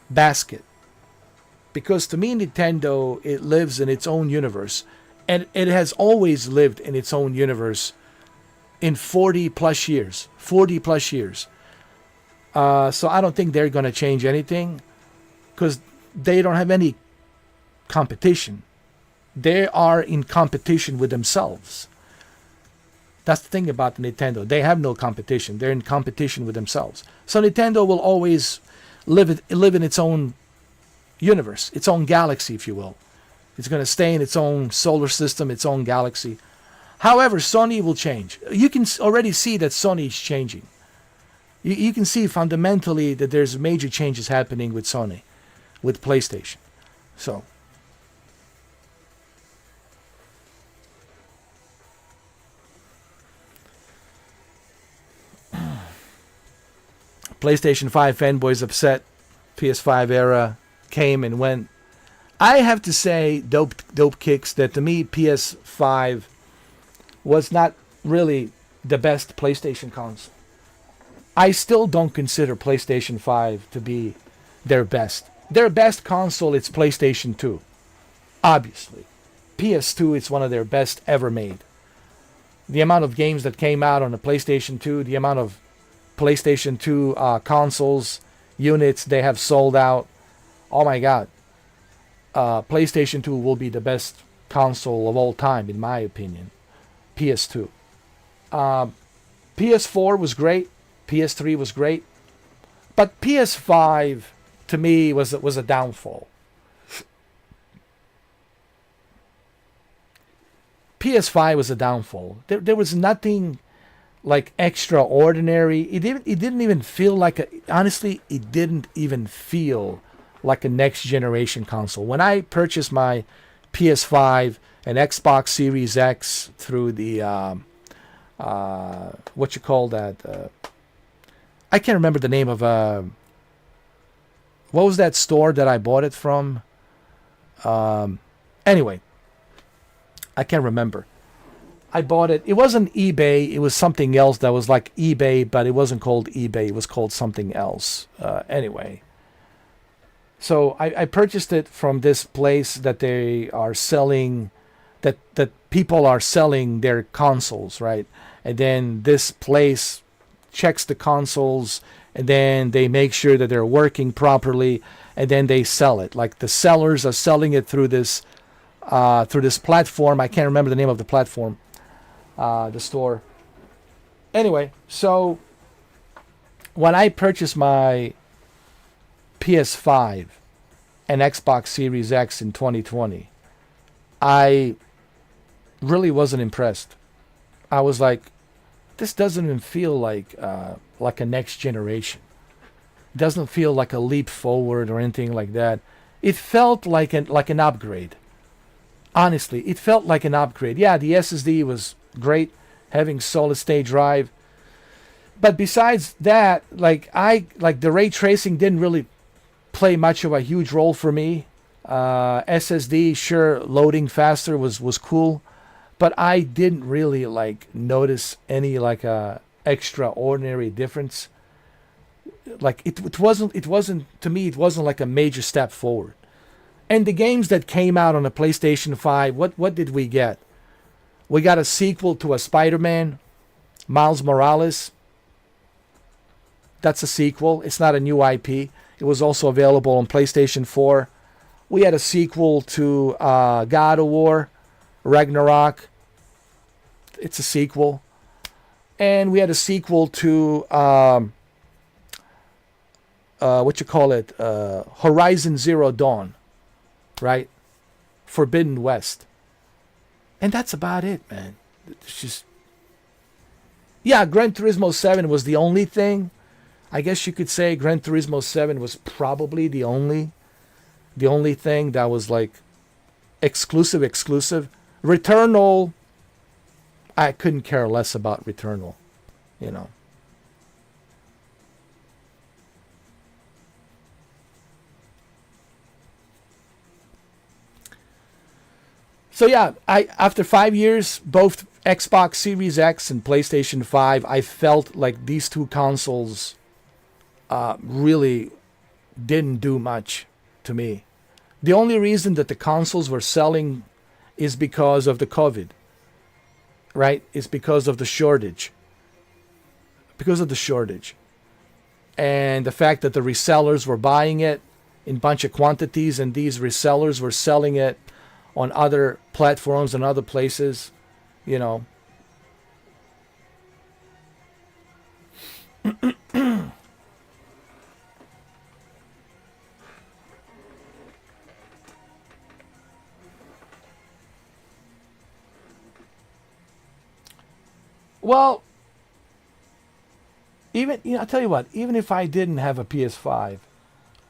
basket, because to me, Nintendo, it lives in its own universe, and it has always lived in its own universe in 40 plus years. So I don't think they're going to change anything, because they don't have any competition. They are in competition with themselves. That's the thing about Nintendo. They have no competition. They're in competition with themselves. So Nintendo will always live in its own universe, its own galaxy, if you will. It's going to stay in its own solar system, its own galaxy. However, Sony will change. You can already see that Sony is changing. You can see fundamentally that there's major changes happening with Sony, with PlayStation. So PlayStation 5 fanboys upset. PS5 era came and went. I have to say, dope kicks, that to me PS5 was not really the best PlayStation console. I still don't consider PlayStation 5 to be their best. Their best console is PlayStation 2. Obviously. PS2 is one of their best ever made. The amount of games that came out on the PlayStation 2, the amount of PlayStation 2 consoles, units they have sold out. Oh my God. PlayStation 2 will be the best console of all time, in my opinion. PS2. PS4 was great. PS3 was great. But PS5, to me, was a downfall. PS5 was a downfall. There was nothing like extraordinary. It didn't even feel like honestly, it didn't even feel like a next generation console. When I purchased my PS5 and Xbox Series X through the what you call that? I can't remember the name of what was that store that I bought it from? Anyway, I can't remember. I bought it. It wasn't eBay. It was something else that was like eBay, but it wasn't called eBay. It was called something else. Anyway, So I purchased it from this place that they are selling, that people are selling their consoles, right? And then this place checks the consoles, and then they make sure that they're working properly, and then they sell it. Like the sellers are selling it through this platform. I can't remember the name of the platform, the store. Anyway, so when I purchased my PS5 and Xbox Series X in 2020, I really wasn't impressed. I was like, this doesn't even feel like a next generation. It doesn't feel like a leap forward or anything like that. It felt like an upgrade. Honestly, it felt like an upgrade. Yeah, the SSD was great, having solid state drive. But besides that, like the ray tracing didn't really play much of a huge role for me. SSD, sure, loading faster was cool, but I didn't really like notice any like extraordinary difference. Like it wasn't to me, it wasn't like a major step forward. And the games that came out on the PlayStation 5, what did we get? We got a sequel to a Spider-Man, Miles Morales. That's a sequel. It's not a new IP. It was also available on PlayStation 4. We had a sequel to God of War, Ragnarok. It's a sequel. And we had a sequel to Horizon Zero Dawn, right? Forbidden West. And that's about it, man. It's just, yeah, Gran Turismo 7 was the only thing. I guess you could say Gran Turismo 7 was probably the only thing that was like exclusive. Returnal, I couldn't care less about Returnal, you know. So yeah, after 5 years, both Xbox Series X and PlayStation 5, I felt like these two consoles really didn't do much to me. The only reason that the consoles were selling is because of the COVID, right? It's because of the shortage. Because of the shortage. And the fact that the resellers were buying it in bunch of quantities, and these resellers were selling it on other platforms and other places, you know. Well, I'll tell you what, even if I didn't have a PS5,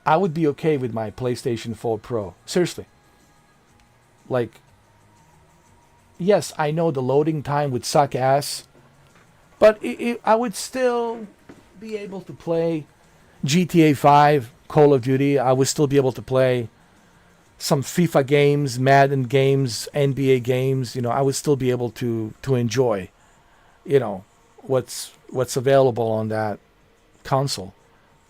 I would be okay with my PlayStation 4 Pro. Seriously. Like, yes, I know the loading time would suck ass, but I would still be able to play GTA 5, Call of Duty. I would still be able to play some FIFA games, Madden games, NBA games. You know, I would still be able to enjoy, you know, what's available on that console.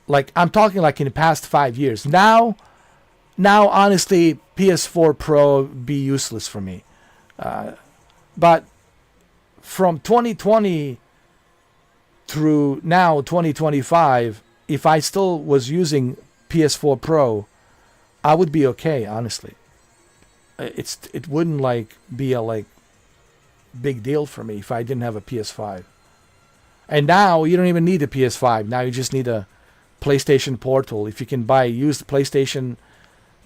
Like, I'm talking like in the past 5 years. Now, honestly, PS4 Pro be useless for me. But from 2020 through now 2025, if I still was using PS4 Pro, I would be okay, honestly. It wouldn't like be a like big deal for me if I didn't have a PS5. And now you don't even need a PS5. Now you just need a PlayStation Portal. If you can buy a used PlayStation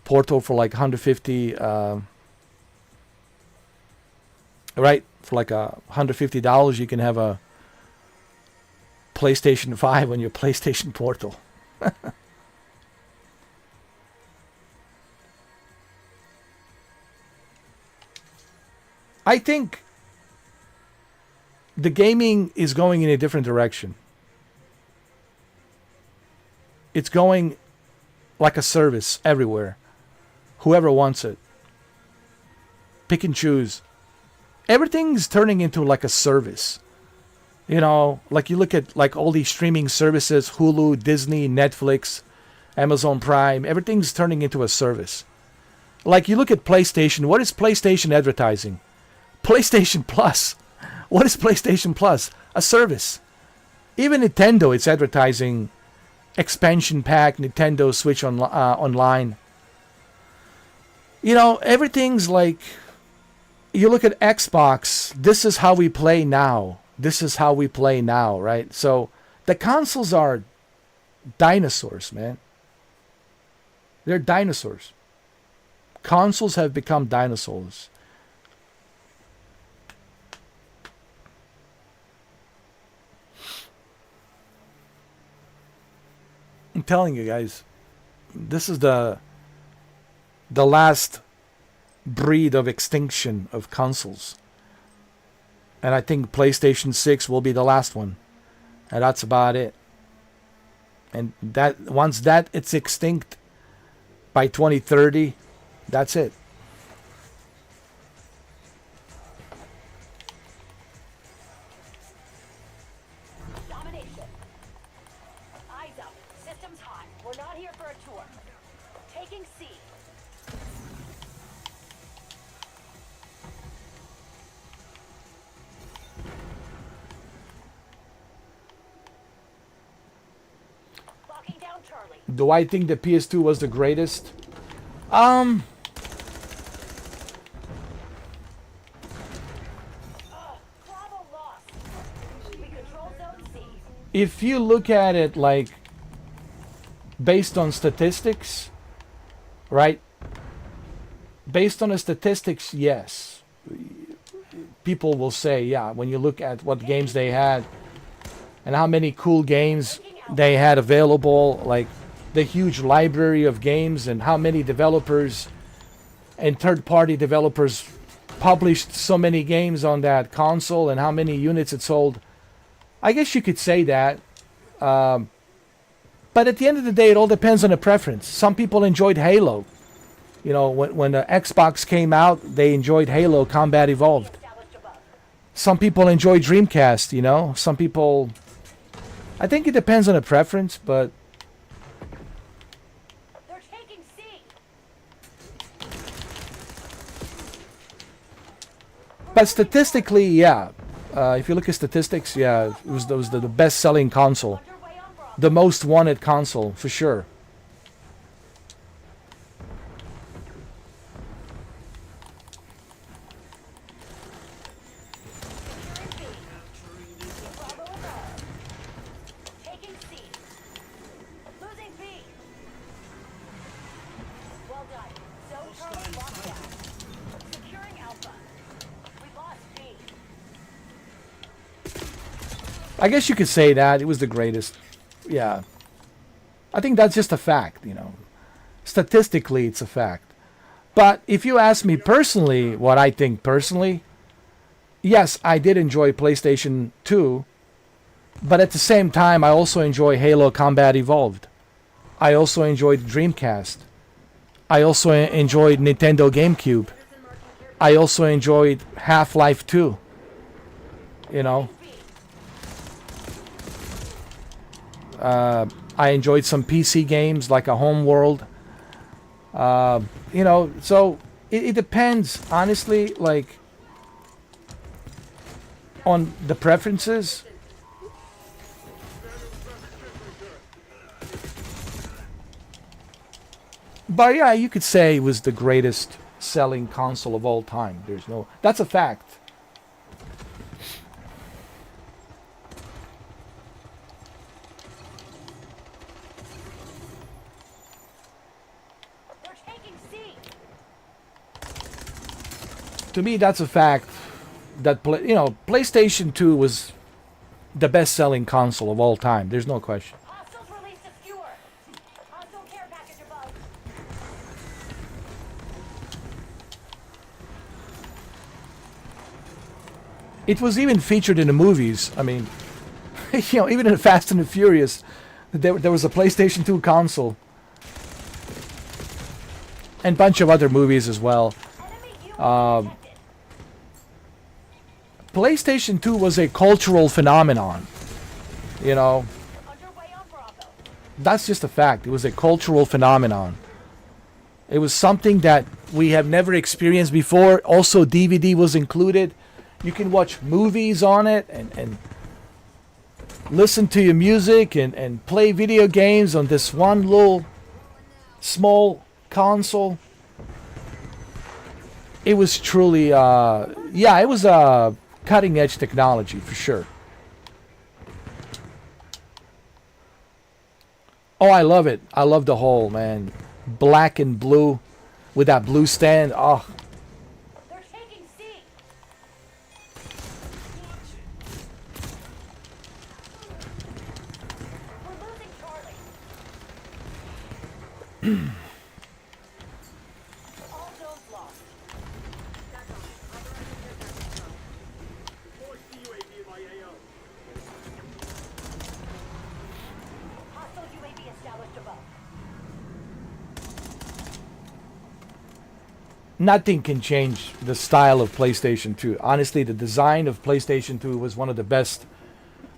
Portal for like 150, right? For like $150, you can have a PlayStation 5 on your PlayStation Portal. I think the gaming is going in a different direction. It's going like a service everywhere. Whoever wants it. Pick and choose. Everything's turning into like a service. You know, like you look at like all these streaming services, Hulu, Disney, Netflix. Amazon Prime, everything's turning into a service. Like you look at PlayStation, what is PlayStation advertising? PlayStation Plus. What is PlayStation Plus? A service. Even Nintendo, it's advertising expansion pack, Nintendo Switch online. You know, everything's like, you look at Xbox, this is how we play now. This is how we play now, right? So the consoles are dinosaurs, man. They're dinosaurs. Consoles have become dinosaurs. I'm telling you guys, this is the last breed of extinction of consoles. And I think PlayStation 6 will be the last one. And that's about it. And that once that it's extinct by 2030, that's it. Domination. Eyes up. Systems hot. We're not here for a tour. Taking C. Locking down Charlie. Do I think the PS2 was the greatest? Bravo lost. We control zone C. If you look at it like based on statistics, right? Based on the statistics, yes. People will say, yeah, when you look at what games they had and how many cool games they had available, like the huge library of games and how many developers and third-party developers published so many games on that console and how many units it sold. I guess you could say that. But at the end of the day, it all depends on the preference. Some people enjoyed Halo. You know, when the Xbox came out, they enjoyed Halo Combat Evolved. Established above. Some people enjoy Dreamcast, you know. Some people... I think it depends on the preference, but... They're taking C. But statistically, yeah. If you look at statistics, yeah, it was the best-selling console. Underway on Bravo. The most wanted console, for sure. Securing B. Bravo is on. Taking C. Losing B. Well done. Zone Charlie locked down. Securing Alpha. We lost B. I guess you could say that. It was the greatest. Yeah. I think that's just a fact, you know. Statistically, it's a fact. But if you ask me personally, what I think personally, yes, I did enjoy PlayStation 2. But at the same time, I also enjoy Halo Combat Evolved. I also enjoyed Dreamcast. I also enjoyed Nintendo GameCube. I also enjoyed Half-Life 2. You know. I enjoyed some PC games like a Homeworld. You know, so it depends, honestly, like, on the preferences. But yeah, you could say it was the greatest selling console of all time. There's no... That's a fact. They're taking C. To me, that's a fact. That you know, PlayStation 2 was the best-selling console of all time. There's no question. Hostiles released a skewer. Hostile care package above. It was even featured in the movies. I mean, you know, even in Fast and the Furious, there was a PlayStation 2 console. And a bunch of other movies as well. Enemy UAV detected. PlayStation 2 was a cultural phenomenon. You know, Underway on Bravo. That's just a fact. It was a cultural phenomenon. It was something that we have never experienced before. Also, DVD was included. You can watch movies on it and listen to your music and play video games on this one little small console. It was truly, it was cutting edge technology for sure. Oh, I love it. I love the whole, man. Black and blue with that blue stand. Oh, They're taking C. We're losing Charlie. All zones lost. Reports to UAV by AO. Hostile UAV established above. nothing can change the style of PlayStation 2. Honestly, the design of PlayStation 2 was one of the best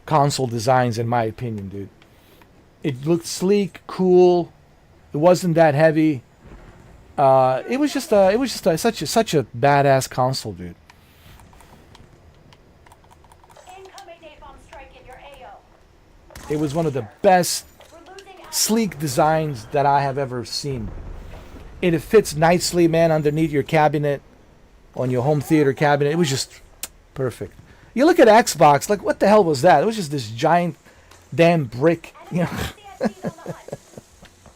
console designs in my opinion, dude. It looked sleek, cool. It wasn't that heavy. It was just such a badass console, dude. Incoming napalm strike in your AO. It was one of the best We're losing out. sleek designs that I have ever seen. It fits nicely, man, underneath your cabinet, on your home theater cabinet. It was just perfect. You look at Xbox, like, what the hell was that? It was just this giant damn brick, you know. CSDs on the hunt.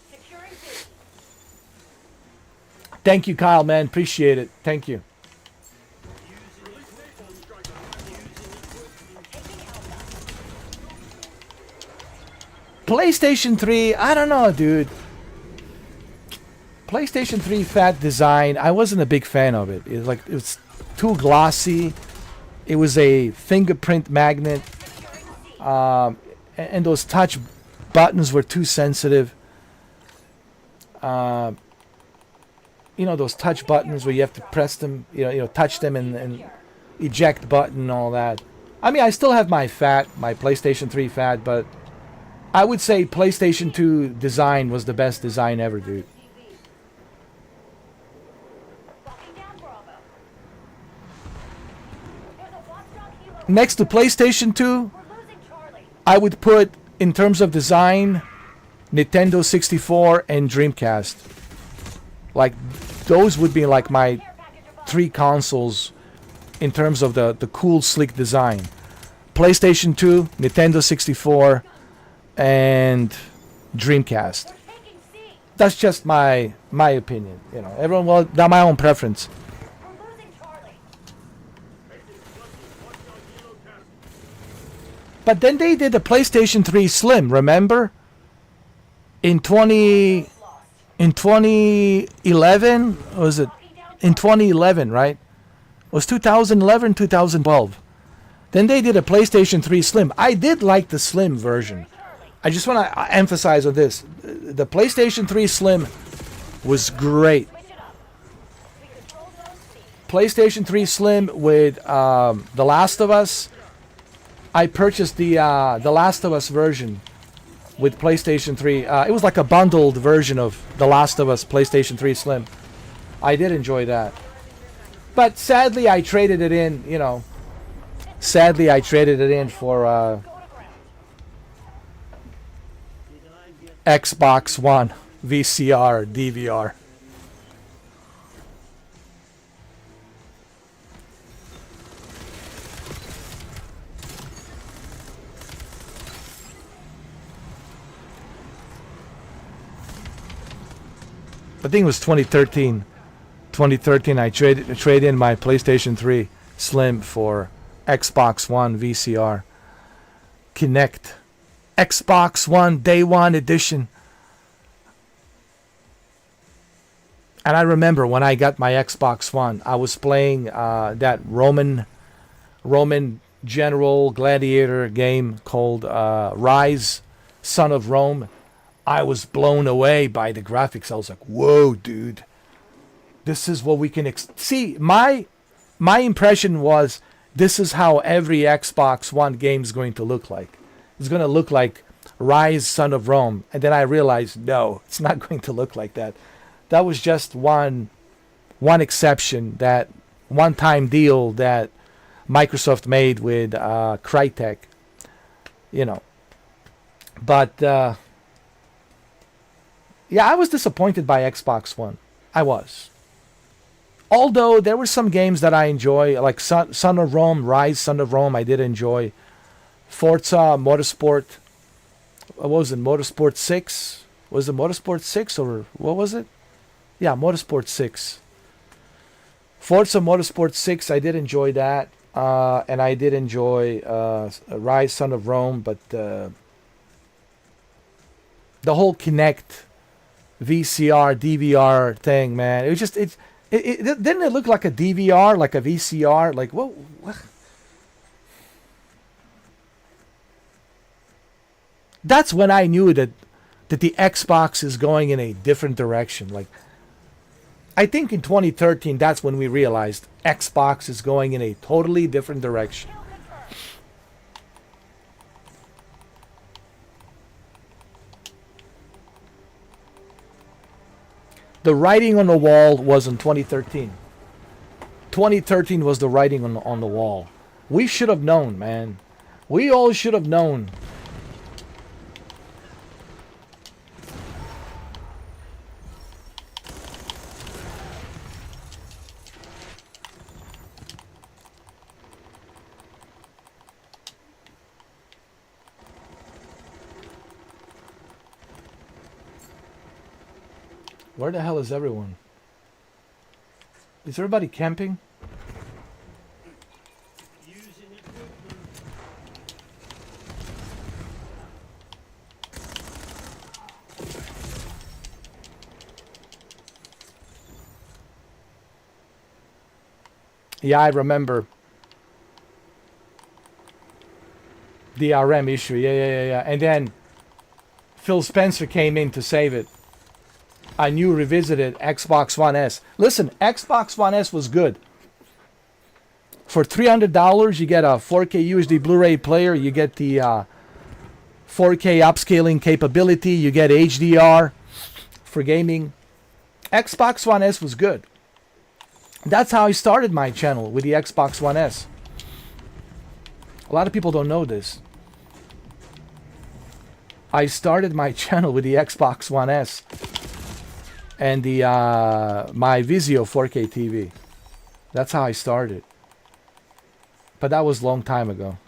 Securing B. Thank you, Kyle, man. Appreciate it. Thank you. PlayStation 3, I don't know, dude. PlayStation 3 fat design, I wasn't a big fan of it. It was too glossy. It was a fingerprint magnet. And those touch buttons were too sensitive. You know, those touch buttons where you have to press them, touch them and eject button and all that. I mean, I still have my PlayStation 3 fat, but I would say PlayStation 2 design was the best design ever, dude. Locking down Bravo. There's a watchdog helo. Next to PlayStation 2, We're losing Charlie. I would put, in terms of design, Nintendo 64 and Dreamcast. Like, those would be like my Care package above. 3 consoles in terms of the cool, sleek design. PlayStation 2, Nintendo 64, and Dreamcast. They're taking C. That's just my opinion. You know, everyone, well, that's my own preference. We're losing Charlie. But then they did the PlayStation 3 Slim, remember? In 2011, was it? In 2011, right? It was 2011, 2012. Then they did a PlayStation 3 Slim. I did like the Slim version. I just want to emphasize on this. The PlayStation 3 Slim was great. Switch it up. We control zone C. PlayStation 3 Slim with The Last of Us. I purchased the Last of Us version with PlayStation 3. It was like a bundled version of The Last of Us PlayStation 3 Slim. I did enjoy that. But sadly, I traded it in, for Go to ground. Xbox One, VCR, DVR. I think it was 2013. 2013, I traded in my PlayStation 3 Slim for Xbox One VCR. Kinect. Xbox One Day One Edition. And I remember when I got my Xbox One, I was playing that Roman general gladiator game called Rise, Son of Rome. I was blown away by the graphics. I was like, whoa, dude. This is what we can see. My impression was this is how every Xbox One game is going to look like. It's going to look like Rise, Son of Rome. And then I realized, no, it's not going to look like that. That was just one exception, that one-time deal that Microsoft made with Crytek. You know. But, yeah, I was disappointed by Xbox One. I was. Although there were some games that I enjoy, like Son of Rome, Rise, Son of Rome, I did enjoy. Forza Motorsport, what was it, Motorsport 6? Was it Motorsport 6 or what was it? Yeah, Motorsport 6. Forza Motorsport 6, I did enjoy that. And I did enjoy Rise, Son of Rome, but the whole Kinect VCR, DVR thing, man, it was just, it didn't it look like a DVR, like a VCR? Like, what? That's when I knew that the Xbox is going in a different direction. Like, I think in 2013, that's when we realized Xbox is going in a totally different direction. The writing on the wall was in 2013. 2013 was the writing on the wall. We should have known, man. We all should have known. Where the hell is everyone? Is everybody camping? Using equipment. Yeah, I remember. The RM issue. Yeah. And then Phil Spencer came in to save it. A new revisited Xbox One S. Listen, Xbox One S was good. For $300, you get a 4K UHD Blu-ray player. You get the 4K upscaling capability. You get HDR for gaming. Xbox One S was good. That's how I started my channel, with the Xbox One S. A lot of people don't know this. I started my channel with the Xbox One S and the my Vizio 4K TV. That's how I started. But that was a long time ago.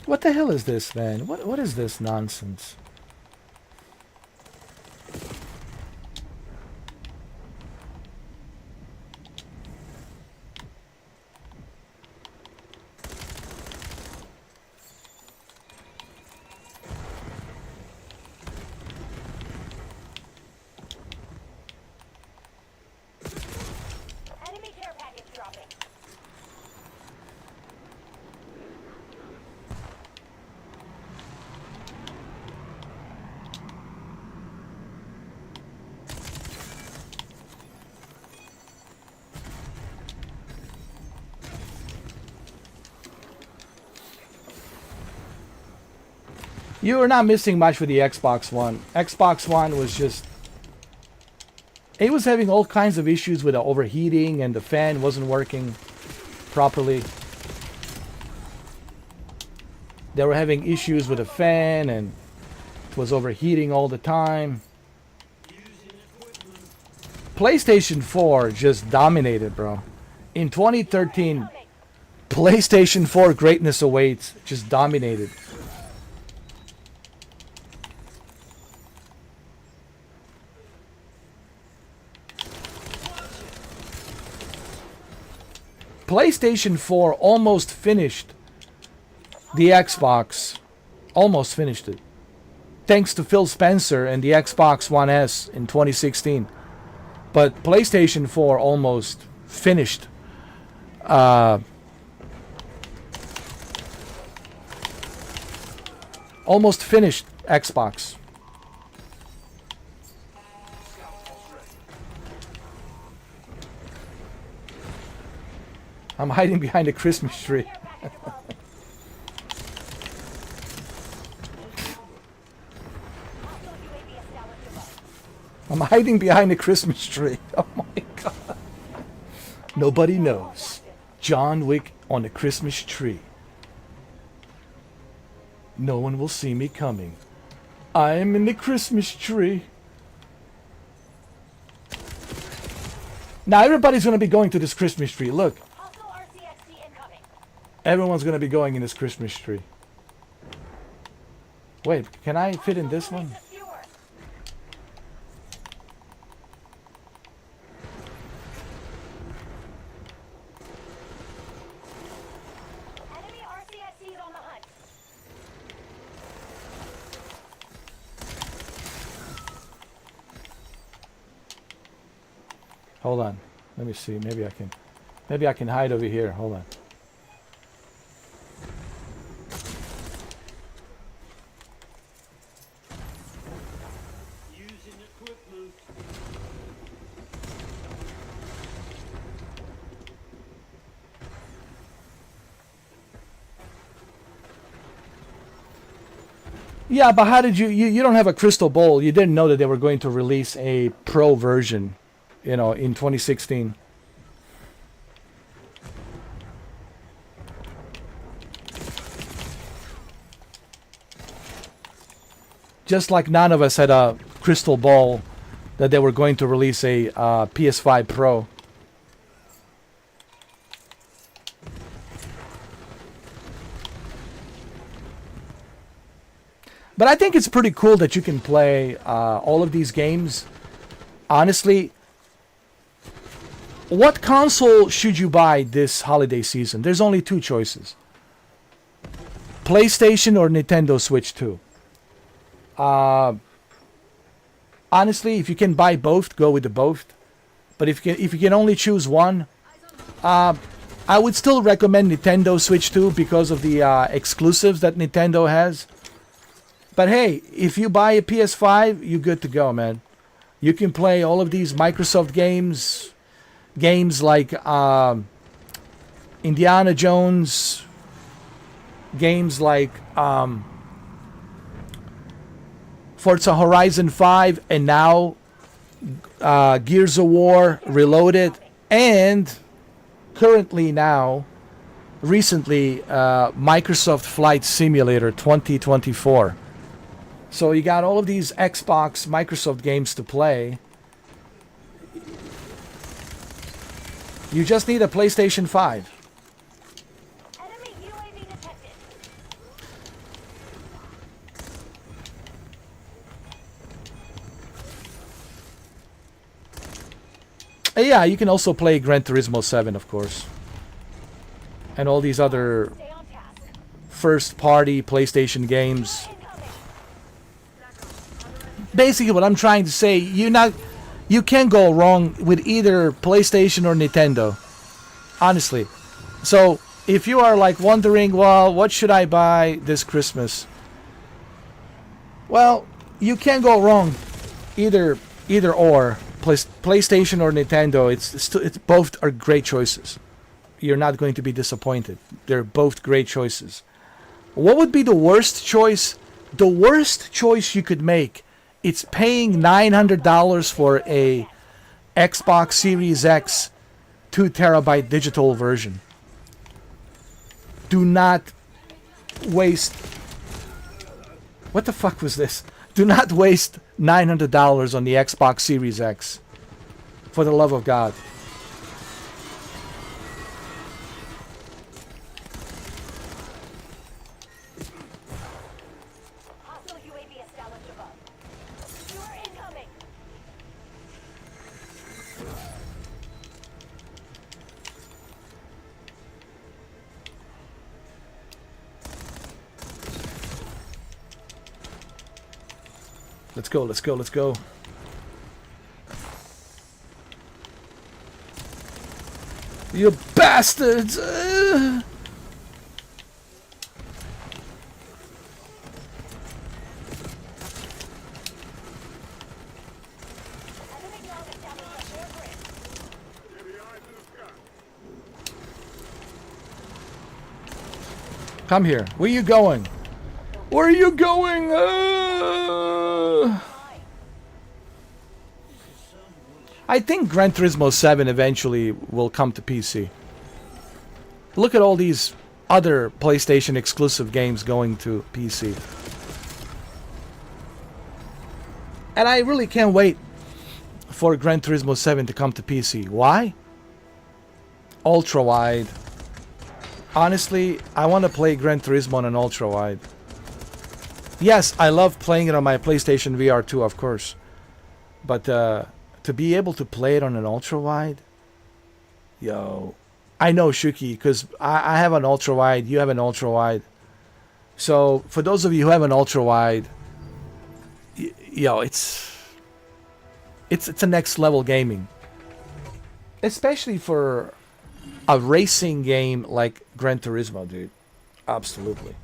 What the hell is this, man? What is this nonsense? Enemy care package dropping. You are not missing much with the Xbox One. Xbox One was just... It was having all kinds of issues with the overheating, and the fan wasn't working properly. They were having issues with the fan, and it was overheating all the time. PlayStation 4 just dominated, bro. In 2013, PlayStation 4 greatness awaits. Just dominated. PlayStation 4 almost finished the Xbox. Almost finished it. Thanks to Phil Spencer and the Xbox One S in 2016. But PlayStation 4 almost finished. Almost finished Xbox. I'm hiding behind a Christmas tree. Care package above. Hostile UAV established above. I'm hiding behind a Christmas tree. Oh my god. Nobody knows. John Wick on a Christmas tree. No one will see me coming. I am in the Christmas tree. Now everybody's going to be going to this Christmas tree. Look, Hostile RCXD incoming. everyone's going to be going in this Christmas tree. Wait, can I fit in this one? Secure. Enemy RCXD is on the hunt. Hold on. Let me see. Maybe I can hide over here. Hold on. Using equipment. Yeah, but how did you don't have a crystal ball. You didn't know that they were going to release a pro version, in 2016. Just like none of us had a crystal ball that they were going to release a PS5 Pro. But I think it's pretty cool that you can play all of these games. Honestly, what console should you buy this holiday season? There's only two choices. PlayStation or Nintendo Switch 2. Honestly, if you can buy both, go with the both. But if you can only choose one, I would still recommend Nintendo Switch 2 because of the exclusives that Nintendo has. But hey, if you buy a PS5, you're good to go, man. You can play all of these Microsoft games like Indiana Jones, games like Forza Horizon 5, and now Gears of War Reloaded, and currently now, recently, Microsoft Flight Simulator 2024. So you got all of these Xbox, Microsoft games to play. You just need a PlayStation 5. Enemy UAV detected. Yeah, you can also play Gran Turismo 7, of course. And all these other Stay on task. first-party PlayStation games. Incoming. Basically, what I'm trying to say, you can't go wrong with either PlayStation or Nintendo. Honestly. So, if you are like wondering, well, what should I buy this Christmas? Well, you can't go wrong either or. PlayStation or Nintendo, it's both are great choices. You're not going to be disappointed. They're both great choices. What would be the worst choice? The worst choice you could make, it's paying $900 for a Xbox Series X 2 terabyte digital version. Do not waste... What the fuck was this? Do not waste $900 on the Xbox Series X. For the love of God. Hostile UAV established above. You are incoming. Let's go, let's go, let's go. You bastards! Enemy dog established at their grid. Come here. Where you going? Where are you going? I think Gran Turismo 7 eventually will come to PC. Look at all these other PlayStation exclusive games going to PC. And I really can't wait for Gran Turismo 7 to come to PC. Why? Ultra wide. Honestly, I want to play Gran Turismo on an ultra wide. Yes, I love playing it on my PlayStation VR 2, of course. But to be able to play it on an ultra wide, yo, I know Shuki, because I have an ultra wide, you have an ultra wide. So for those of you who have an ultra wide, yo, it's a next level gaming, especially for a racing game like Gran Turismo, dude. Absolutely.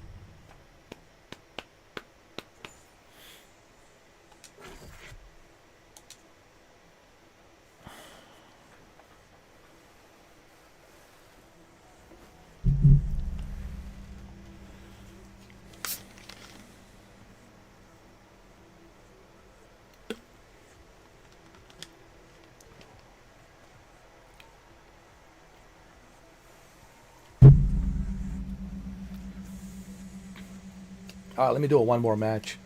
Alright, let me do one more match.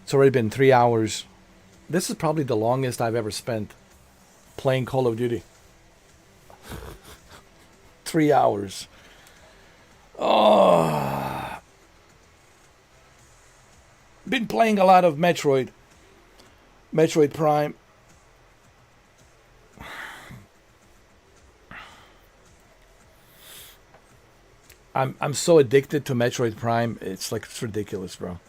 It's already been 3 hours. This is probably the longest I've ever spent playing Call of Duty. 3 hours. Oh. Been playing a lot of Metroid. Metroid Prime. I'm so addicted to Metroid Prime. It's like, it's ridiculous, bro.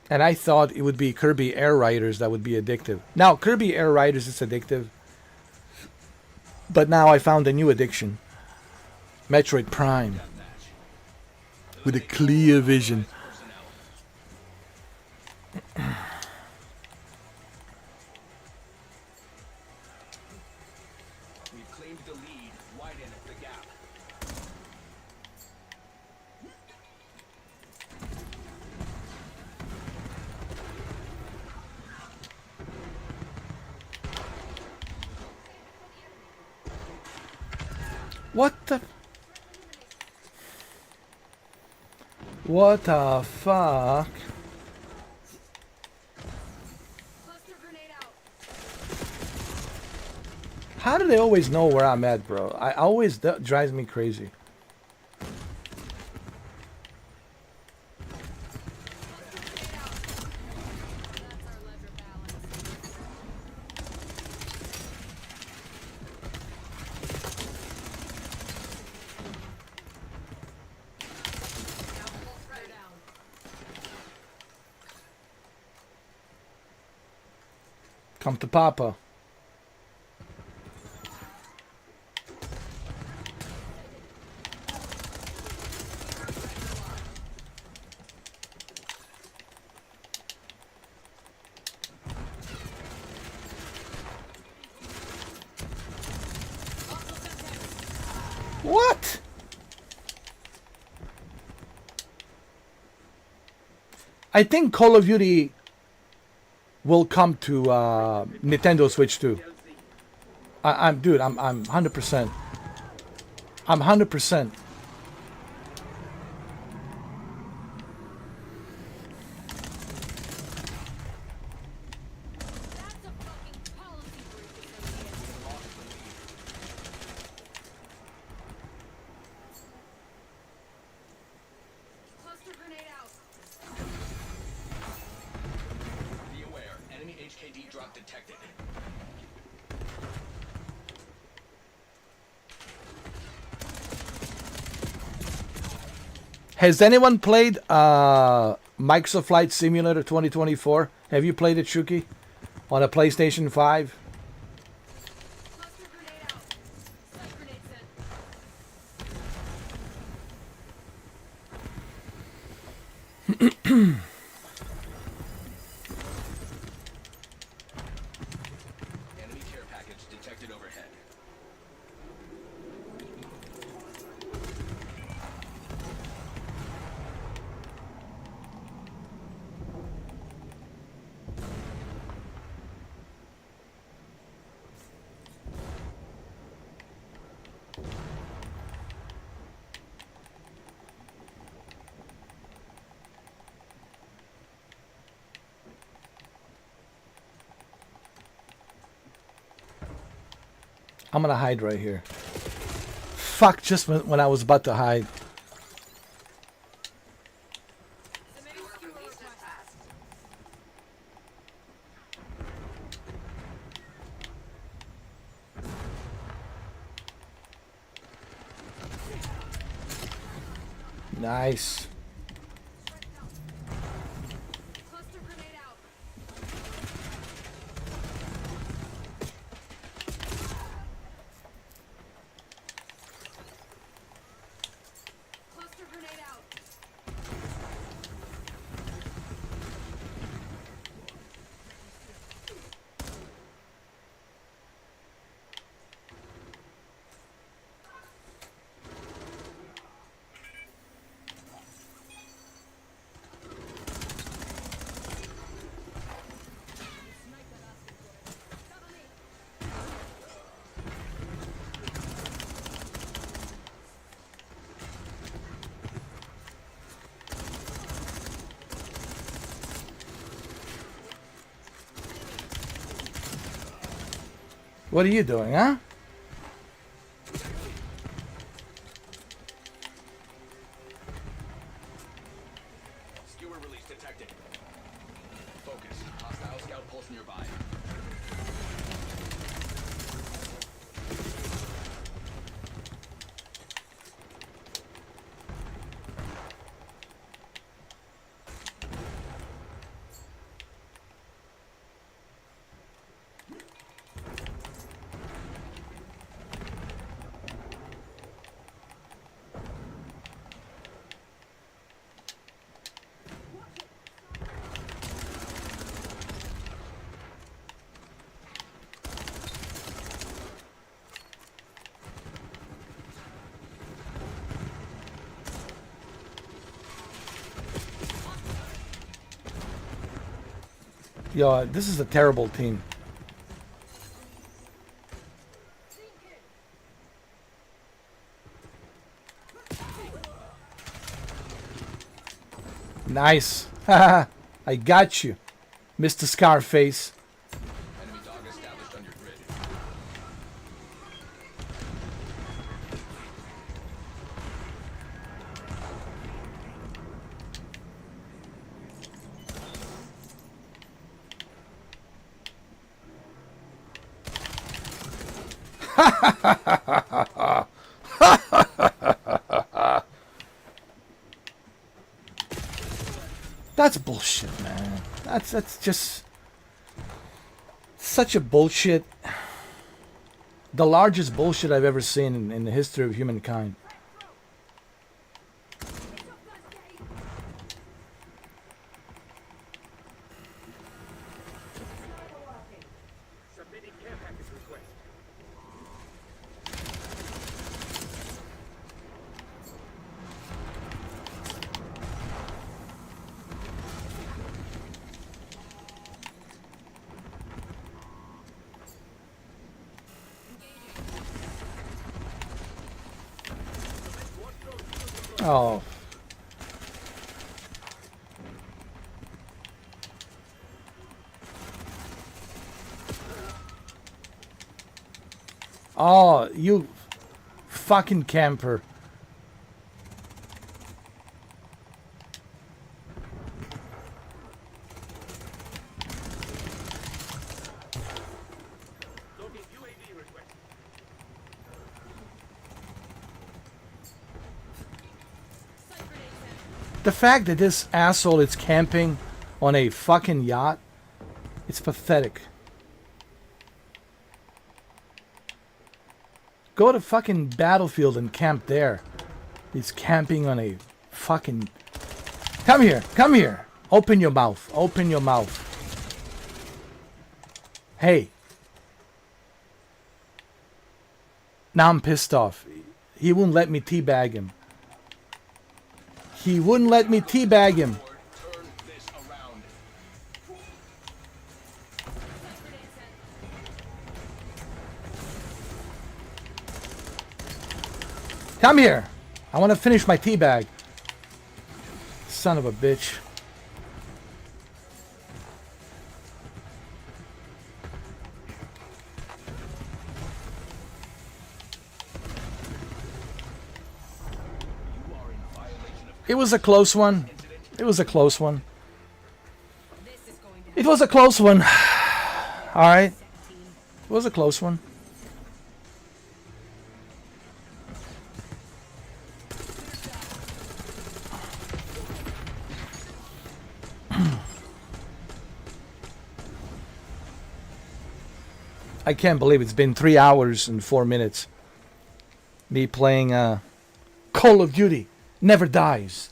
And I thought it would be Kirby Air Riders that would be addictive. Now, Kirby Air Riders is addictive. But now I found a new addiction. Metroid Prime. With a clear vision. We've claimed the lead. Widen the gap. What the... What the fuck? Cluster grenade out. How do they always know where I'm at, bro? I always... That drives me crazy. That's our ledger balance. Now full threat down. Come to Papa. What? I think Call of Duty will come to Nintendo Switch too. I'm 100%. I'm 100%. That's a fucking policy breach. Cluster grenade out. Be aware. Enemy HKD drop detected. Has anyone played Microsoft Flight Simulator 2024? Have you played it, Shuki? On a PlayStation 5? Cluster grenade out. Stun grenade sent. Enemy care I'm gonna hide right here. Fuck, just when I was about to hide. Nice. Cluster grenade out. Cluster grenade out. What are you doing, huh? Skewer release detected. Focus. Hostile scout pulse nearby. Yo, this is a terrible team. Nice. Haha. I got you, Mr. Scarface. Enemy dog established on your grid. That's bullshit, man. That's just such a bullshit. The largest bullshit I've ever seen in the history of humankind. Submitting care package request. Oh. Oh, you fucking camper. Loading UAV request. Sight grenade sent. The fact that this asshole is camping on a fucking yacht, it's pathetic. Go to fucking battlefield and camp there. He's camping on a fucking... Come here, come here. Open your mouth, open your mouth. Hey. Now I'm pissed off. He wouldn't let me teabag him. He wouldn't let me teabag him. Turn this around. Sight grenade sent. Come here. I want to finish my teabag. Son of a bitch. It was a close one. It was a close one. This is going to It was a close one. All right. It was a close one. I can't believe it's been 3 hours and 4 minutes. Me playing Call of Duty never dies.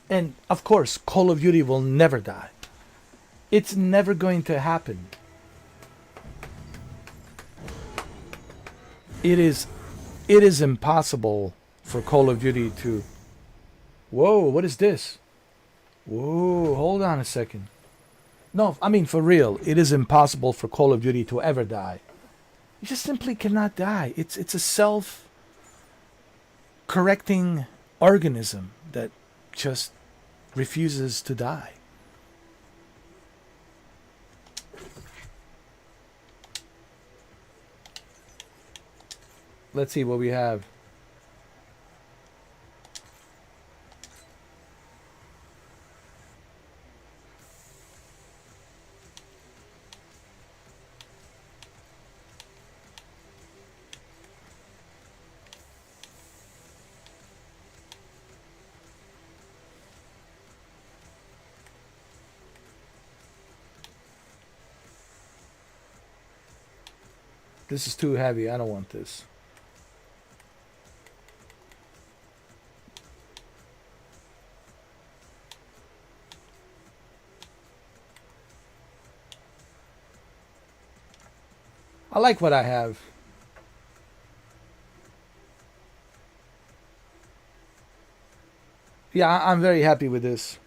And of course, Call of Duty will never die. It's never going to happen. It is impossible for Call of Duty to... Whoa, what is this? Whoa, hold on a second. No, I mean for real, it is impossible for Call of Duty to ever die. You just simply cannot die. It's a self-correcting organism that just refuses to die. Let's see what we have. This is too heavy. I don't want this. I like what I have. Yeah, I'm very happy with this.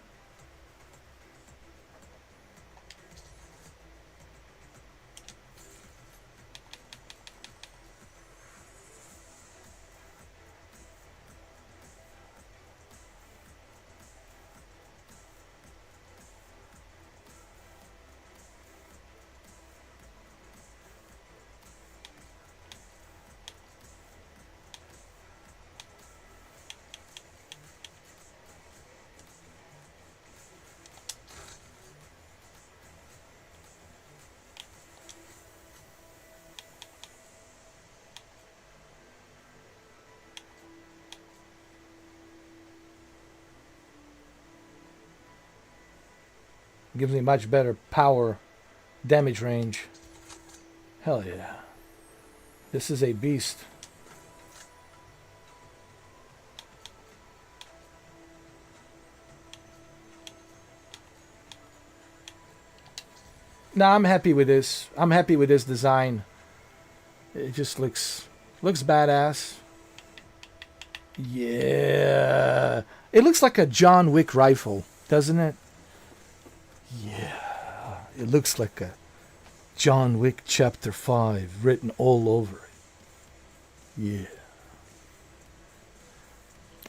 Gives me much better power damage range. Hell yeah. This is a beast. No, I'm happy with this. I'm happy with this design. It just looks badass. Yeah. It looks like a John Wick rifle, doesn't it? Yeah. It looks like a John Wick Chapter 5 written all over it. Yeah.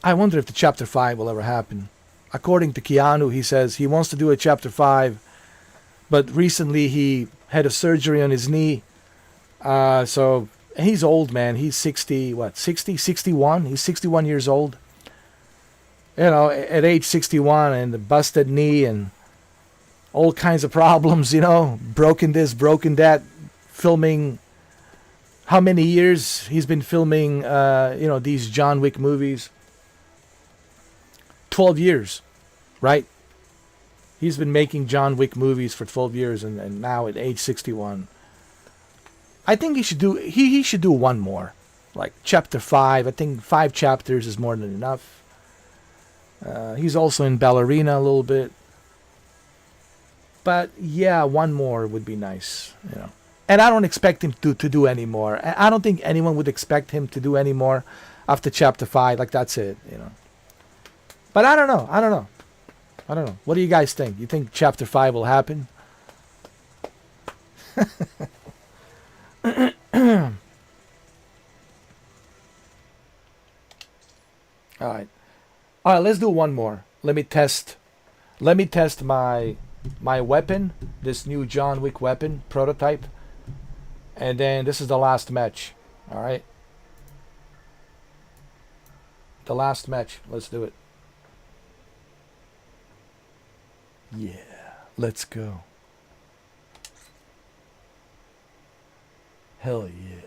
I wonder if the Chapter 5 will ever happen. According to Keanu, he says he wants to do a Chapter 5, but recently he had a surgery on his knee. So he's old, man. He's 60, what, 60, 61? He's 61 years old. You know, at age 61 and the busted knee and all kinds of problems, you know, broken this, broken that, filming. How many years he's been filming, you know, these John Wick movies? 12 years, right? He's been making John Wick movies for 12 years and now at age 61. I think he should do one more. Like Chapter 5. I think 5 chapters is more than enough. He's also in Ballerina a little bit. But yeah, one more would be nice, you know. And I don't expect him to do any more. I don't think anyone would expect him to do any more after Chapter 5. Like, that's it, you know. But I don't know. I don't know. What do you guys think? You think Chapter 5 will happen? All right, let's do one more. Let me test my weapon, this new John Wick weapon prototype. And then this is the last match. All right. The last match. Let's do it. Yeah, let's go. Hell yeah.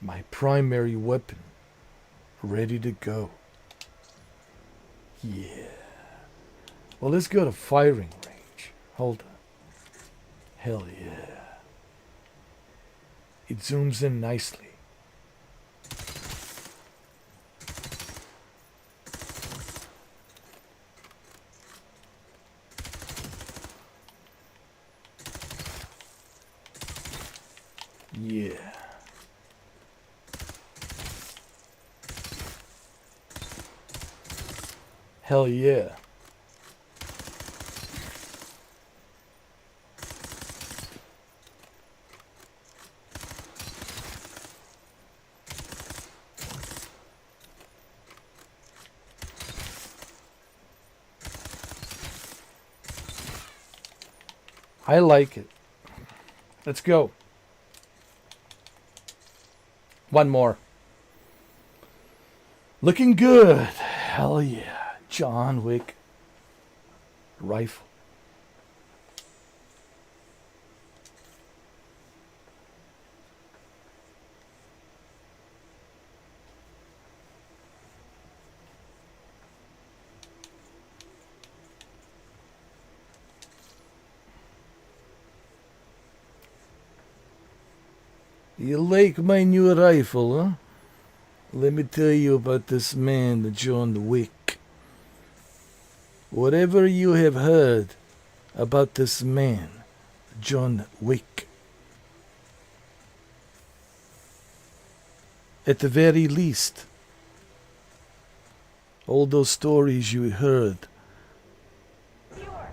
My primary weapon, ready to go. Yeah. Well, let's go to firing range. Hold on. Hell yeah. It zooms in nicely. Yeah. Hell yeah. I like it. Let's go. One more. Looking good. Hell yeah. John Wick rifle. You like my new rifle, huh? Let me tell you about this man, John Wick. Whatever you have heard about this man, John Wick, at the very least, all those stories you heard Viewer,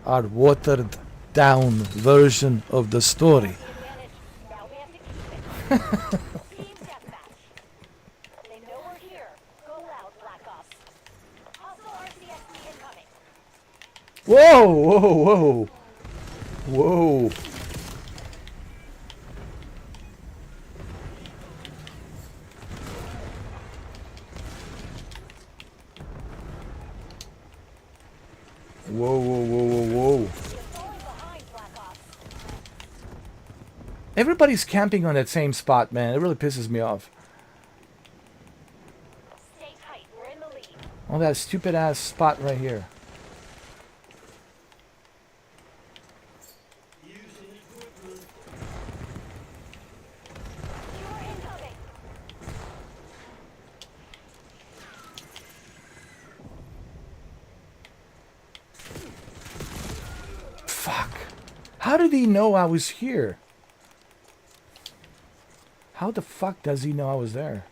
are watered down version of the story. advantage. Now we have to keep it. Team deathmatch. They know we're here. Go loud, Black Ops. Hostile RCXD incoming. Whoa, whoa, whoa. Whoa. Whoa, whoa, whoa, whoa, whoa. You're falling behind, Black Ops. Everybody's camping on that same spot, man. It really pisses me off. Stay tight. We're in the lead. Oh, that stupid ass spot right here. Using equipment. Viewer incoming. Fuck. How did he know I was here? How the fuck does he know I was there?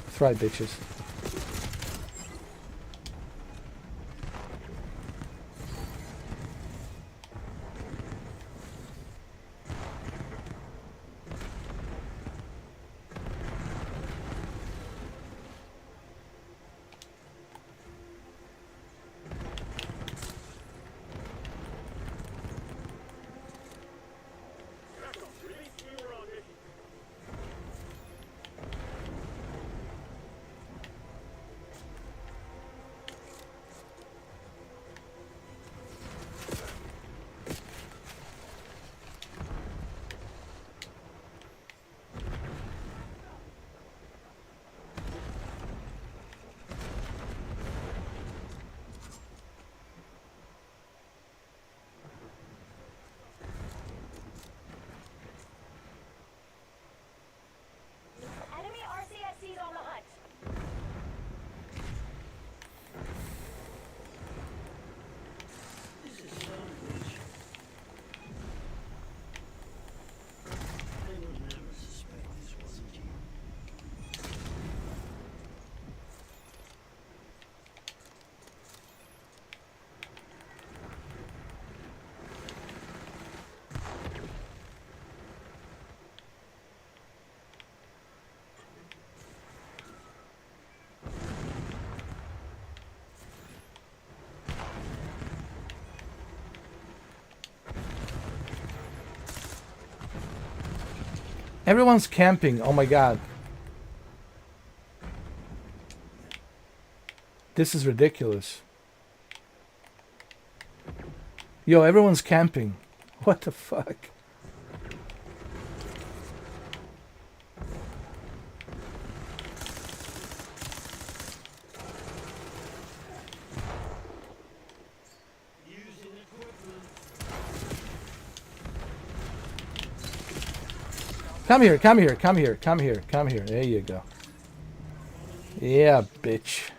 That's right, bitches. Everyone's camping. Oh my god. This is ridiculous. Yo, everyone's camping. What the fuck? Using equipment. Come here, come here, come here, come here, come here. There you go. Yeah, bitch.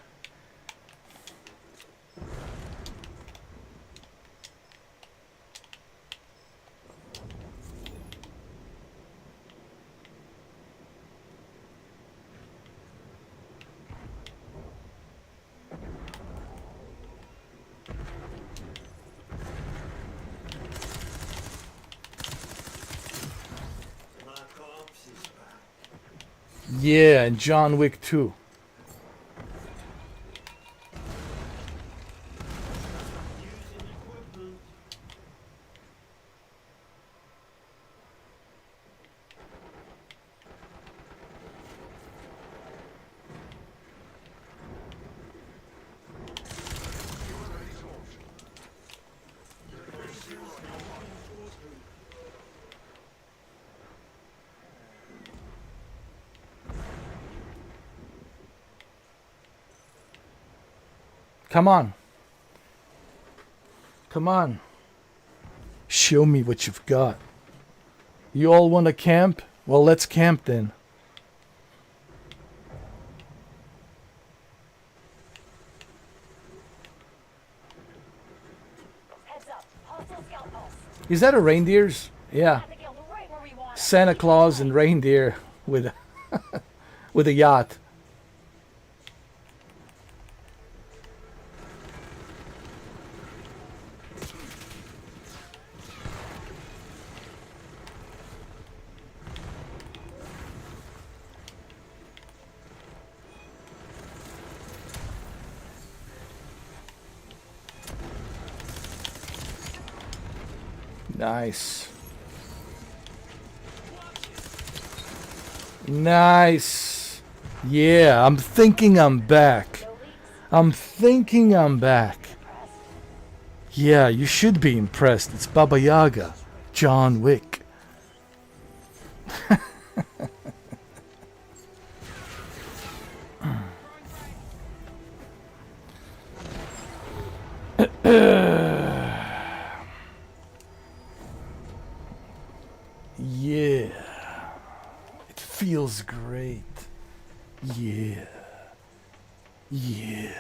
Black Ops is back. Yeah, and John Wick 2. Using equipment. Come on. Come on. Show me what you've got. You all want to camp? Well, let's camp then. Heads up. Hostile scout post. Is that a reindeer's? Yeah. Abigail, we're right where we want 'em. Santa Claus and reindeer with a with a yacht. Nice. Nice. Yeah, I'm thinking I'm back. I'm thinking I'm back. Yeah, you should be impressed. It's Baba Yaga, John Wick. Yeah. It feels great. Yeah. Yeah.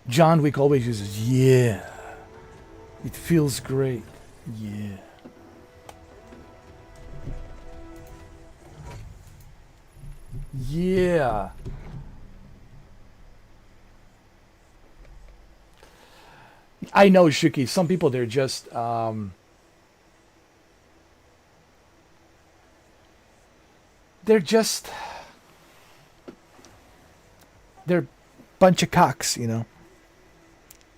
John Wick always uses yeah. It feels great. Yeah. Yeah. I know, Shuki. Some people, they're just they're bunch of cocks, you know.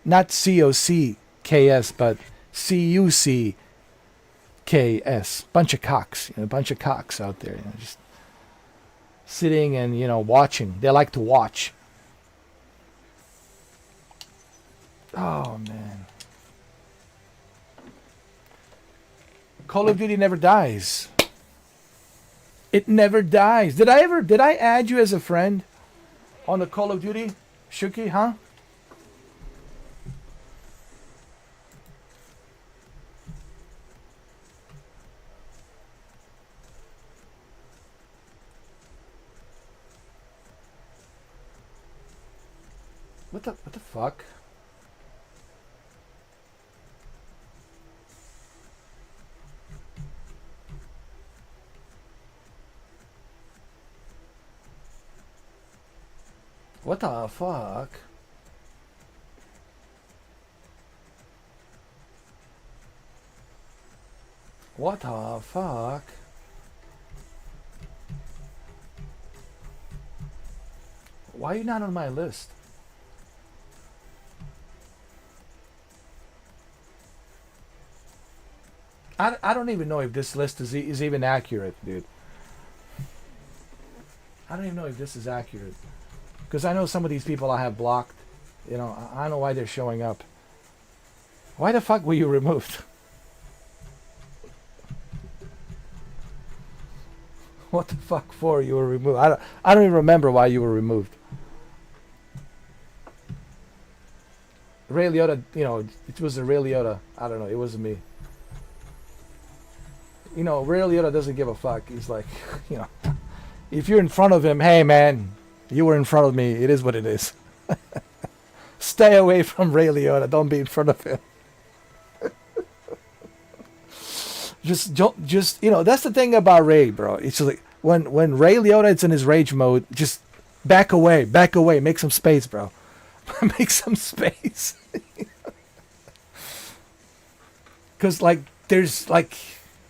Not COCKS, but CUCKS. Bunch of cocks, you know, bunch of cocks out there, you know, just sitting and, you know, watching. They like to watch. Oh man. Call of Duty never dies. It never dies. Did I add you as a friend on the Call of Duty? Shuki, huh? What the fuck? What the fuck? What the fuck? Why are you not on my list? I don't even know if this list is even accurate, dude. I don't even know if this is accurate. Because I know some of these people I have blocked. You know, I don't know why they're showing up. Why the fuck were you removed? What the fuck for you were removed? I don't even remember why you were removed. Ray Liotta, you know, it was a Ray Liotta. I don't know, it wasn't me. You know, Ray Liotta doesn't give a fuck. He's like, you know, if you're in front of him, hey man, you were in front of me. It is what it is. Stay away from Ray Liotta. Don't be in front of him. just you know, that's the thing about Ray, bro. It's just like when Ray Liotta is in his rage mode, just back away, make some space, bro. Make some space. Cause like there's like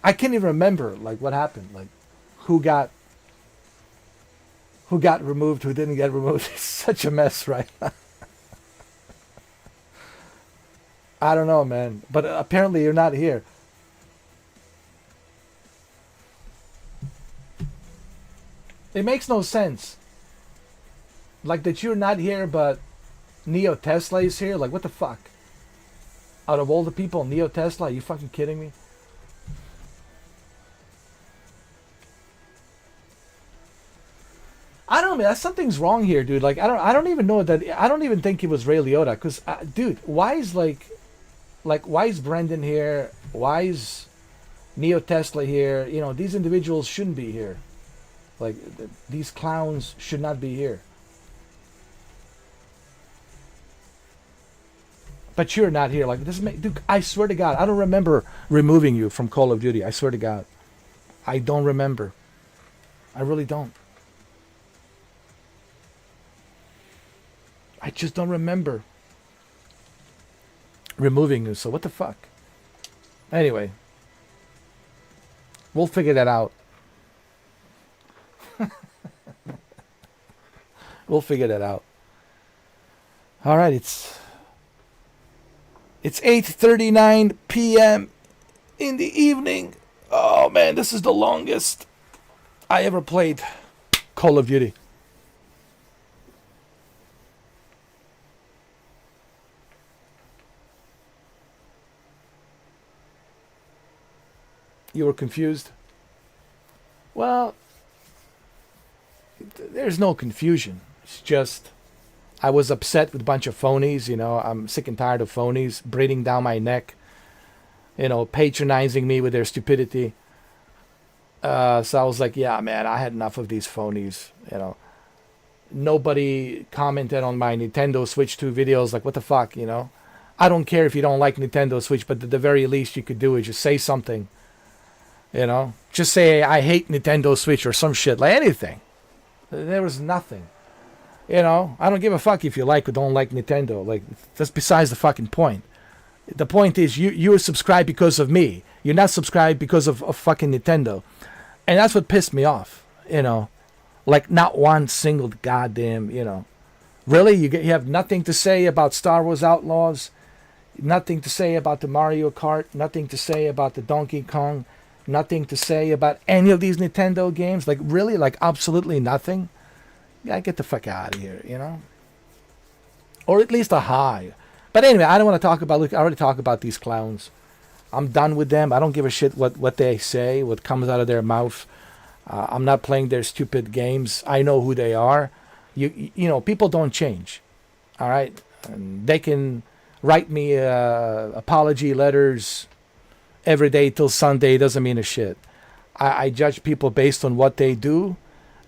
I can't even remember like what happened, like who got removed, who didn't get removed. It's such a mess right now. I don't know, man. But apparently you're not here. It makes no sense. Like that you're not here, but Neo Tesla is here? Like, what the fuck? Out of all the people, Neo Tesla? Are you fucking kidding me? I don't know, man. Something's wrong here, dude. Like, I don't even know that. I don't even think it was Ray Liotta. Cause, dude, why is why is Brendan here? Why is Neo Tesla here? You know, these individuals shouldn't be here. Like, these clowns should not be here. But you're not here. Like, dude, I swear to God, I don't remember removing you from Call of Duty. I swear to God. I don't remember. I really don't. I just don't remember removing you. So what the fuck? Anyway. We'll figure that out. We'll figure that out. All right, it's 8:39 p.m. in the evening. Oh man, this is the longest I ever played Call of Duty. You were confused? Well, there's no confusion. It's just I was upset with a bunch of phonies. You know, I'm sick and tired of phonies breathing down my neck, you know, patronizing me with their stupidity. So I was like, yeah, man, I had enough of these phonies. You know, nobody commented on my Nintendo Switch 2 videos. Like, what the fuck, you know? I don't care if you don't like Nintendo Switch, but at the very least you could do is just say something. You know, just say I hate Nintendo Switch or some shit, like anything. There was nothing. You know, I don't give a fuck if you like or don't like Nintendo. Like, that's besides the fucking point. The point is you are subscribed because of me. You're not subscribed because of fucking Nintendo. And that's what pissed me off, you know. Like, not one single goddamn, you know. Really? You have nothing to say about Star Wars Outlaws? Nothing to say about the Mario Kart? Nothing to say about the Donkey Kong? Nothing to say about any of these Nintendo games? Like, really? Like, absolutely nothing? Yeah, get the fuck out of here, you know? Or at least a hi. But anyway, I don't want to talk about... Look, I already talked about these clowns. I'm done with them. I don't give a shit what they say, what comes out of their mouth. I'm not playing their stupid games. I know who they are. You know, people don't change. All right? And they can write me apology letters every day till Sunday. Doesn't mean a shit. I judge people based on what they do,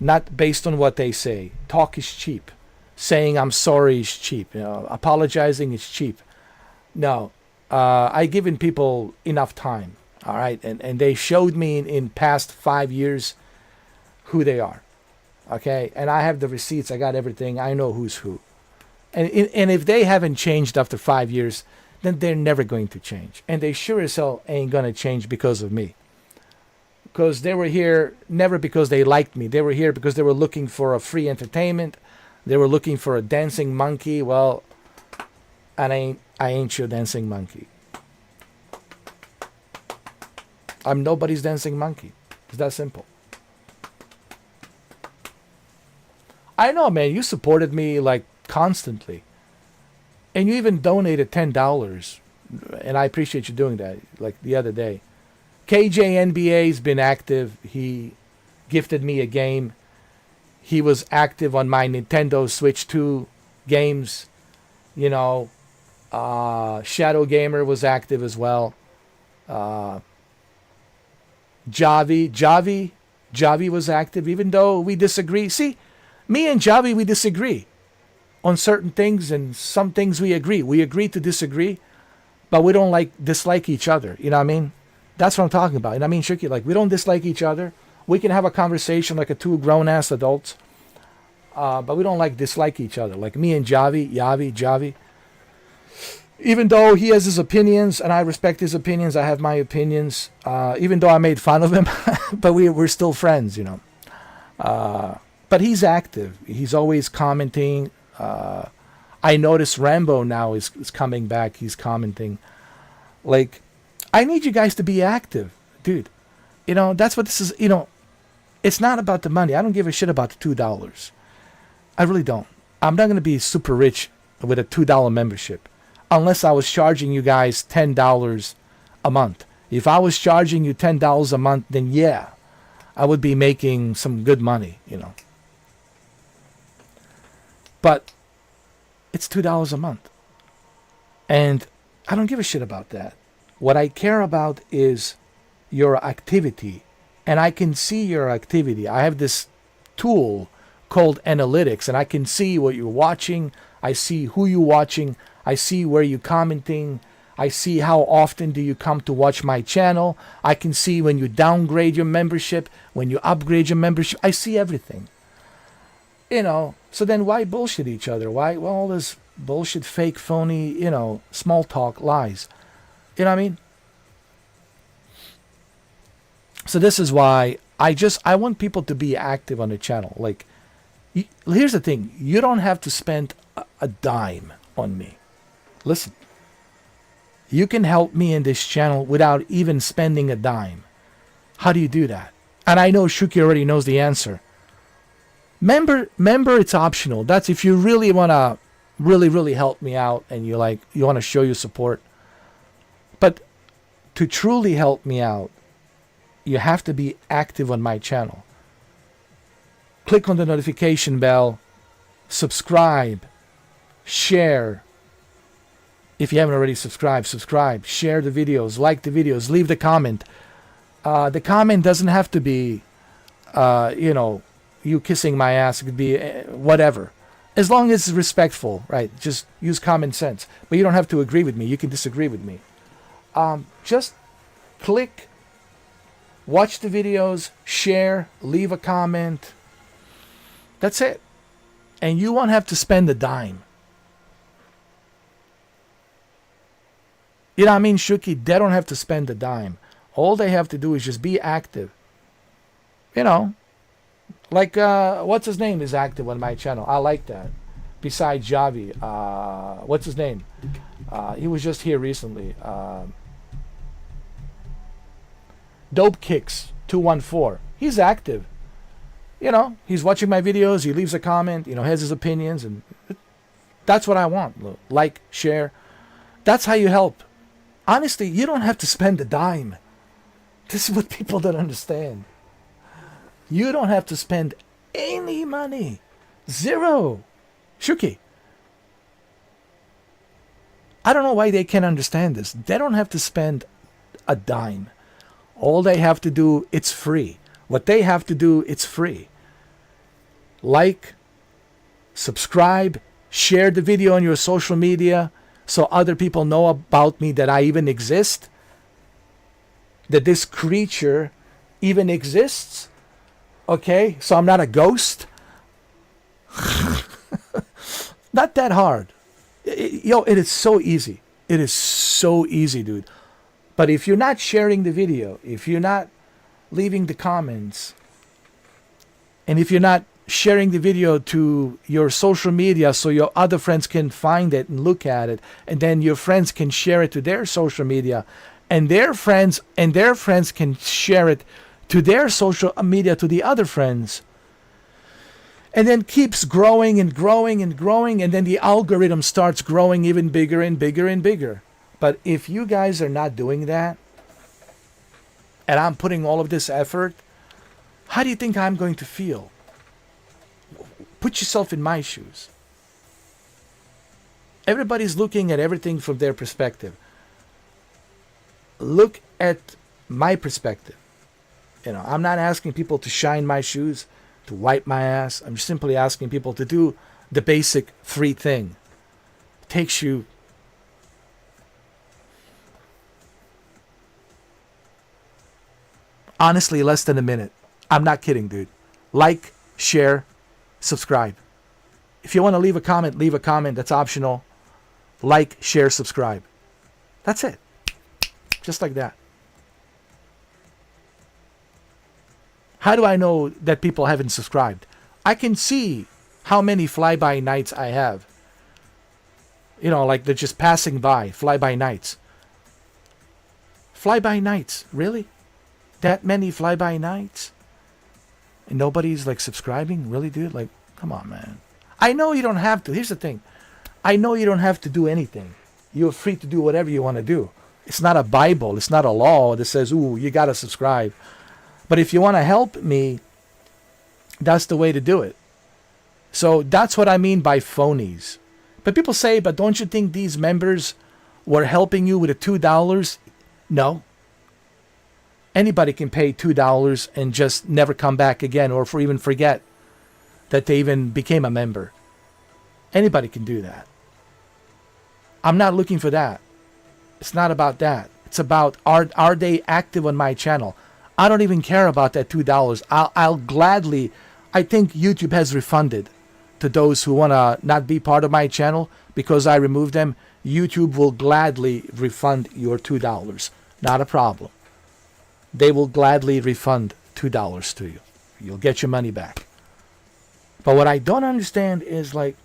not based on what they say. Talk is cheap. Saying I'm sorry is cheap. You know, apologizing is cheap. No, I given people enough time. All right, and they showed me in past 5 years who they are. Okay, and I have the receipts. I got everything. I know who's who. And if they haven't changed after 5 years, then they're never going to change. And they sure as hell ain't going to change because of me. Because they were here never because they liked me. They were here because they were looking for a free entertainment. They were looking for a dancing monkey. Well, I ain't your dancing monkey. I'm nobody's dancing monkey. It's that simple. I know, man, you supported me like constantly. And you even donated $10. And I appreciate you doing that, like the other day. KJNBA's been active. He gifted me a game. He was active on my Nintendo Switch 2 games. You know, Shadow Gamer was active as well. Javi was active, even though we disagree. See, me and Javi, we disagree on certain things, and some things we agree. We agree to disagree, but we don't dislike each other. You know what I mean? That's what I'm talking about. And I mean, Shuki, like, we don't dislike each other. We can have a conversation like a two grown-ass adults, but we don't dislike each other. Like me and Javi. Even though he has his opinions and I respect his opinions, I have my opinions. Even though I made fun of him, but we're still friends, you know. But he's active. He's always commenting. I notice Rambo now is coming back. He's commenting. Like, I need you guys to be active, dude. You know, that's what this is. You know, it's not about the money. I don't give a shit about the $2. I really don't. I'm not going to be super rich with a $2 membership unless I was charging you guys $10 a month. If I was charging you $10 a month, then yeah, I would be making some good money, you know. But it's $2 a month. And I don't give a shit about that. What I care about is your activity. And I can see your activity. I have this tool called analytics, and I can see what you're watching. I see who you're watching. I see where you're commenting. I see how often do you come to watch my channel. I can see when you downgrade your membership, when you upgrade your membership. I see everything. You know, so then why bullshit each other? Why all this bullshit, fake, phony, you know, small talk, lies? You know what I mean? So this is why I want people to be active on the channel. Like, here's the thing. You don't have to spend a dime on me. Listen. You can help me in this channel without even spending a dime. How do you do that? And I know Shuki already knows the answer. Member, it's optional. That's if you really want to really help me out and you want to show your support. But to truly help me out, you have to be active on my channel. Click on the notification bell, subscribe, share. If you haven't already subscribed, subscribe, share the videos, like the videos, leave the comment. The comment doesn't have to be, you kissing my ass. It could be whatever. As long as it's respectful, right? Just use common sense. But you don't have to agree with me. You can disagree with me. Just click, watch the videos, share, leave a comment. That's it. And you won't have to spend a dime. You know what I mean, Shuki? They don't have to spend a dime. All they have to do is just be active. You know, like, what's his name is active on my channel. I like that. Besides Javi. What's his name? He was just here recently. Dope Kicks 214. He's active. You know, he's watching my videos. He leaves a comment. You know, has his opinions. And that's what I want. Like, share. That's how you help. Honestly, you don't have to spend a dime. This is what people don't understand. You don't have to spend any money. Zero. Shuki. I don't know why they can't understand this. They don't have to spend a dime. All they have to do, it's free. What they have to do, it's free. Like, subscribe, share the video on your social media, so other people know about me, that I even exist, that this creature even exists. Okay, so I'm not a ghost. Not that hard. It is so easy. It is so easy, dude. But if you're not sharing the video, if you're not leaving the comments, and if you're not sharing the video to your social media so your other friends can find it and look at it, and then your friends can share it to their social media, and their friends can share it to their social media, to the other friends, and then keeps growing and growing and growing, and then the algorithm starts growing even bigger and bigger and bigger. But if you guys are not doing that, and I'm putting all of this effort, how do you think I'm going to feel? Put yourself in my shoes. Everybody's looking at everything from their perspective. Look at my perspective. I'm not asking people to shine my shoes, to wipe my ass. I'm simply asking people to do the basic free thing. It takes you honestly less than a minute. I'm not kidding, dude. Like, share, subscribe. If you want to leave a comment, leave a comment. That's optional. Like, share, subscribe. That's it. Just like that. How do I know that people haven't subscribed? I can see how many fly-by nights I have. Like they're just passing by, fly-by nights. Fly-by nights, really? That many fly-by nights? And nobody's like subscribing? Really, dude? Like, come on, man. I know you don't have to. Here's the thing. I know you don't have to do anything. You're free to do whatever you want to do. It's not a Bible. It's not a law that says, ooh, you got to subscribe. But if you want to help me, that's the way to do it. So that's what I mean by phonies. But people say, but don't you think these members were helping you with the $2? No. Anybody can pay $2 and just never come back again, or even forget that they even became a member. Anybody can do that. I'm not looking for that. It's not about that. It's about, are they active on my channel? I don't even care about that $2. I'll gladly, I think YouTube has refunded to those who want to not be part of my channel because I removed them. YouTube will gladly refund your $2. Not a problem. They will gladly refund $2 to you. You'll get your money back. But what I don't understand is like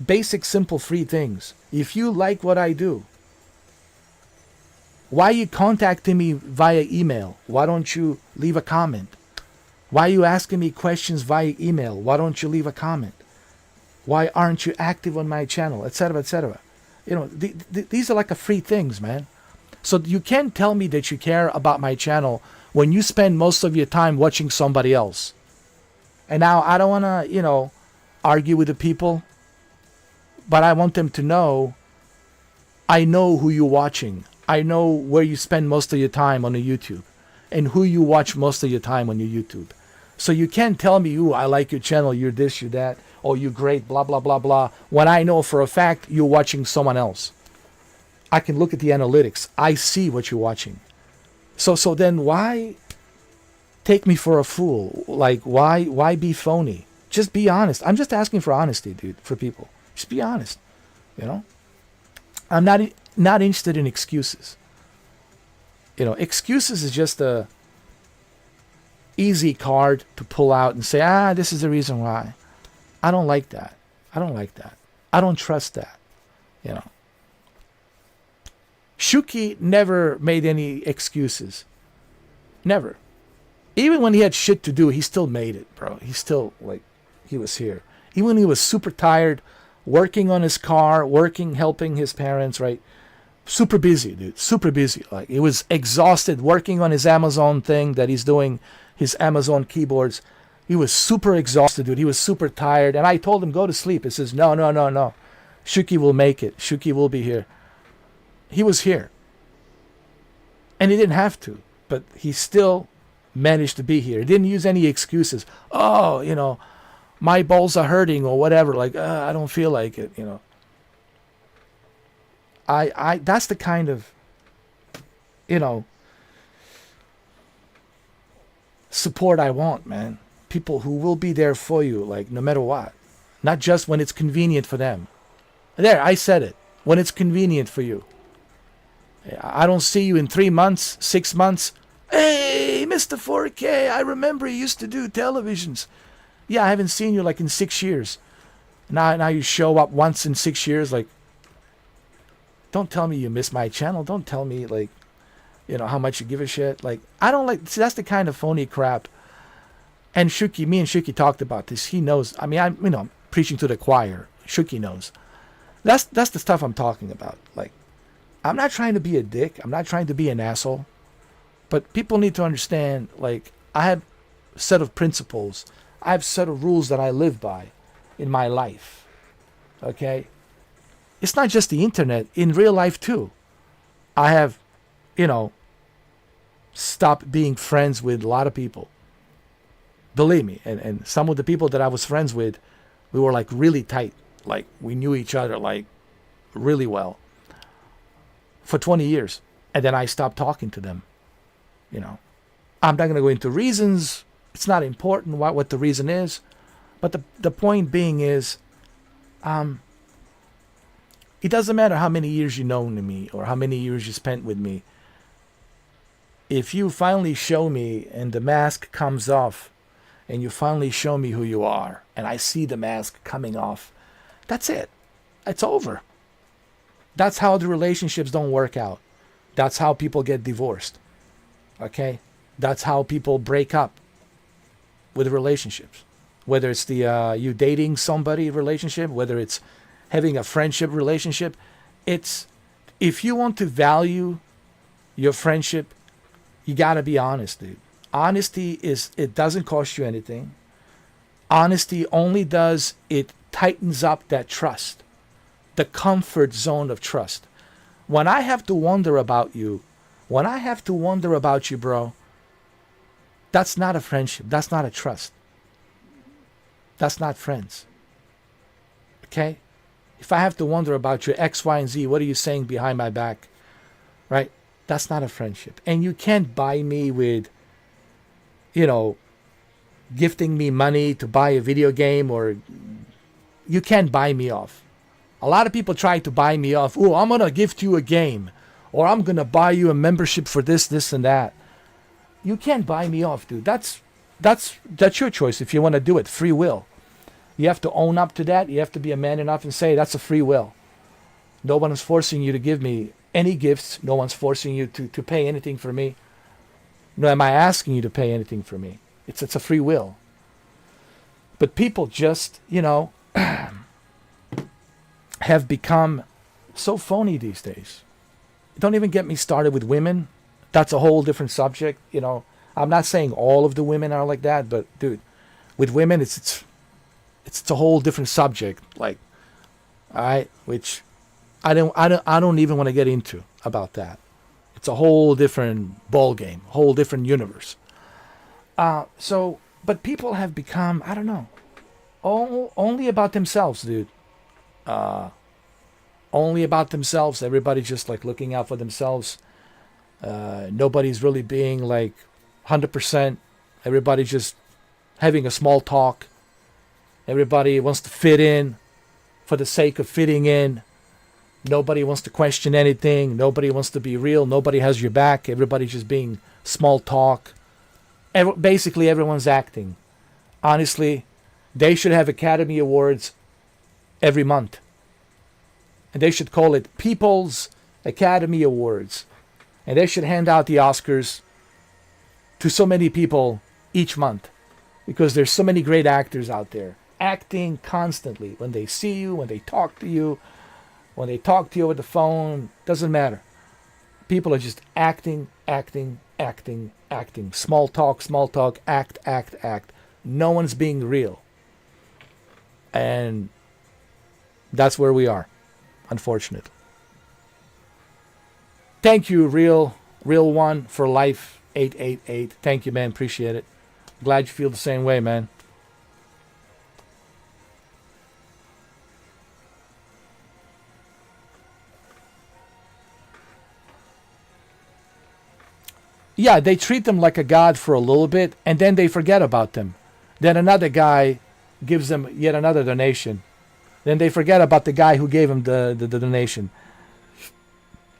basic, simple, free things. If you like what I do, why are you contacting me via email? Why don't you leave a comment? Why are you asking me questions via email? Why don't you leave a comment? Why aren't you active on my channel? Etc., etc. These are like a free things, man. So you can't tell me that you care about my channel when you spend most of your time watching somebody else. And now I don't want to, argue with the people, but I want them to know I know who you're watching. I know where you spend most of your time on the YouTube and who you watch most of your time on your YouTube. So you can't tell me, ooh, I like your channel, you're this, you're that, or you're great, blah, blah, blah, blah, when I know for a fact you're watching someone else. I can look at the analytics. I see what you're watching. So then why take me for a fool? Like, why be phony? Just be honest. I'm just asking for honesty, dude, for people. Just be honest, I'm not interested in excuses. Excuses is just a easy card to pull out and say, this is the reason why. I don't like that. I don't trust that. Shuki never made any excuses. Never. Even when he had shit to do, he still made it, bro. He still, he was here. Even when he was super tired, working on his car, helping his parents, right? Super busy, dude. Super busy. Like, he was exhausted working on his Amazon thing that he's doing, his Amazon keyboards. He was super exhausted, dude. He was super tired. And I told him, go to sleep. He says, no. Shuki will make it. Shuki will be here. He was here. And he didn't have to. But he still managed to be here. He didn't use any excuses. Oh, my balls are hurting or whatever. Like, I don't feel like it, I that's the kind of, support I want, man. People who will be there for you, like, no matter what. Not just when it's convenient for them. There, I said it. When it's convenient for you. I don't see you in 3 months, 6 months. Hey, Mr. 4K, I remember you used to do televisions. Yeah, I haven't seen you like in 6 years. Now you show up once in 6 years, like, don't tell me you miss my channel. Don't tell me, like, you know, how much you give a shit. Like, I don't like, see, that's the kind of phony crap. And Shuki, me and Shuki talked about this. He knows. I mean, I'm, you know, preaching to the choir. Shuki knows. That's the stuff I'm talking about. Like, I'm not trying to be a dick. I'm not trying to be an asshole. But people need to understand, like, I have a set of principles. I have a set of rules that I live by in my life. Okay? It's not just the internet. In real life, too. I have, you know, stopped being friends with a lot of people. Believe me. And some of the people that I was friends with, we were, like, really tight. Like, we knew each other, like, really well. For 20 years. And then I stopped talking to them. You know, I'm not going to go into reasons. It's not important what the reason is. But the point being is, it doesn't matter how many years you know me or how many years you spent with me. If you finally show me and the mask comes off and you finally show me who you are and I see the mask coming off, that's it. It's over. That's how the relationships don't work out. That's how people get divorced. Okay? That's how people break up with relationships. Whether it's the you dating somebody relationship, whether it's having a friendship relationship, it's, if you want to value your friendship, you got to be honest, dude. Honesty is, it doesn't cost you anything. Honesty only does, it tightens up that trust. The comfort zone of trust. When I have to wonder about you, bro, that's not a friendship. That's not a trust. That's not friends. Okay? If I have to wonder about your X, Y, and Z, what are you saying behind my back? Right? That's not a friendship. And you can't buy me with, you know, gifting me money to buy a video game, or you can't buy me off. A lot of people try to buy me off. Oh, I'm going to gift you a game. Or I'm going to buy you a membership for this, this, and that. You can't buy me off, dude. That's your choice if you want to do it. Free will. You have to own up to that. You have to be a man enough and say, that's a free will. No one is forcing you to give me any gifts. No one's forcing you to pay anything for me. No, am I asking you to pay anything for me? It's a free will. But people just, you know, have become so phony these days. Don't even get me started with women. That's a whole different subject. You know, I'm not saying all of the women are like that, but dude, with women, it's a whole different subject. Like, all right, which I don't even want to get into about that. It's a whole different ball game, whole different universe. But people have become, I don't know, only about themselves, dude. Only about themselves. Everybody's just like looking out for themselves. Nobody's really being like 100%. Everybody's just having a small talk. Everybody wants to fit in for the sake of fitting in. Nobody wants to question anything. Nobody wants to be real. Nobody has your back. Everybody's just being small talk. Basically, everyone's acting. Honestly, they should have Academy Awards every month. And they should call it People's Academy Awards. And they should hand out the Oscars to so many people each month. Because there's so many great actors out there. Acting constantly. When they see you, when they talk to you, when they talk to you over the phone, doesn't matter. People are just acting. Small talk, act. No one's being real. And that's where we are, unfortunately. Thank you, Real One for Life 888. Thank you, man. Appreciate it. Glad you feel the same way, man. Yeah, they treat them like a god for a little bit, and then they forget about them. Then another guy gives them yet another donation. Then they forget about the guy who gave them the donation.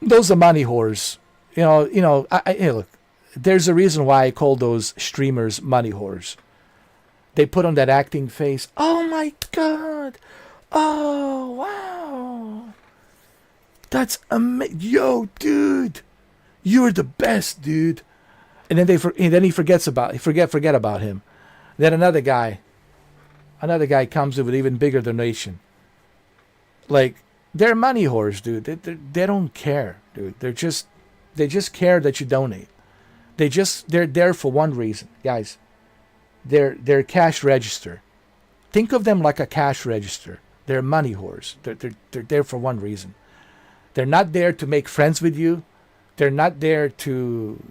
Those are money whores. You know. Hey, look, there's a reason why I call those streamers money whores. They put on that acting face. Oh my God! Oh wow! That's yo, dude, you're the best, dude. And then he forget about him. Then another guy comes in with even bigger donation. Like, they're money whores, dude. They don't care, dude. They just care that you donate. They're there for one reason, guys. They're cash register. Think of them like a cash register. They're money whores. They're there for one reason. They're not there to make friends with you. They're not there to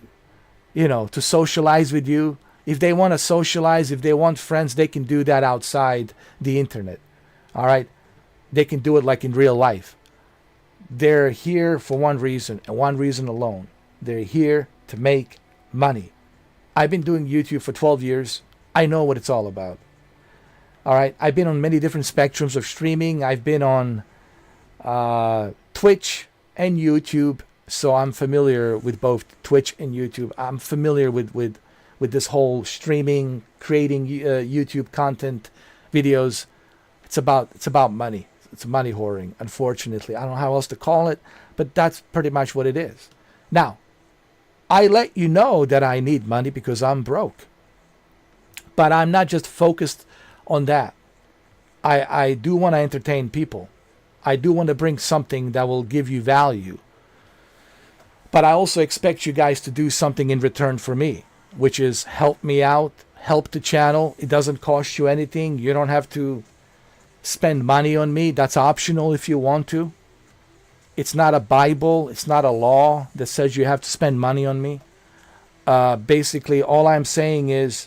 socialize with you. If they want to socialize, if they want friends, they can do that outside the internet. All right? They can do it like in real life. They're here for one reason and one reason alone. They're here to make money. I've been doing YouTube for 12 years. I know what it's all about. All right? I've been on many different spectrums of streaming. I've been on Twitch and YouTube. So I'm familiar with both Twitch and YouTube. I'm familiar with this whole streaming, creating YouTube content, videos. It's about money. It's money whoring, unfortunately. I don't know how else to call it, but that's pretty much what it is. Now, I let you know that I need money because I'm broke. But I'm not just focused on that. I do want to entertain people. I do want to bring something that will give you value. But I also expect you guys to do something in return for me, which is help me out, help the channel. It doesn't cost you anything. You don't have to spend money on me. That's optional if you want to. It's not a Bible. It's not a law that says you have to spend money on me. Basically, all I'm saying is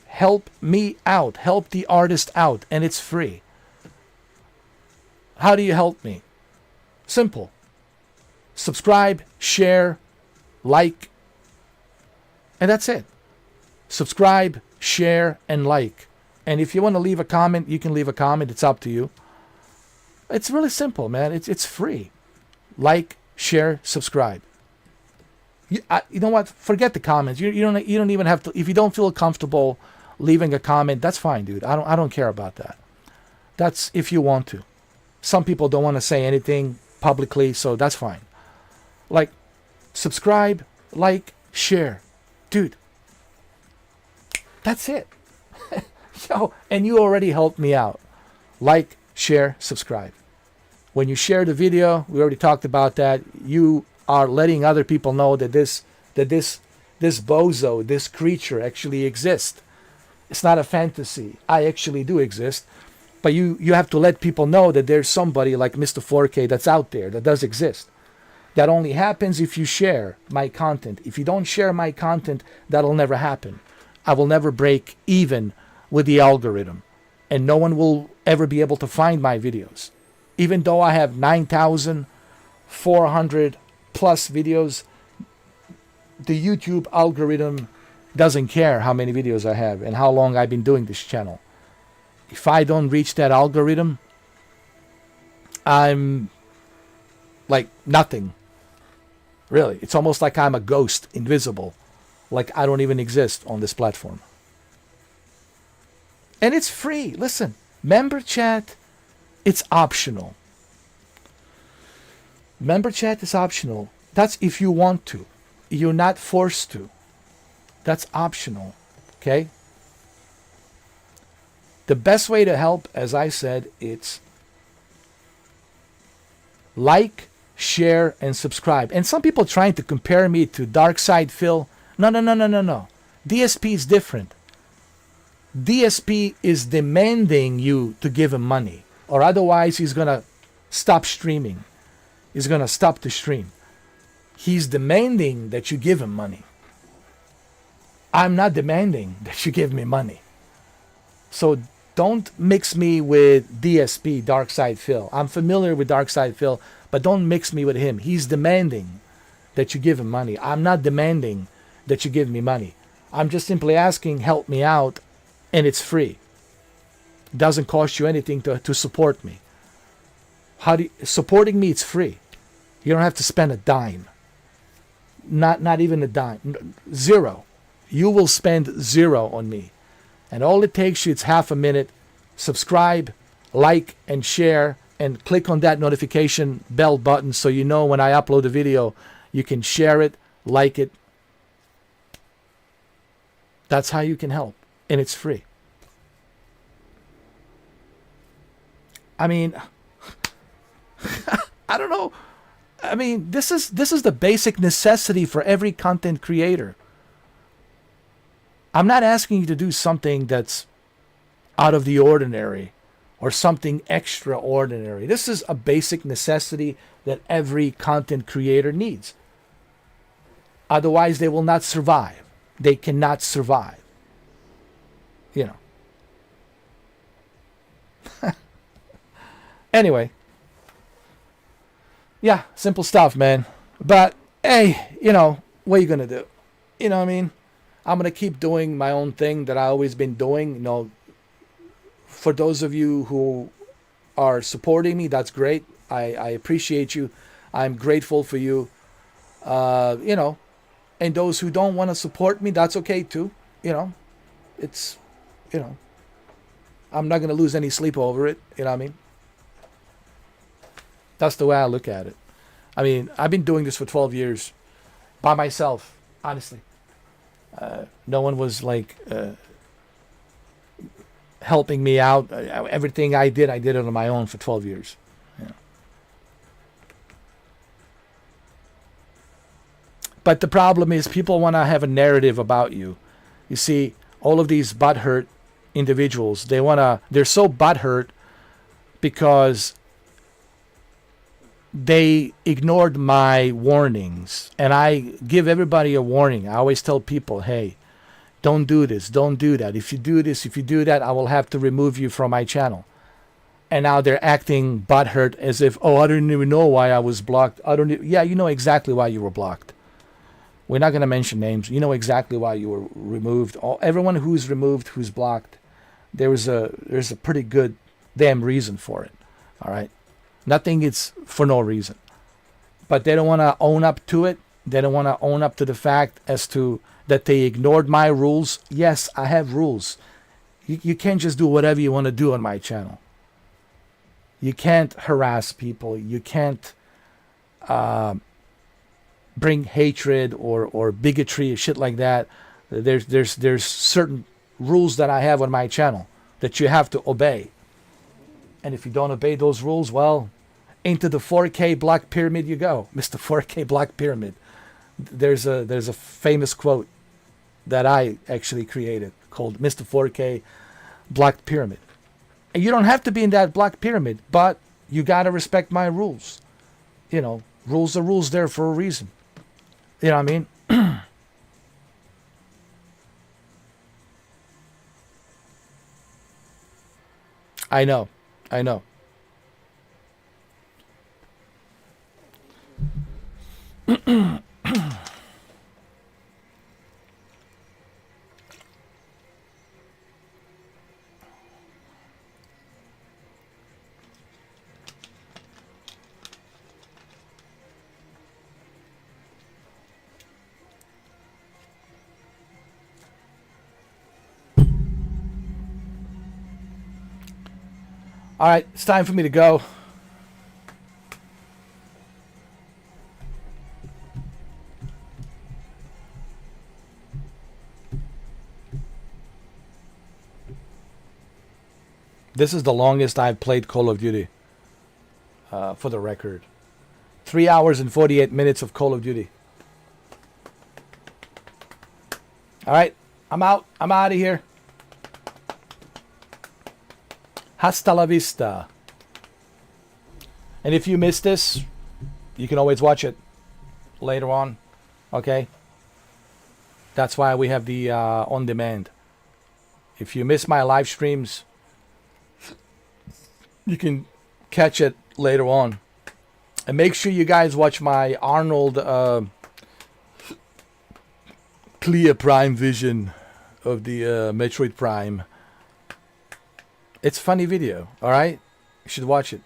help me out. Help the artist out. And it's free. How do you help me? Simple. Subscribe, share, like, and that's it. Subscribe, share, and like. And if you want to leave a comment, you can leave a comment. It's up to you. It's really simple, man. It's free. Like, share, subscribe. You know what? Forget the comments. You don't even have to. If you don't feel comfortable leaving a comment, that's fine, dude. I don't care about that. That's if you want to. Some people don't want to say anything publicly, so that's fine. Like, subscribe, like, share. Dude, that's it. Yo, and you already helped me out. Like, share, subscribe. When you share the video, we already talked about that. You are letting other people know that this bozo, this creature actually exists. It's not a fantasy. I actually do exist. But you have to let people know that there's somebody like Mr. 4K that's out there that does exist. That only happens if you share my content. If you don't share my content, that'll never happen. I will never break even with the algorithm. And no one will ever be able to find my videos. Even though I have 9,400 plus videos, the YouTube algorithm doesn't care how many videos I have and how long I've been doing this channel. If I don't reach that algorithm, I'm like nothing. Really, it's almost like I'm a ghost, invisible. Like I don't even exist on this platform. And it's free. Listen, member chat, it's optional. Member chat is optional. That's if you want to. You're not forced to. That's optional. Okay? The best way to help, as I said, it's like, share, and subscribe. And some people trying to compare me to Dark Side Phil. No. DSP is different. DSP is demanding you to give him money. Or otherwise he's going to stop streaming. He's going to stop the stream. He's demanding that you give him money. I'm not demanding that you give me money. So don't mix me with DSP, Dark Side Phil. I'm familiar with Dark Side Phil, but don't mix me with him. He's demanding that you give him money. I'm not demanding that you give me money. I'm just simply asking, help me out, and it's free. It doesn't cost you anything to support me. Supporting me, it's free. You don't have to spend a dime. Not even a dime. Zero. You will spend zero on me. And all it takes you, it's half a minute. Subscribe, like, and share, and click on that notification bell button so you know when I upload a video. You can share it, like it. That's how you can help, and it's free. I mean, I don't know. I mean, this is the basic necessity for every content creator. I'm not asking you to do something that's out of the ordinary or something extraordinary. This is a basic necessity that every content creator needs. Otherwise, they will not survive. They cannot survive. You know. Anyway. Yeah, simple stuff, man. But, hey, you know, what are you going to do? You know what I mean? I'm going to keep doing my own thing that I've always been doing. You know, for those of you who are supporting me, that's great. I appreciate you. I'm grateful for you. You know, and those who don't want to support me, that's okay too. You know, it's, you know, I'm not going to lose any sleep over it. You know what I mean? That's the way I look at it. I mean, I've been doing this for 12 years by myself, honestly. No one was like helping me out. Everything I did it on my own for 12 years. Yeah. But the problem is people want to have a narrative about you. You see, all of these butthurt individuals, they're so butthurt because they ignored my warnings. And I give everybody a warning. I always tell people, hey, don't do this, don't do that. If you do this, if you do that, I will have to remove you from my channel. And now they're acting butthurt as if, oh, I didn't even know why I was blocked. Yeah, you know exactly why you were blocked. We're not going to mention names. You know exactly why you were removed. Everyone who's removed, who's blocked, there's a pretty good damn reason for it. All right? Nothing is for no reason. But they don't want to own up to it. They don't want to own up to the fact as to that they ignored my rules. Yes, I have rules. You can't just do whatever you want to do on my channel. You can't harass people. You can't bring hatred or bigotry or shit like that. There's certain rules that I have on my channel that you have to obey. And if you don't obey those rules, well, into the 4K Black Pyramid you go, Mr. 4K Black Pyramid. There's a famous quote that I actually created called Mr. 4K Black Pyramid. And you don't have to be in that Black Pyramid, but you got to respect my rules. You know, rules are rules there for a reason. You know what I mean? I know. All right, it's time for me to go. This is the longest I've played Call of Duty, for the record. 3 hours and 48 minutes of Call of Duty. All right, I'm out. I'm out of here. Hasta la vista. And if you missed this, you can always watch it later on. Okay? That's why we have the on demand. If you miss my live streams, you can catch it later on. And make sure you guys watch my Arnold clear prime vision of the Metroid Prime. It's a funny video, all right? You should watch it.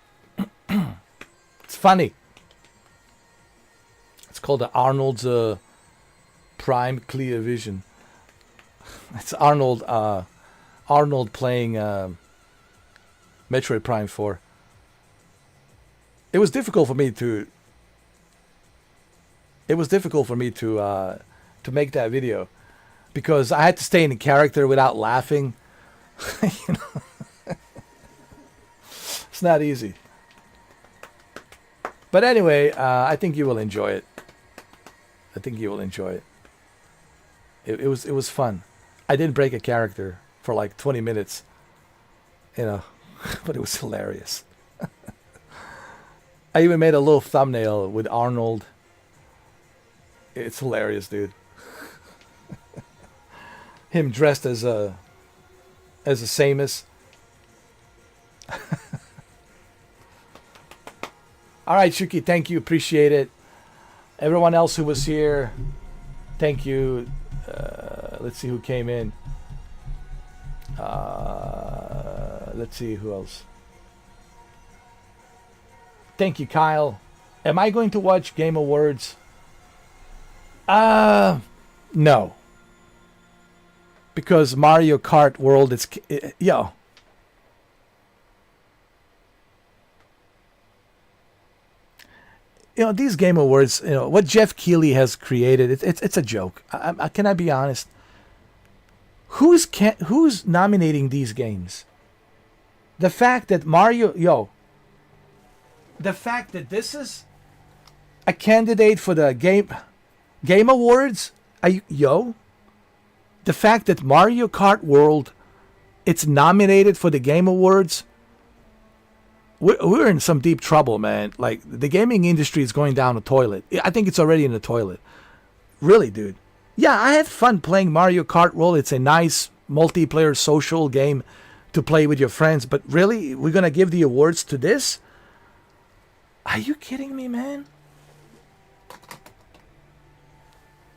It's funny. It's called the Arnold's Prime Clear Vision. It's Arnold playing Metroid Prime 4. it was difficult for me to. It was difficult for me to make that video because I had to stay in the character without laughing. You know? It's not easy. But anyway, I think you will enjoy it. I think you will enjoy it. It was fun. I didn't break a character for like 20 minutes, you know, but it was hilarious. I even made a little thumbnail with Arnold. It's hilarious, dude. Him dressed as a Samus. All right, Shuki, thank you. Appreciate it. Everyone else who was here, thank you. Let's see who came in. Let's see who else. Thank you, Kyle. Am I going to watch Game Awards? No. Because Mario Kart World, yo. You know, these Game Awards, you know, what Jeff Keighley has created, it's a joke. Can I be honest? Who's nominating these games? The fact that the fact that this is a candidate for the Game Awards, the fact that Mario Kart World, it's nominated for the Game Awards, we're in some deep trouble, man. Like, the gaming industry is going down the toilet. I think it's already in the toilet. Really, dude. Yeah, I had fun playing Mario Kart World. It's a nice multiplayer social game to play with your friends. But really, we're going to give the awards to this? Are you kidding me, man?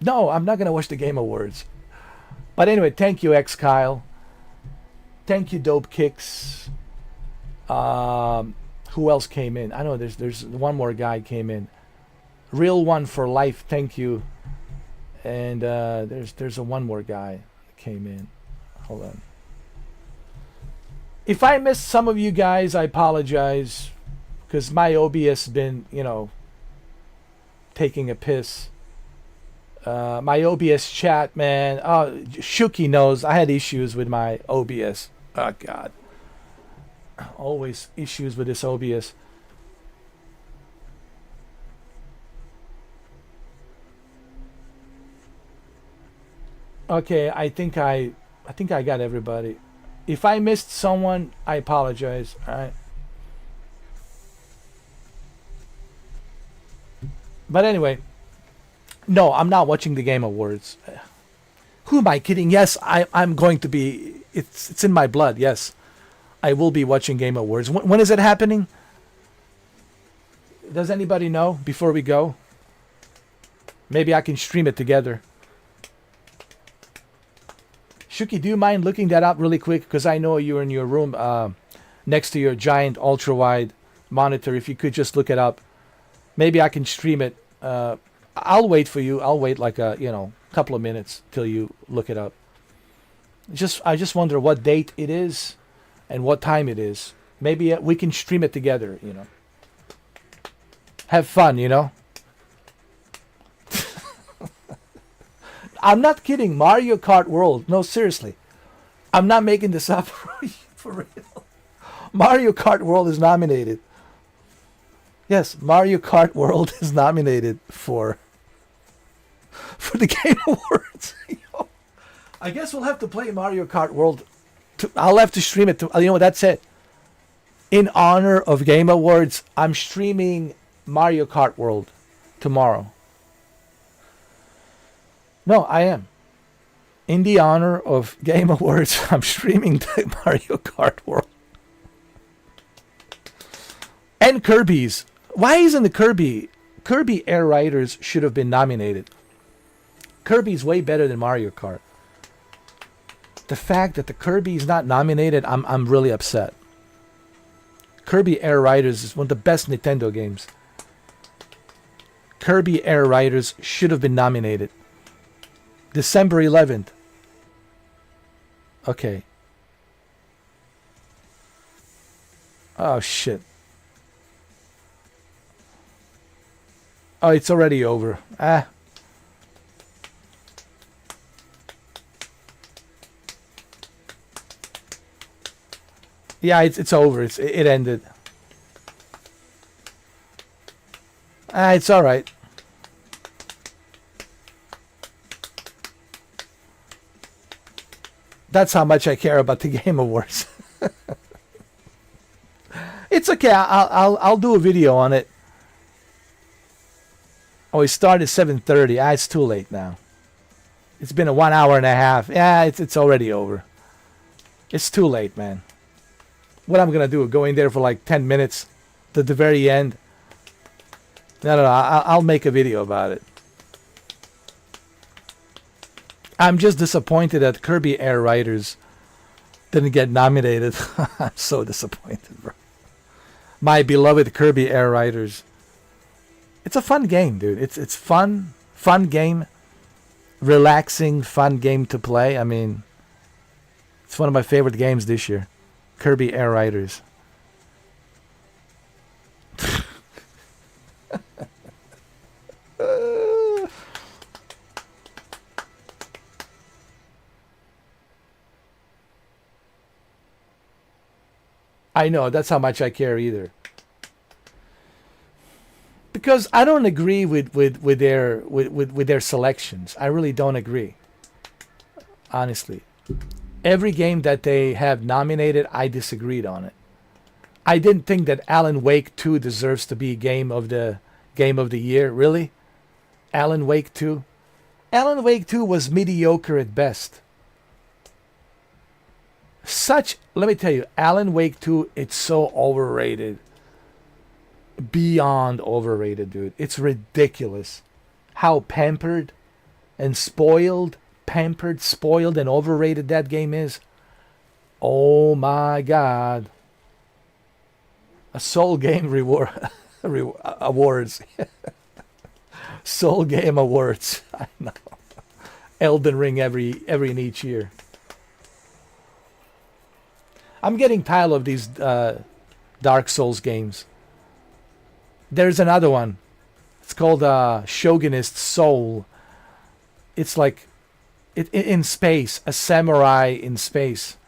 No, I'm not going to watch the Game Awards. But anyway, thank you, X Kyle. Thank you, Dope Kicks. Who else came in? I know there's one more guy came in. Real One for Life, thank you. And there's one more guy that came in. Hold on. If I missed some of you guys, I apologize, because my OBS been, you know, taking a piss. My OBS chat, man. Oh, Shuki knows I had issues with my OBS. Oh God. Always issues with this OBS. Okay, I think I got everybody. If I missed someone, I apologize. All right. But anyway, no, I'm not watching the Game Awards. Who am I kidding? Yes, I'm going to be. It's in my blood. Yes, I will be watching Game Awards. When is it happening? Does anybody know before we go? Maybe I can stream it together. Shuki, do you mind looking that up really quick? Because I know you're in your room next to your giant ultra-wide monitor. If you could just look it up. Maybe I can stream it. I'll wait for you. I'll wait like a couple of minutes till you look it up. I just wonder what date it is and what time it is. Maybe we can stream it together, Have fun, I'm not kidding. Mario Kart World. No, seriously. I'm not making this up for real. Mario Kart World is nominated. Yes, Mario Kart World is nominated for the Game Awards. I guess we'll have to play Mario Kart World. I'll have to stream it. That's it. In honor of Game Awards, I'm streaming Mario Kart World tomorrow. No, I am. In the honor of Game Awards, I'm streaming the Mario Kart World. And Kirby's. Why isn't the Kirby Air Riders should have been nominated? Kirby's way better than Mario Kart. The fact that the Kirby is not nominated, I'm really upset. Kirby Air Riders is one of the best Nintendo games. Kirby Air Riders should have been nominated. December 11th. Okay. Oh, shit. Oh, it's already over. Ah. Yeah, it's over. It ended. Ah, it's all right. That's how much I care about the Game Awards. It's okay. I'll do a video on it. Oh, it started 7:30. Ah, it's too late now. It's been a 1 hour and a half. Yeah, it's already over. It's too late, man. What I'm gonna do? Go in there for like 10 minutes to the very end? No. I'll make a video about it. I'm just disappointed that Kirby Air Riders didn't get nominated. I'm so disappointed, bro. My beloved Kirby Air Riders. It's a fun game, dude. It's fun game, relaxing, fun game to play. I mean, it's one of my favorite games this year. Kirby Air Riders. I know, that's how much I care either. Because I don't agree with their selections. I really don't agree. Honestly. Every game that they have nominated, I disagreed on it. I didn't think that Alan Wake 2 deserves to be game of the year. Really? Alan Wake 2? Alan Wake 2 was mediocre at best. Let me tell you, Alan Wake 2, it's so overrated. Beyond overrated, dude. It's ridiculous how pampered, spoiled, and overrated that game is. Oh my God. A Soul Game awards. Soul Game Awards. I know. Elden Ring every and each year. I'm getting tired of these Dark Souls games. There's another one. It's called Shogunist Soul. It's like in space, a samurai in space.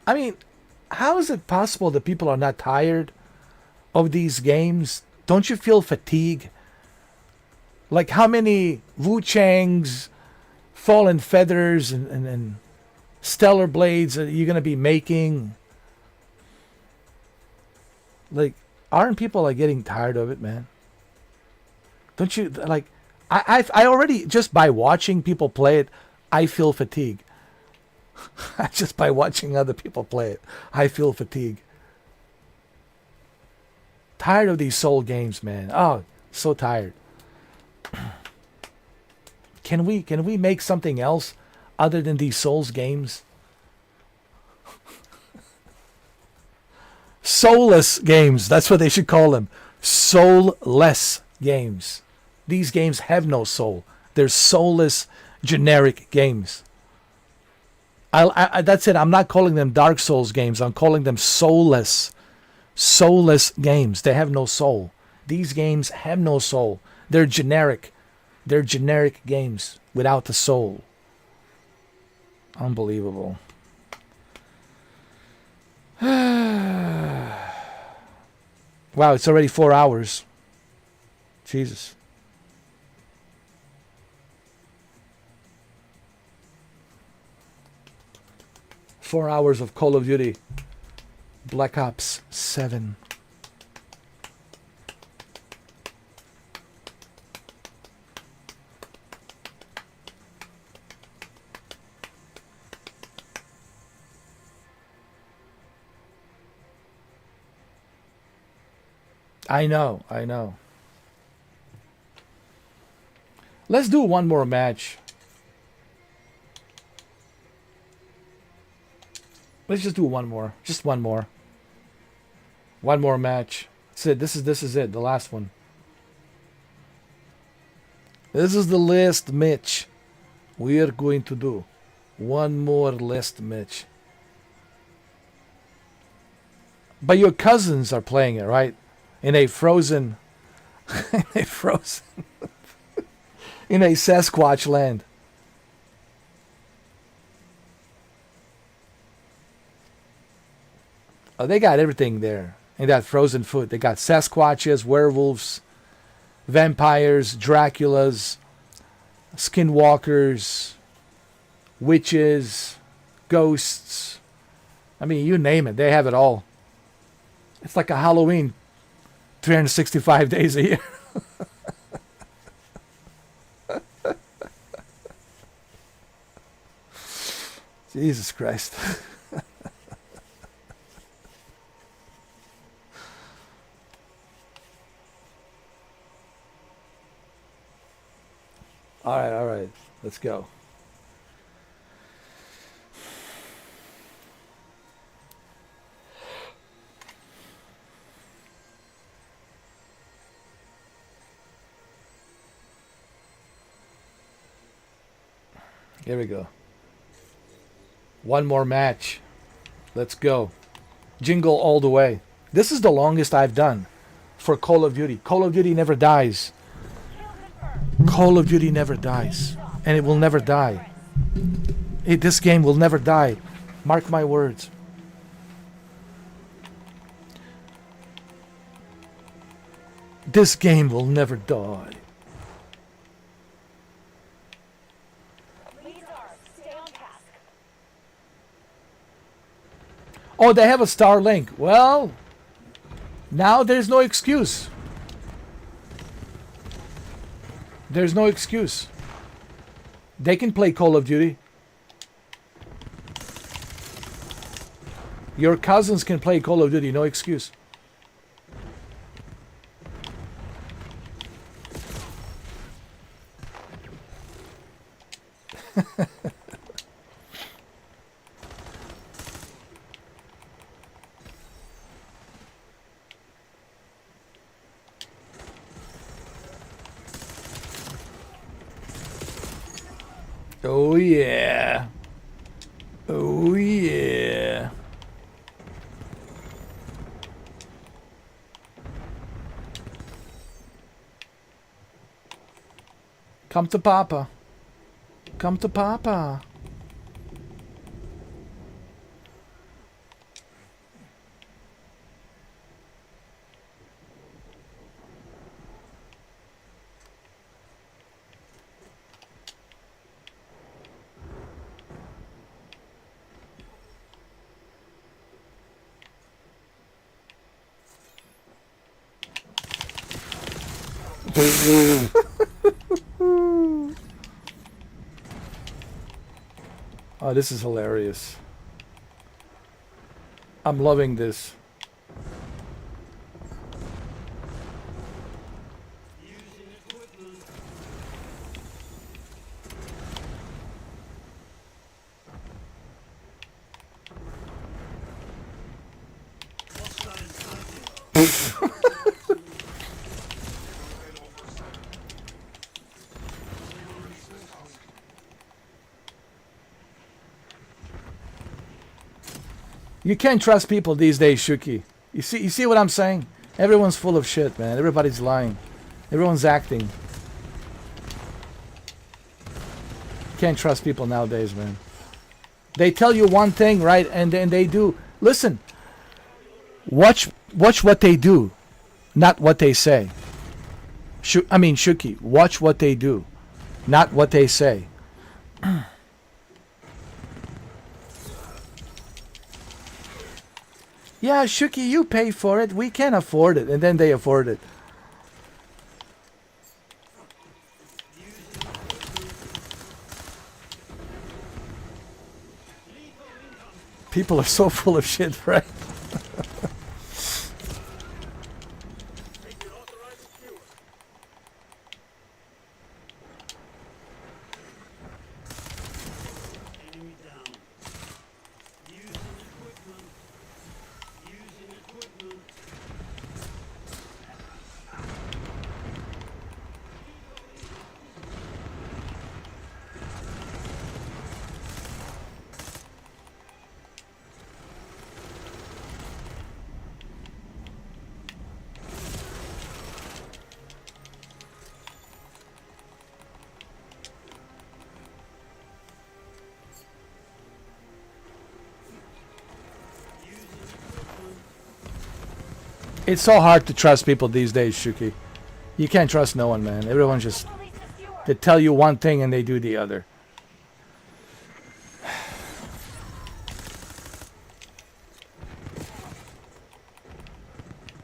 I mean, how is it possible that people are not tired of these games? Don't you feel fatigue? Like how many Wu Changs, Fallen Feathers, and Stellar Blades are you going to be making? Like, aren't people like getting tired of it, man? Don't you like? I already, just by watching people play it, I feel fatigue. Just by watching other people play it, I feel fatigue. Tired of these soul games, man. Oh, so tired. Can we make something else other than these Souls games? Soulless games. That's what they should call them. Soulless games. These games have no soul. They're soulless, generic games. That's it. I'm not calling them Dark Souls games. I'm calling them soulless games. They have no soul. These games have no soul. They're generic. They're generic games without the soul. Unbelievable. Wow, it's already 4 hours. Jesus. Four hours of Call of Duty. Black Ops 7. I know. Let's do one more match. Let's just do one more. Just one more. One more match. That's it. This is it. The last one. This is the last match we are going to do. One more last match. But your cousins are playing it, right? In a frozen, in a frozen, in a Sasquatch land. Oh, they got everything there in that frozen food. They got Sasquatches, werewolves, vampires, Draculas, skinwalkers, witches, ghosts. I mean, you name it. They have it all. It's like a Halloween 365 days a year. Jesus Christ. All right. Let's go. Here we go. One more match. Let's go. Jingle all the way. This is the longest I've done for Call of Duty. Call of Duty never dies. Call of Duty never dies. And it will never die. This game will never die. Mark my words. This game will never die. Oh, they have a Starlink. Well, now there's no excuse. There's no excuse. They can play Call of Duty. Your cousins can play Call of Duty. No excuse. Oh yeah. Oh yeah. Come to Papa. Come to Papa. Oh, this is hilarious. I'm loving this. You can't trust people these days, Shuki. You see what I'm saying? Everyone's full of shit, man. Everybody's lying. Everyone's acting. You can't trust people nowadays, man. They tell you one thing, right, and then they do. Listen. Watch what they do, not what they say. Shuki, watch what they do, not what they say. Yeah, Shuki, you pay for it. We can't afford it. And then they afford it. People are so full of shit, right? It's so hard to trust people these days, Shuki. You can't trust no one, man. Everyone just, Release the steward. they tell you one thing and they do the other.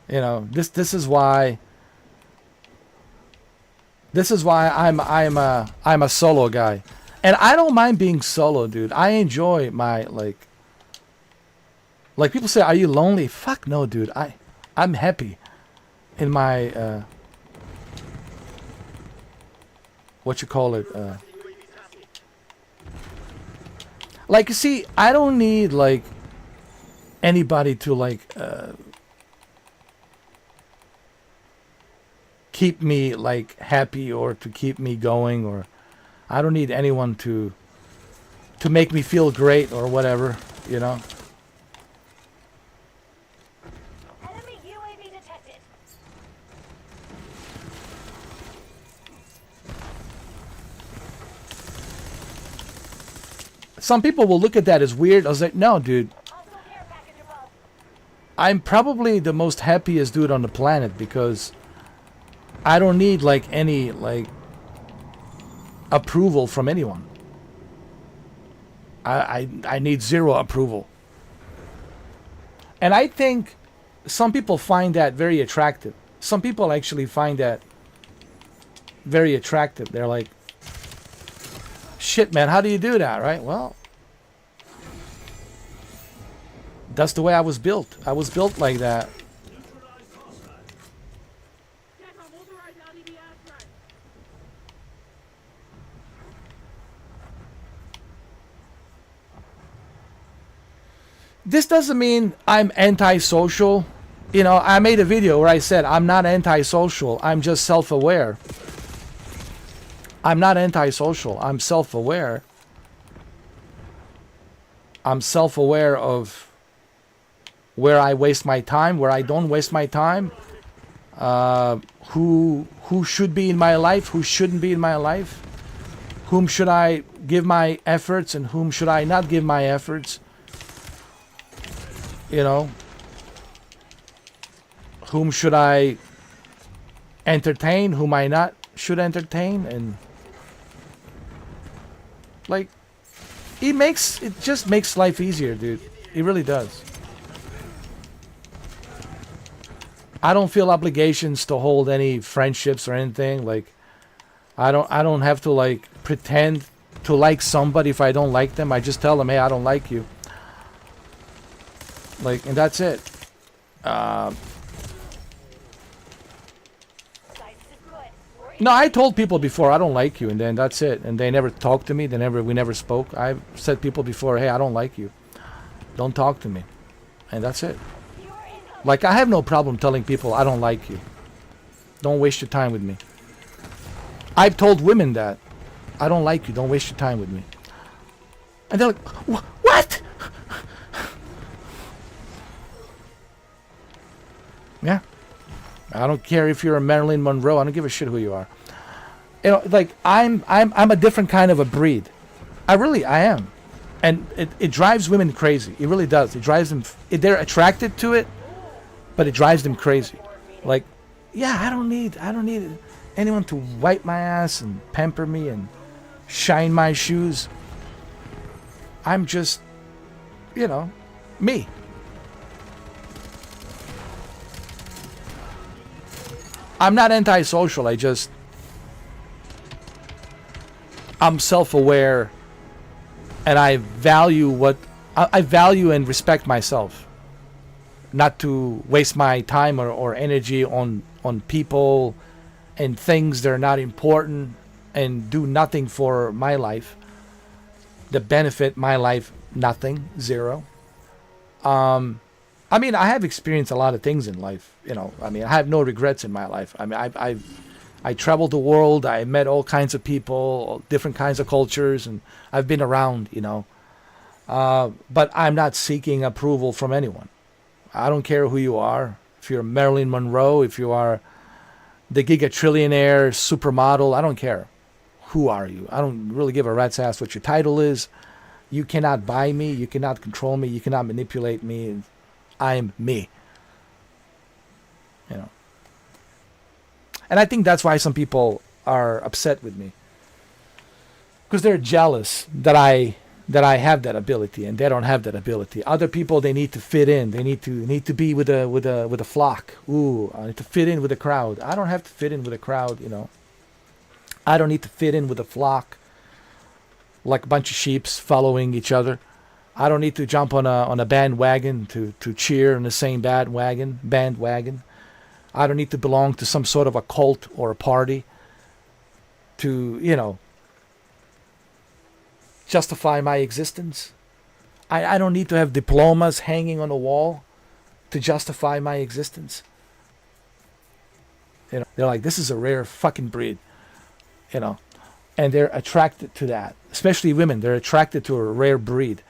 You know, this is why I'm a solo guy. And I don't mind being solo, dude. I enjoy my like people say, are you lonely? Fuck no, dude. I'm happy in my what you call it, like, you see, I don't need like anybody to like keep me like happy or to keep me going, or I don't need anyone to make me feel great or whatever, you know. Enemy UAV detected. Some people will look at that as weird. I was like, no, dude. Hostile care package above. I'm probably the most happiest dude on the planet because I don't need like any like approval from anyone. I need zero approval. And I think some people find that very attractive. Some people actually find that very attractive. They're like, shit, man, how do you do that, right? Well, that's the way I was built. I was built like that. Neutralized hostile. TACOM, authorize RDB airstrike. This doesn't mean I'm antisocial. You know, I made a video where I said I'm not antisocial. I'm just self-aware. I'm not antisocial. I'm self-aware. I'm self-aware of where I waste my time, where I don't waste my time. Who should be in my life, who shouldn't be in my life. Whom should I give my efforts and whom should I not give my efforts. You know, whom should I entertain, whom I not should entertain, and like it just makes life easier, dude. It really does. I don't feel obligations to hold any friendships or anything. Like I don't have to like pretend to like somebody if I don't like them. I just tell them, hey, I don't like you. Like, and that's it. Dice is good. We're in. No, I told people before I don't like you, and then that's it. And they never talked to me. We never spoke. I've said people before, hey, I don't like you. Don't talk to me, and that's it. You are incoming. Like, I have no problem telling people I don't like you. Don't waste your time with me. I've told women that I don't like you. Don't waste your time with me. And they're like, what? Yeah. I don't care if you're a Marilyn Monroe. I don't give a shit who you are. You know, like I'm a different kind of a breed. I am. And it drives women crazy. It really does. It drives them. They're attracted to it, but it drives them crazy. Like, yeah, I don't need anyone to wipe my ass and pamper me and shine my shoes. I'm just, you know, me. I'm not antisocial. I'm self-aware, and I value and respect myself. Not to waste my time or energy on people and things that are not important and do nothing for my life. That benefit my life, nothing, zero. I mean, I have experienced a lot of things in life, you know. I mean, I have no regrets in my life. I mean, I traveled the world. I met all kinds of people, different kinds of cultures, and I've been around, you know. But I'm not seeking approval from anyone. I don't care who you are. If you're Marilyn Monroe, if you are the giga-trillionaire supermodel, I don't care. Who are you? I don't really give a rat's ass what your title is. You cannot buy me. You cannot control me. You cannot manipulate me. I'm me. you know. And I think that's why some people are upset with me, because they're jealous that I have that ability and they don't have that ability. Other people, they need to fit in. They need to be with a flock. Ooh, I need to fit in with the crowd. I don't have to fit in with a crowd, you know. I don't need to fit in with a flock like a bunch of sheeps following each other. I don't need to jump on a bandwagon to cheer in the same bandwagon. I don't need to belong to some sort of a cult or a party to, you know, justify my existence. I don't need to have diplomas hanging on the wall to justify my existence. You know, they're like, this is a rare fucking breed, you know, and they're attracted to that. Especially women, they're attracted to a rare breed.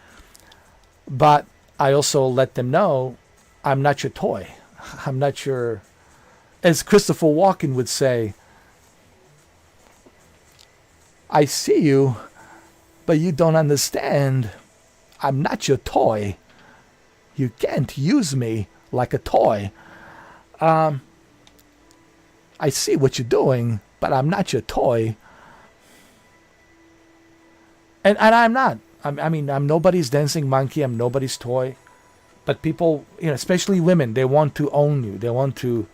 But I also let them know, I'm not your toy. I'm not your, as Christopher Walken would say, I see you, but you don't understand. I'm not your toy. You can't use me like a toy. I see what you're doing, but I'm not your toy. And I'm not. I mean, I'm nobody's dancing monkey. I'm nobody's toy. But people, you know, especially women, they want to own you. They want to,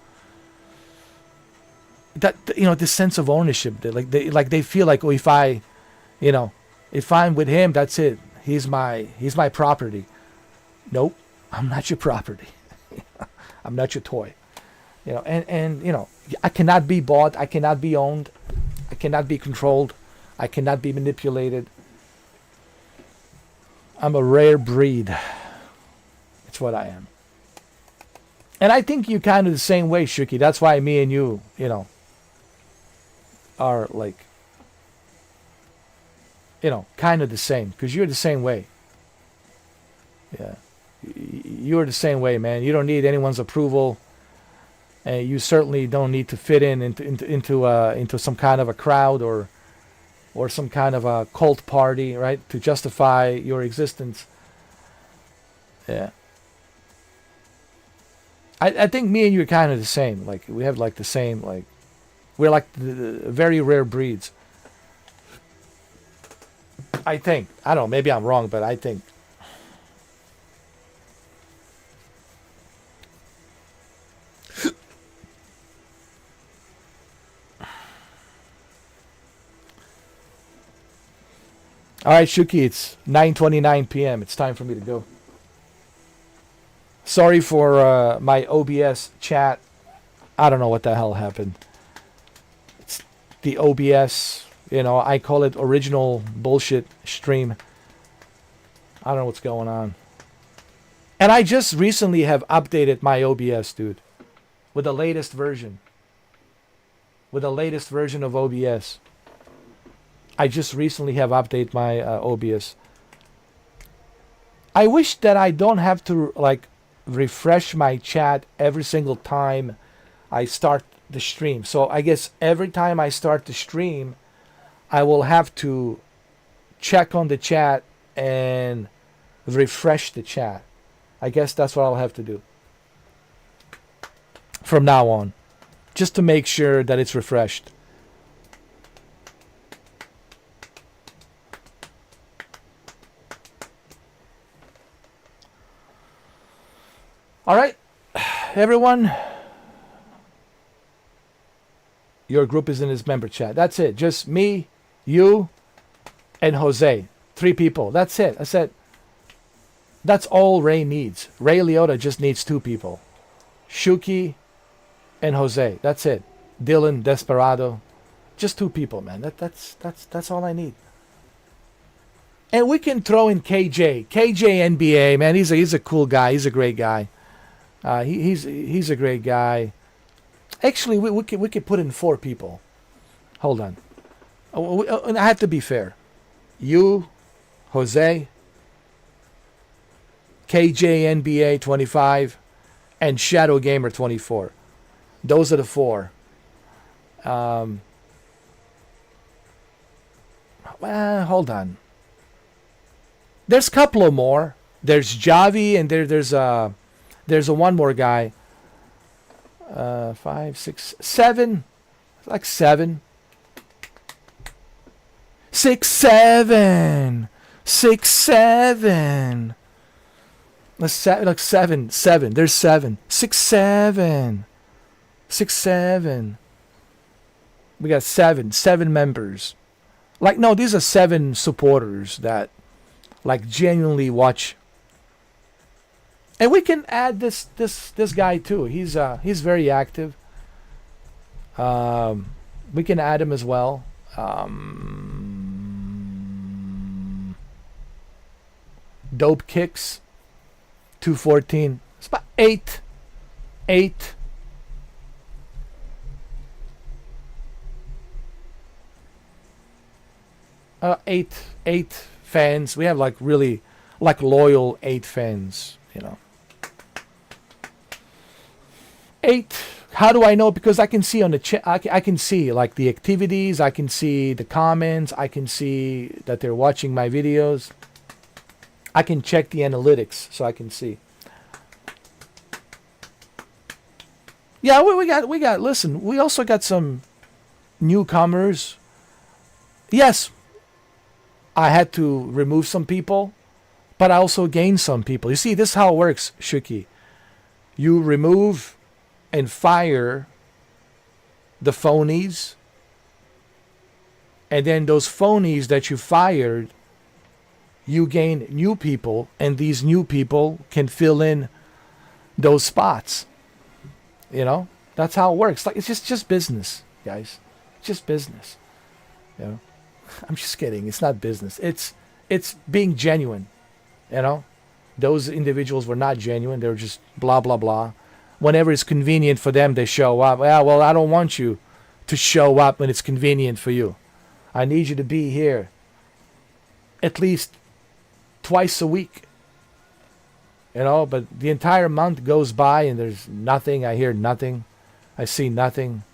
that, you know, this sense of ownership. They feel like, oh, if I'm with him, that's it. He's my property. Nope, I'm not your property. I'm not your toy. You know, and you know, I cannot be bought. I cannot be owned. I cannot be controlled. I cannot be manipulated. I'm a rare breed. It's what I am. And I think you're kind of the same way, Shuki. That's why me and you, you know, are like, you know, kind of the same. Because you're the same way. Yeah. You're the same way, man. You don't need anyone's approval. And you certainly don't need to fit into some kind of a crowd or some kind of a cult party, right, to justify your existence. Yeah. I think me and you are kind of the same. Like, we have like the same, like, we're like the very rare breeds. I think. I don't know, maybe I'm wrong, but I think. All right, Shuki, it's 9:29 p.m. It's time for me to go. Sorry for my OBS chat. I don't know what the hell happened. It's the OBS, you know, I call it original bullshit stream. I don't know what's going on. And I just recently have updated my OBS, dude, with the latest version. With the latest version of OBS. I just recently have updated my OBS. I wish that I don't have to like refresh my chat every single time I start the stream. So I guess every time I start the stream, I will have to check on the chat and refresh the chat. I guess that's what I'll have to do from now on, just to make sure that it's refreshed. All right, everyone. Your group is in his member chat. That's it. Just me, you, and Jose. 3 people. That's it. That's it. That's all Ray needs. Ray Liotta just needs 2 people. Shuki and Jose. That's it. Dylan, Desperado. Just 2 people, man. That's all I need. And we can throw in KJ. KJ NBA, man. He's a cool guy. He's a great guy. He's a great guy. Actually, we could put in 4 people. Hold on. I have to be fair. You, Jose, KJ NBA 25, and Shadow Gamer 24. Those are the 4. Well, hold on. There's a couple of more. There's Javi, and there's a one more guy. 5, 6, 7. Like 7. 6, 7. 6, 7. Like 7. 7. There's 7. 6, 7. 6, 7. We got 7. 7 members. Like, no, these are 7 supporters that like genuinely watch. And we can add this guy too. He's very active. We can add him as well. Dope Kicks 214. It's about 8 fans. We have like really like loyal 8 fans, you know. 8. How do I know? Because I can see on the chat. I can see like the activities. I can see the comments. I can see that they're watching my videos. I can check the analytics, so I can see. Yeah, we got. Listen, we also got some newcomers. Yes, I had to remove some people, but I also gained some people. You see, this is how it works, Shuki. You remove and fire the phonies, and then those phonies that you fired, you gain new people, and these new people can fill in those spots. You know, that's how it works. Like, it's just business, guys. Just business. You know, I'm just kidding. It's not business. It's being genuine. You know, those individuals were not genuine. They were just blah blah blah. Whenever it's convenient for them, they show up. Well, I don't want you to show up when it's convenient for you. I need you to be here at least twice a week. You know, but the entire month goes by and there's nothing. I hear nothing. I see nothing.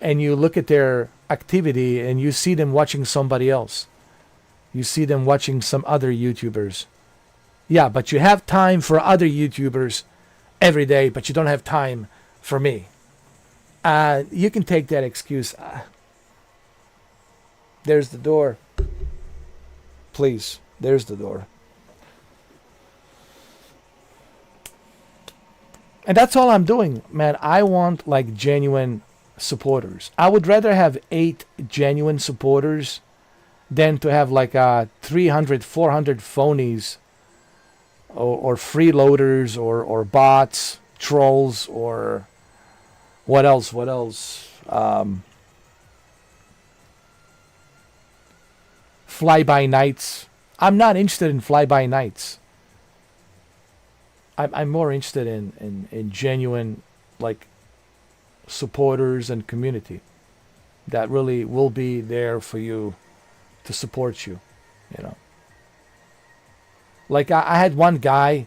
And you look at their activity and you see them watching somebody else. You see them watching some other YouTubers. Yeah, but you have time for other YouTubers every day, but you don't have time for me. You can take that excuse. There's the door. Please, there's the door. And that's all I'm doing, man. I want like genuine supporters. I would rather have 8 genuine supporters than to have like 300, 400 phonies or freeloaders or bots, trolls, or what else? Fly-by-nights. I'm not interested in fly-by-nights. I'm more interested in genuine like supporters and community that really will be there for you to support you, you know. Like I had one guy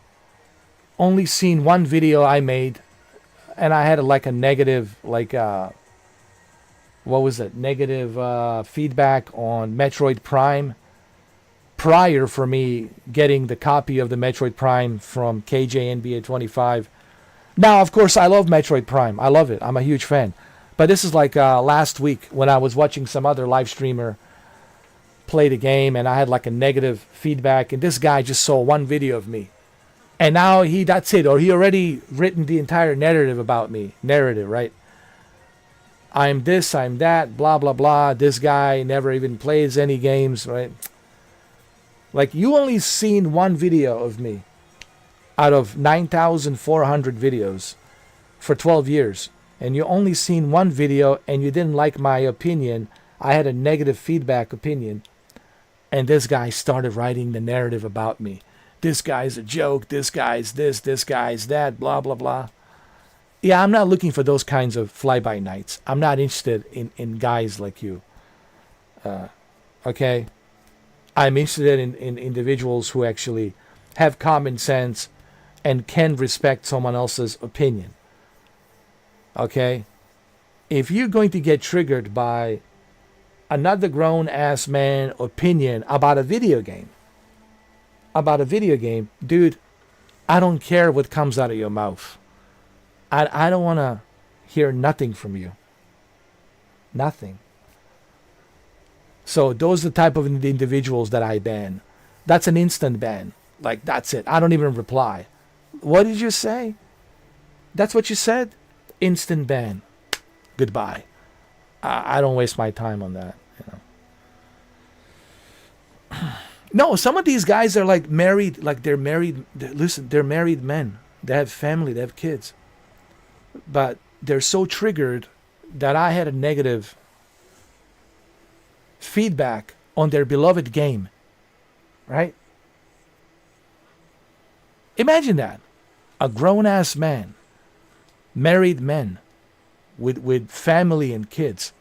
only seen one video I made, and I had like a negative negative feedback on Metroid Prime prior for me getting the copy of the Metroid Prime from KJNBA25. Now, of course, I love Metroid Prime. I love it. I'm a huge fan. But this is like last week when I was watching some other live streamer play the game, and I had like a negative feedback, and this guy just saw one video of me. And now that's it. Or he already written the entire narrative about me. Narrative, right? I'm this, I'm that, blah, blah, blah. This guy never even plays any games, right? Like, you only seen one video of me out of 9,400 videos for 12 years. And you only seen one video and you didn't like my opinion. I had a negative feedback opinion. And this guy started writing the narrative about me. This guy's a joke. This guy's this guy's that, blah, blah, blah. Yeah, I'm not looking for those kinds of fly-by-nights. I'm not interested in guys like you. Okay? I'm interested in individuals who actually have common sense and can respect someone else's opinion. Okay? If you're going to get triggered by another grown-ass man opinion about a video game, dude, I don't care what comes out of your mouth. I don't want to hear nothing from you. Nothing. So those are the type of individuals that I ban. That's an instant ban. Like, that's it. I don't even reply. What did you say? That's what you said? Instant ban. Goodbye. I don't waste my time on that. No, some of these guys are like married, like they're married. Listen, they're married men. They have family, they have kids. But they're so triggered that I had a negative feedback on their beloved game. Right? Imagine that. A grown-ass man, married men, with family and kids,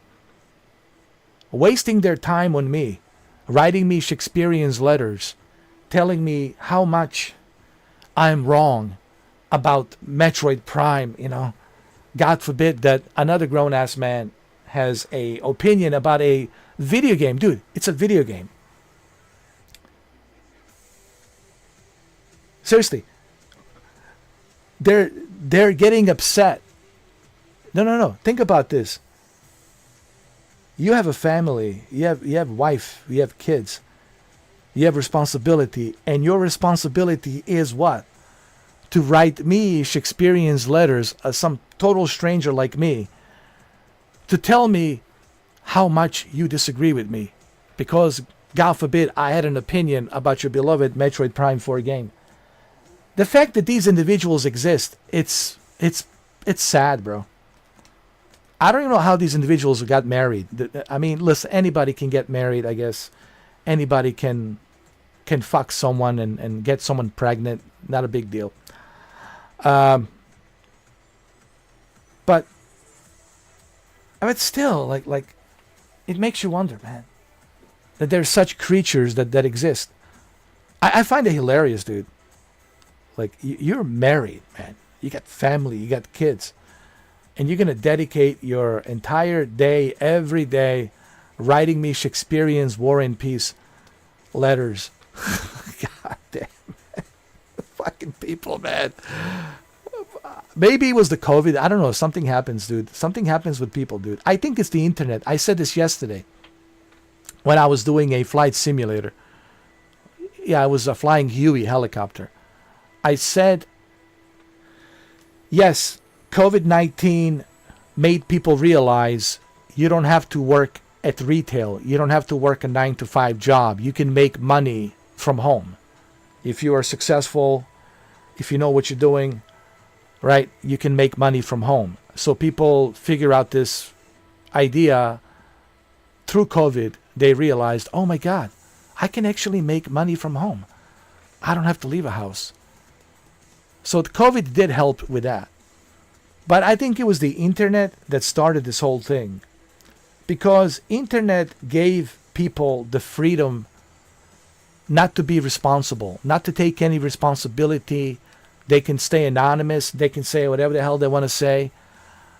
wasting their time on me, writing me Shakespearean letters, telling me how much I'm wrong about Metroid Prime, God forbid that another grown-ass man has a opinion about a video game. Dude, it's a video game. Seriously. They're getting upset. No. Think about this. You have a family, you have wife, you have kids, you have responsibility, and your responsibility is what? To write me Shakespearean letters, some total stranger like me, to tell me how much you disagree with me, because God forbid I had an opinion about your beloved Metroid Prime 4 game. The fact that these individuals exist, it's sad, bro. I don't even know how these individuals got married. I mean, listen, anybody can get married, I guess. Anybody can fuck someone and get someone pregnant. Not a big deal. But still, like, it makes you wonder, man, that there's such creatures that exist. I find it hilarious, dude. Like, you're married, man. You got family, you got kids. And you're going to dedicate your entire day, every day, writing me Shakespearean War and Peace letters. God damn. Fucking people, man. Maybe it was the COVID. I don't know. Something happens, dude. Something happens with people, dude. I think it's the internet. I said this yesterday when I was doing a flight simulator. Yeah, I was flying Huey helicopter. I said, yes, COVID-19 made people realize you don't have to work at retail. You don't have to work a 9-to-5 job. You can make money from home. If you are successful, if you know what you're doing, right, you can make money from home. So people figure out this idea through COVID. They realized, oh my God, I can actually make money from home. I don't have to leave a house. So COVID did help with that. But I think it was the internet that started this whole thing. Because internet gave people the freedom not to be responsible, not to take any responsibility. They can stay anonymous. They can say whatever the hell they want to say.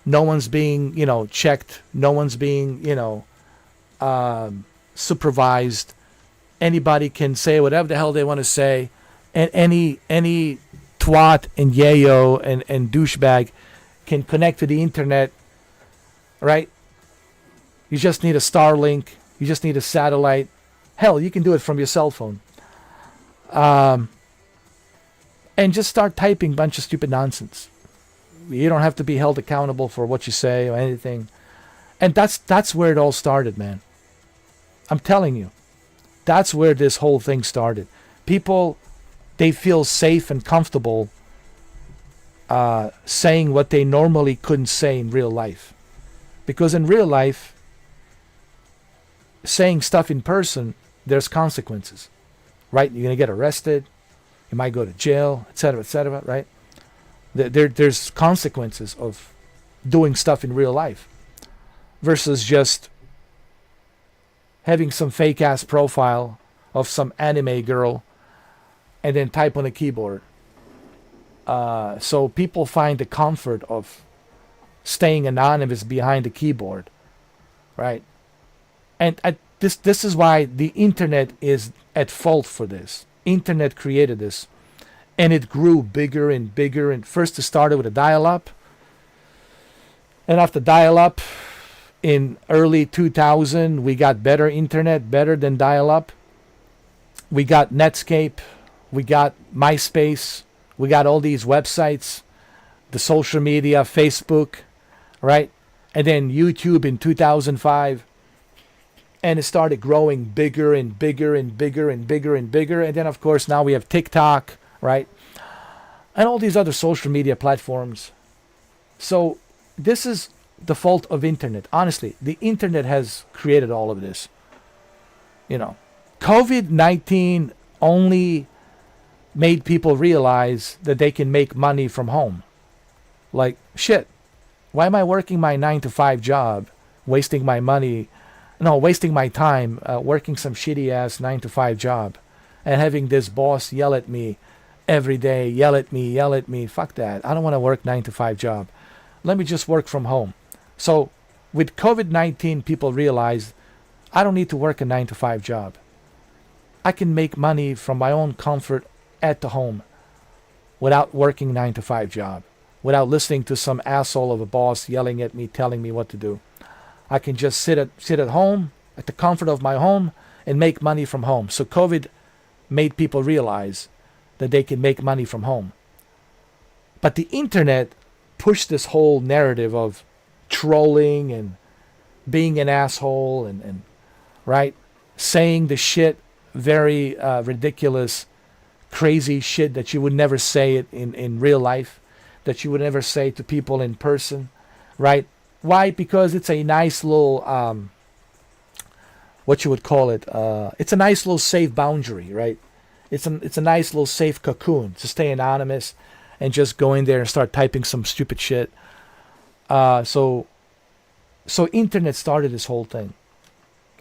No one's being, checked. No one's being, supervised. Anybody can say whatever the hell they want to say. And any twat and yayo and douchebag can connect to the internet, right? You just need a Starlink. You just need a satellite. Hell, you can do it from your cell phone. And just start typing a bunch of stupid nonsense. You don't have to be held accountable for what you say or anything. And that's where it all started, man. I'm telling you. That's where this whole thing started. People, they feel safe and comfortable saying what they normally couldn't say in real life. Because in real life, saying stuff in person, there's consequences. Right? You're going to get arrested. You might go to jail, etc., right? There's consequences of doing stuff in real life versus just having some fake-ass profile of some anime girl and then type on a keyboard. So people find the comfort of staying anonymous behind the keyboard, right? And this is why the internet is at fault for this. Internet created this, and it grew bigger and bigger. And first it started with a dial-up, And after dial-up in early 2000, we got better internet, better than dial-up. We got Netscape, we got MySpace, we got all these websites, the social media, Facebook, right? And then YouTube in 2005. And it started growing bigger and bigger and bigger and bigger and bigger. And then, of course, now we have TikTok, right? And all these other social media platforms. So this is the fault of internet. Honestly, the internet has created all of this. You know, COVID-19 only made people realize that they can make money from home. Like, shit, why am I working my 9-to-5 job, wasting my money, wasting my time working some shitty ass 9-to-5 job and having this boss yell at me every day, yell at me. Fuck that. I don't want to work 9-to-5 job. Let me just work from home. So with COVID-19, people realized I don't need to work a 9-to-5 job. I can make money from my own comfort at the home without working 9-to-5 job, without listening to some asshole of a boss yelling at me, telling me what to do. I can just sit at home, at the comfort of my home, and make money from home. So COVID made people realize that they can make money from home. But the internet pushed this whole narrative of trolling and being an asshole and right, saying the shit, very ridiculous, crazy shit that you would never say it in real life, that you would never say to people in person, right? Why? Because it's a nice little, what you would call it, it's a nice little safe boundary, right? It's a nice little safe cocoon to stay anonymous and just go in there and start typing some stupid shit. So internet started this whole thing.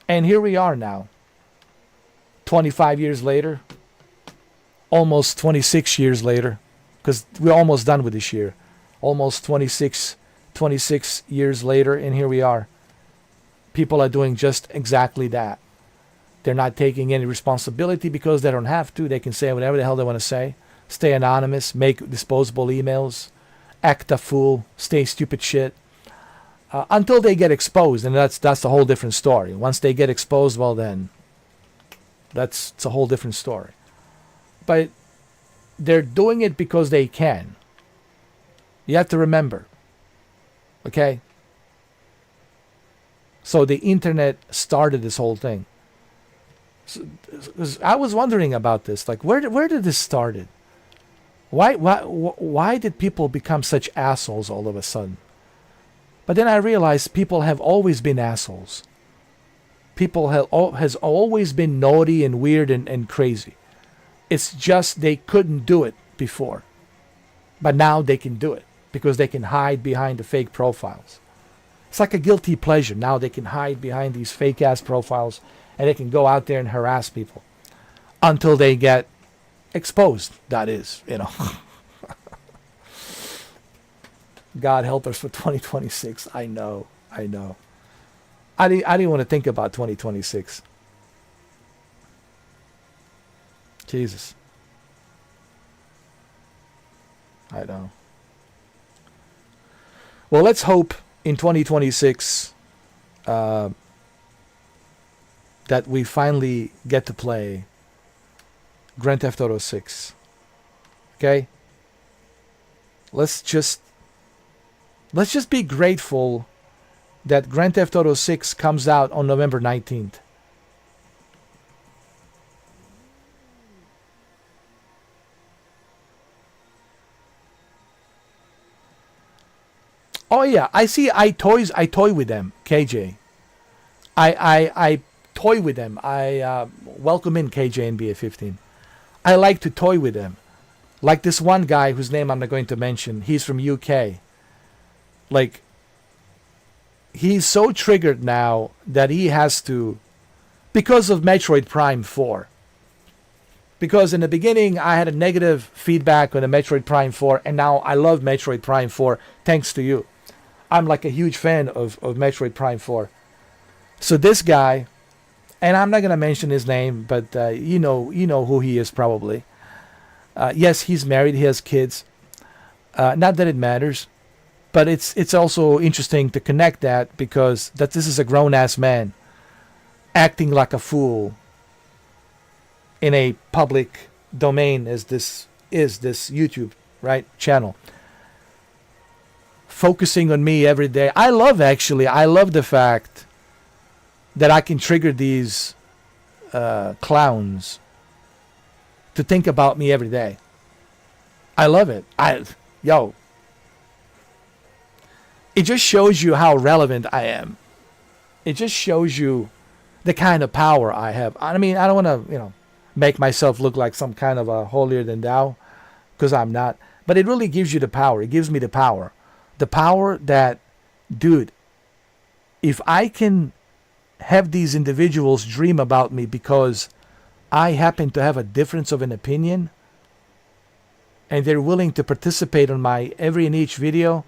And here we are now, 25 years later, almost 26 years later, because we're almost done with this year. Almost 26 years later, and here we are. People are doing just exactly that. They're not taking any responsibility because they don't have to. They can say whatever the hell they want to say. Stay anonymous, make disposable emails, act a fool, say stupid shit. Until they get exposed, and that's a whole different story. Once they get exposed, well then, it's a whole different story. But they're doing it because they can. You have to remember. Okay? So the internet started this whole thing. So, I was wondering about this. Like, where did this started? Why did people become such assholes all of a sudden? But then I realized people have always been assholes. People has always been naughty and weird and crazy. It's just they couldn't do it before. But now they can do it because they can hide behind the fake profiles. It's like a guilty pleasure. Now they can hide behind these fake ass profiles and they can go out there and harass people until they get exposed. That is, God help us for 2026. I know. I didn't want to think about 2026. Jesus. I know. Well, let's hope in 2026 that we finally get to play Grand Theft Auto 6. Okay? Let's just be grateful that Grand Theft Auto 6 comes out on November 19th. Oh yeah, I see. I toy with them, KJ. I toy with them. I welcome in KJ and BA15. I like to toy with them. Like this one guy whose name I'm not going to mention. He's from UK. Like, he's so triggered now that he has to, because of Metroid Prime 4. Because in the beginning I had a negative feedback on the Metroid Prime 4, and now I love Metroid Prime 4 thanks to you. I'm like a huge fan of Metroid Prime 4. So this guy, and I'm not going to mention his name, but you know who he is probably. Yes, he's married, he has kids. Not that it matters. But it's also interesting to connect that because this is a grown ass man acting like a fool in a public domain as this YouTube channel, focusing on me every day. I love the fact that I can trigger these clowns to think about me every day. I love it. It just shows you how relevant I am. It just shows you the kind of power I have. I mean, I don't want to, make myself look like some kind of a holier than thou, because I'm not. But it really gives you the power. It gives me the power. The power that, dude, if I can have these individuals dream about me because I happen to have a difference of an opinion, and they're willing to participate on my every and each video,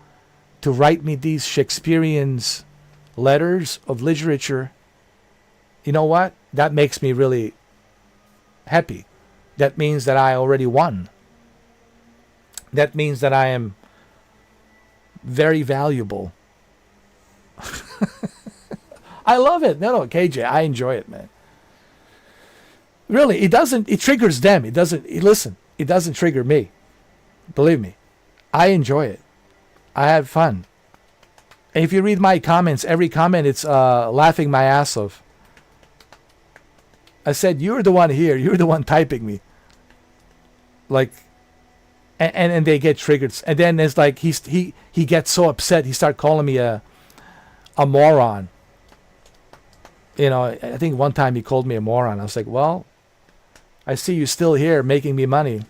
to write me these Shakespearean letters of literature, you know what? That makes me really happy. That means that I already won. That means that I am very valuable. I love it. No, KJ, I enjoy it, man. Really, it triggers them. It doesn't trigger me. Believe me. I enjoy it. I have fun. And if you read my comments, every comment, it's laughing my ass off. I said, you're the one here. You're the one typing me. Like, and they get triggered. And then it's like he gets so upset. He started calling me a moron. I think one time he called me a moron. I was like, well, I see you still here making me money.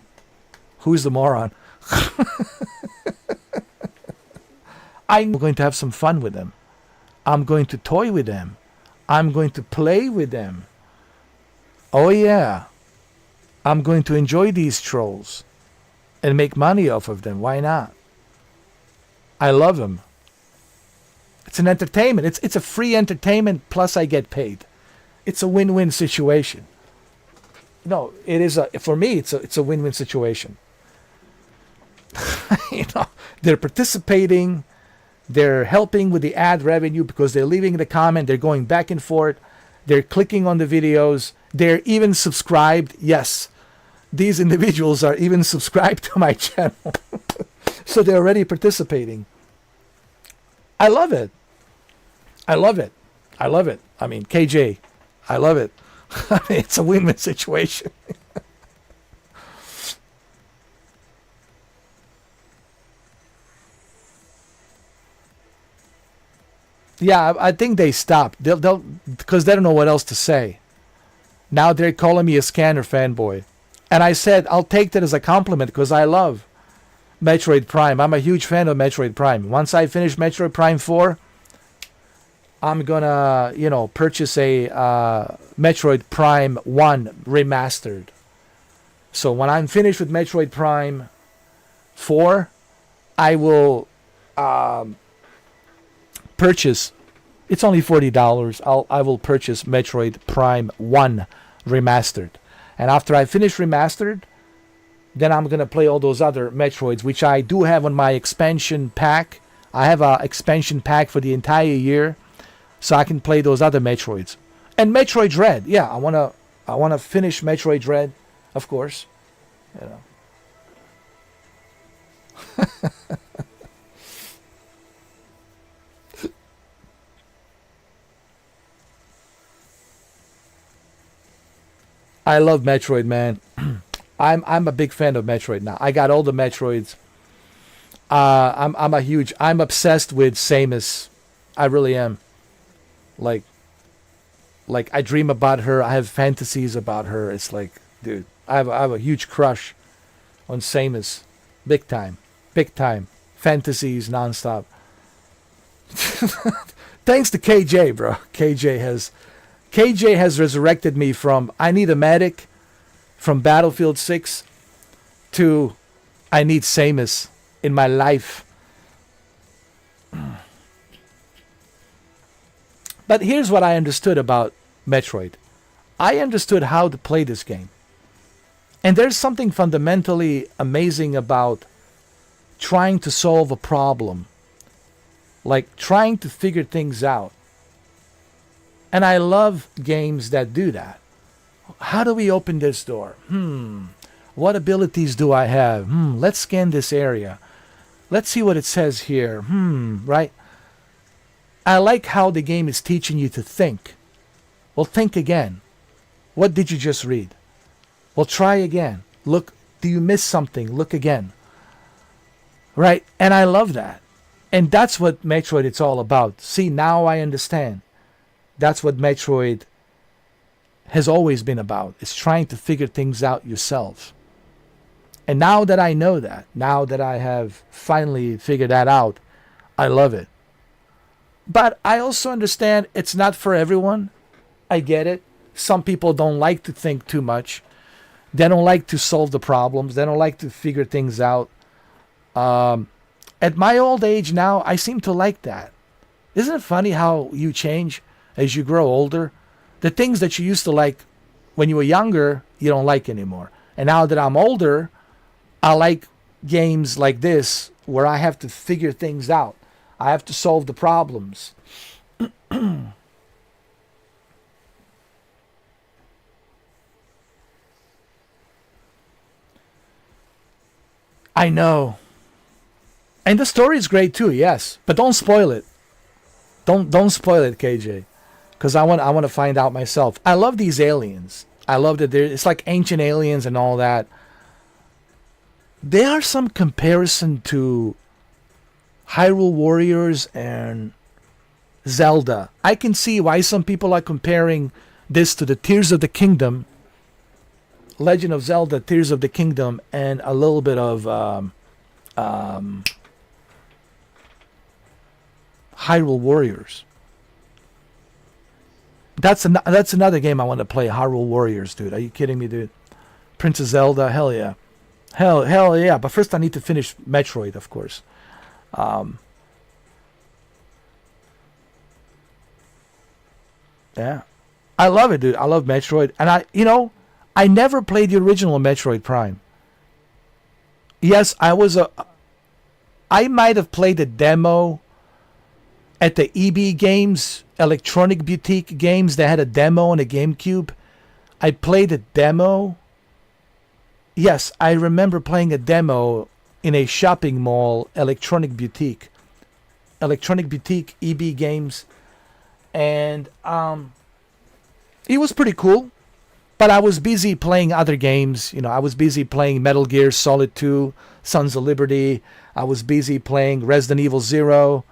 Who's the moron? I'm going to have some fun with them. I'm going to toy with them. I'm going to play with them. Oh yeah. I'm going to enjoy these trolls and make money off of them. Why not? I love them. It's an entertainment. It's a free entertainment, plus I get paid. It's a win-win situation. No, it is for me it's a win-win situation. They're participating. They're helping with the ad revenue because they're leaving the comment. They're going back and forth. They're clicking on the videos. They're even subscribed. Yes, these individuals are even subscribed to my channel. So they're already participating. I love it. I love it. I love it. I mean, KJ, I love it. It's a win-win situation. Yeah, I think they stopped. They'll because they don't know what else to say. Now they're calling me a scanner fanboy. And I said, I'll take that as a compliment because I love Metroid Prime. I'm a huge fan of Metroid Prime. Once I finish Metroid Prime 4, I'm gonna, purchase a Metroid Prime 1 remastered. So when I'm finished with Metroid Prime 4, I will purchase. It's only $40. I will purchase Metroid Prime 1 remastered. And after I finish remastered, then I'm gonna play all those other Metroids, which I do have on my expansion pack. I have a expansion pack for the entire year, so I can play those other Metroids. And Metroid Dread, yeah, I wanna finish Metroid Dread, of course. I love Metroid, man. I'm a big fan of Metroid now. I got all the Metroids. I'm obsessed with Samus. I really am. Like I dream about her. I have fantasies about her. It's like, dude, I have a huge crush on Samus. Big time. Fantasies nonstop. Thanks to KJ, bro. KJ has resurrected me from I need a medic from Battlefield 6 to I need Samus in my life. But here's what I understood about Metroid. I understood how to play this game. And there's something fundamentally amazing about trying to solve a problem like trying to figure things out. And I love games that do that. How do we open this door? What abilities do I have? Let's scan this area. Let's see what it says here. Right? I like how the game is teaching you to think. Well, think again. What did you just read? Well, try again. Look, do you miss something? Look again. Right? And I love that. And that's what Metroid it's all about. See, now I understand. That's what Metroid has always been about. It's trying to figure things out yourself. And now that I know that, now that I have finally figured that out, I love it. But I also understand it's not for everyone. I get it. Some people don't like to think too much. They don't like to solve the problems. They don't like to figure things out. At my old age now, I seem to like that. Isn't it funny how you change as you grow older? The things that you used to like when you were younger, you don't like anymore. And now that I'm older, I like games like this where I have to figure things out. I have to solve the problems. I know. And the story is great too, yes. But don't spoil it. Don't spoil it, KJ. Because I want to find out myself. I love these aliens. I love that it's like ancient aliens and all that. There are some comparison to Hyrule Warriors and Zelda. I can see why some people are comparing this to the Tears of the Kingdom, Legend of Zelda, Tears of the Kingdom, and a little bit of Hyrule Warriors. That's another game I want to play, Hyrule Warriors, dude. Are you kidding me, dude? Princess Zelda, hell yeah. Hell yeah. But first I need to finish Metroid, of course. Yeah. I love it, dude. I love Metroid. And I never played the original Metroid Prime. Yes, I might have played a demo at the EB Games, Electronic Boutique Games. They had a demo on a GameCube. I played a demo. Yes, I remember playing a demo in a shopping mall, Electronic Boutique. Electronic Boutique, EB Games. And it was pretty cool. But I was busy playing other games. I was busy playing Metal Gear Solid 2, Sons of Liberty. I was busy playing Resident Evil 0.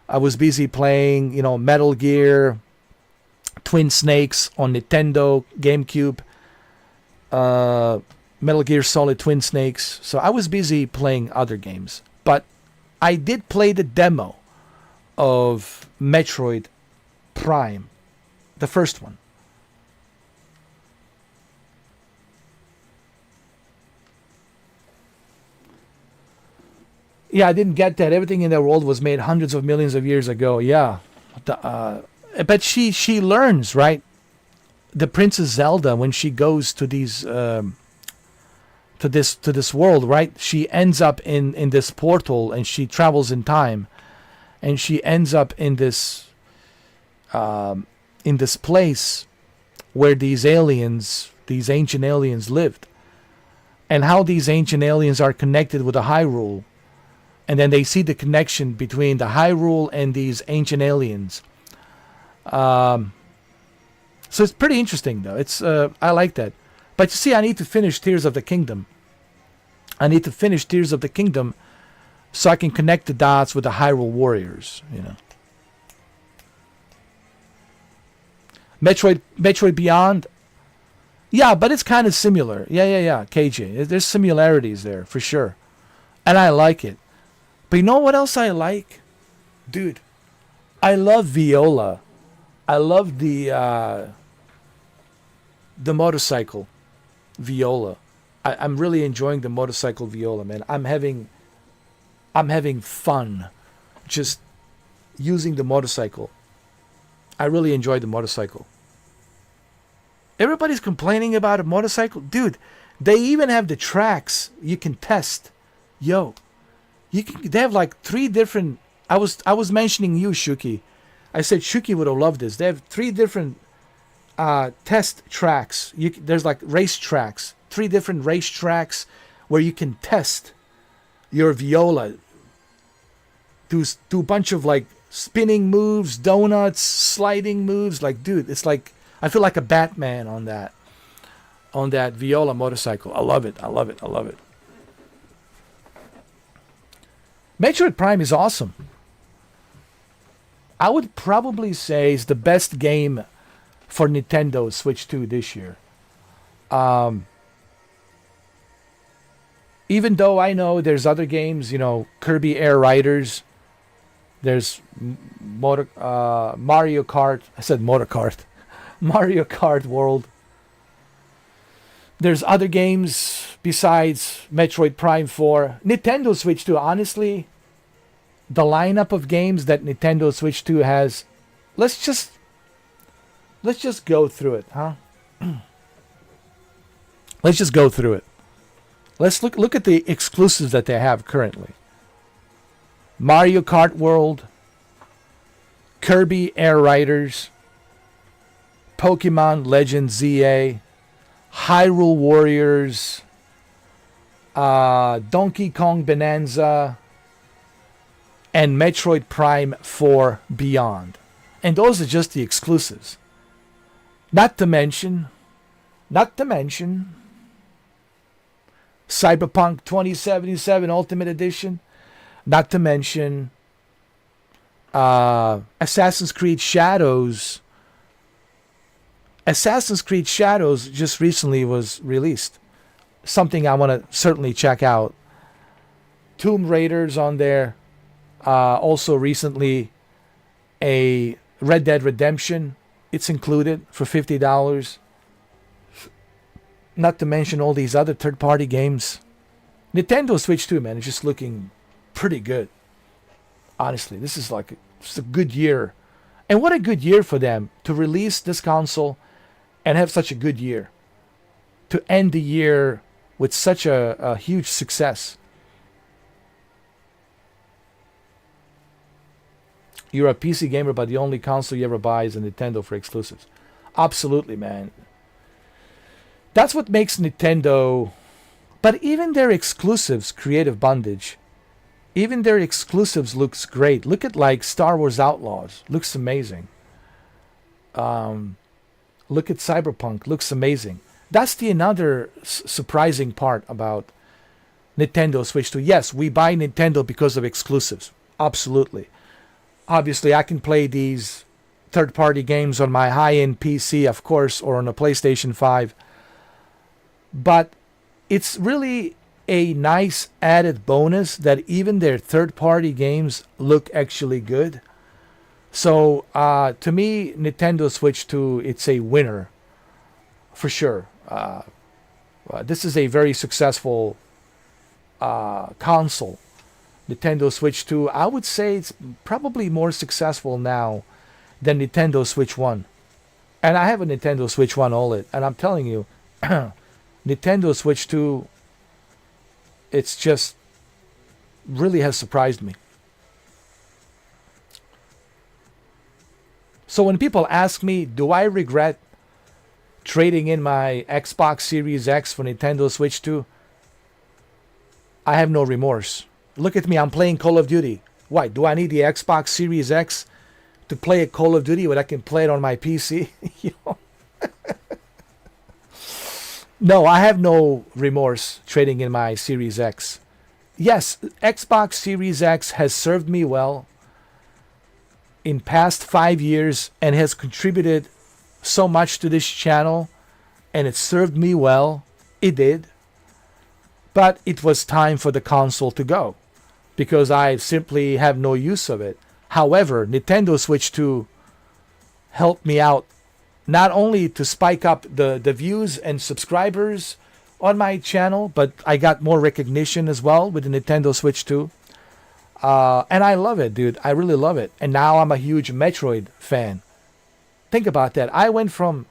I was busy playing, Metal Gear, Twin Snakes on Nintendo, GameCube, Metal Gear Solid Twin Snakes. So I was busy playing other games. But I did play the demo of Metroid Prime, the first one. Yeah, I didn't get that. Everything in the world was made hundreds of millions of years ago. Yeah. But she learns, right? The Princess Zelda, when she goes to these to this world, right? She ends up in this portal and she travels in time, and she ends up in this place where these ancient aliens lived, and how these ancient aliens are connected with the Hyrule. And then they see the connection between the Hyrule and these ancient aliens. So it's pretty interesting, though. I like that. But you see, I need to finish Tears of the Kingdom. I need to finish Tears of the Kingdom so I can connect the dots with the Hyrule Warriors. Metroid Beyond. Yeah, but it's kind of similar. Yeah, KJ. There's similarities there, for sure. And I like it. But you know what else I like? Dude, I love Viola. I love the motorcycle Viola. I'm really enjoying the motorcycle Viola, man. I'm having fun just using the motorcycle. I really enjoy the motorcycle. Everybody's complaining about a motorcycle. Dude, they even have the tracks you can test. They have like 3 different I was mentioning you, Shuki. I said Shuki would have loved this. They have 3 different test tracks. There's like race tracks, 3 different race tracks where you can test your viola. Do a bunch of like spinning moves, donuts, sliding moves. Like, dude, it's like I feel like a Batman on that viola motorcycle. I love it. I love it. I love it. Metroid Prime is awesome. I would probably say it's the best game for Nintendo Switch 2 this year. Even though I know there's other games, you know, Kirby Air Riders, there's Mario Kart. I said Motor Kart. Mario Kart World. There's other games besides Metroid Prime 4. Nintendo Switch 2, honestly, the lineup of games that Nintendo Switch 2 has, let's just go through it, huh? Let's just go through it. Let's look at the exclusives that they have currently. Mario Kart World, Kirby Air Riders, Pokemon Legends ZA, Hyrule Warriors, Donkey Kong Bonanza, and Metroid Prime 4 Beyond. And those are just the exclusives. Not to mention Cyberpunk 2077 Ultimate Edition. Not to mention Assassin's Creed Shadows. Assassin's Creed Shadows just recently was released. Something I want to certainly check out. Tomb Raiders on there. Also recently a Red Dead Redemption. It's included for $50. Not to mention all these other third-party games. Nintendo Switch 2, man, is just looking pretty good. Honestly, this is like just a good year. And what a good year for them to release this console and have such a good year. To end the year with such a huge success. You're a PC gamer, but the only console you ever buy is a Nintendo for exclusives. Absolutely, man. That's what makes Nintendo... But even their exclusives, Creative Bondage, even their exclusives looks great. Look at like Star Wars Outlaws. Looks amazing. Look at Cyberpunk. Looks amazing. That's the another surprising part about Nintendo Switch 2. Yes, we buy Nintendo because of exclusives. Absolutely. Obviously, I can play these third-party games on my high-end PC, of course, or on a PlayStation 5. But it's really a nice added bonus that even their third-party games look actually good. So, to me, Nintendo Switch 2, it's a winner, for sure. This is a very successful console. Nintendo Switch 2, I would say it's probably more successful now than Nintendo Switch 1. And I have a Nintendo Switch 1 OLED, and I'm telling you, Nintendo Switch 2, it's just really has surprised me. So when people ask me, do I regret trading in my Xbox Series X for Nintendo Switch 2? I have no remorse. Look at me, I'm playing Call of Duty. Why? Do I need the Xbox Series X to play a Call of Duty when I can play it on my PC? You know? No, I have no remorse trading in my Series X. Yes, Xbox Series X has served me well in past 5 years and has contributed so much to this channel, and it served me well. It did. But it was time for the console to go because I simply have no use of it. However, Nintendo Switch 2 helped me out not only to spike up the views and subscribers on my channel, but I got more recognition as well with the Nintendo Switch 2. And I love it, dude. I really love it. And now I'm a huge Metroid fan. Think about that. I went from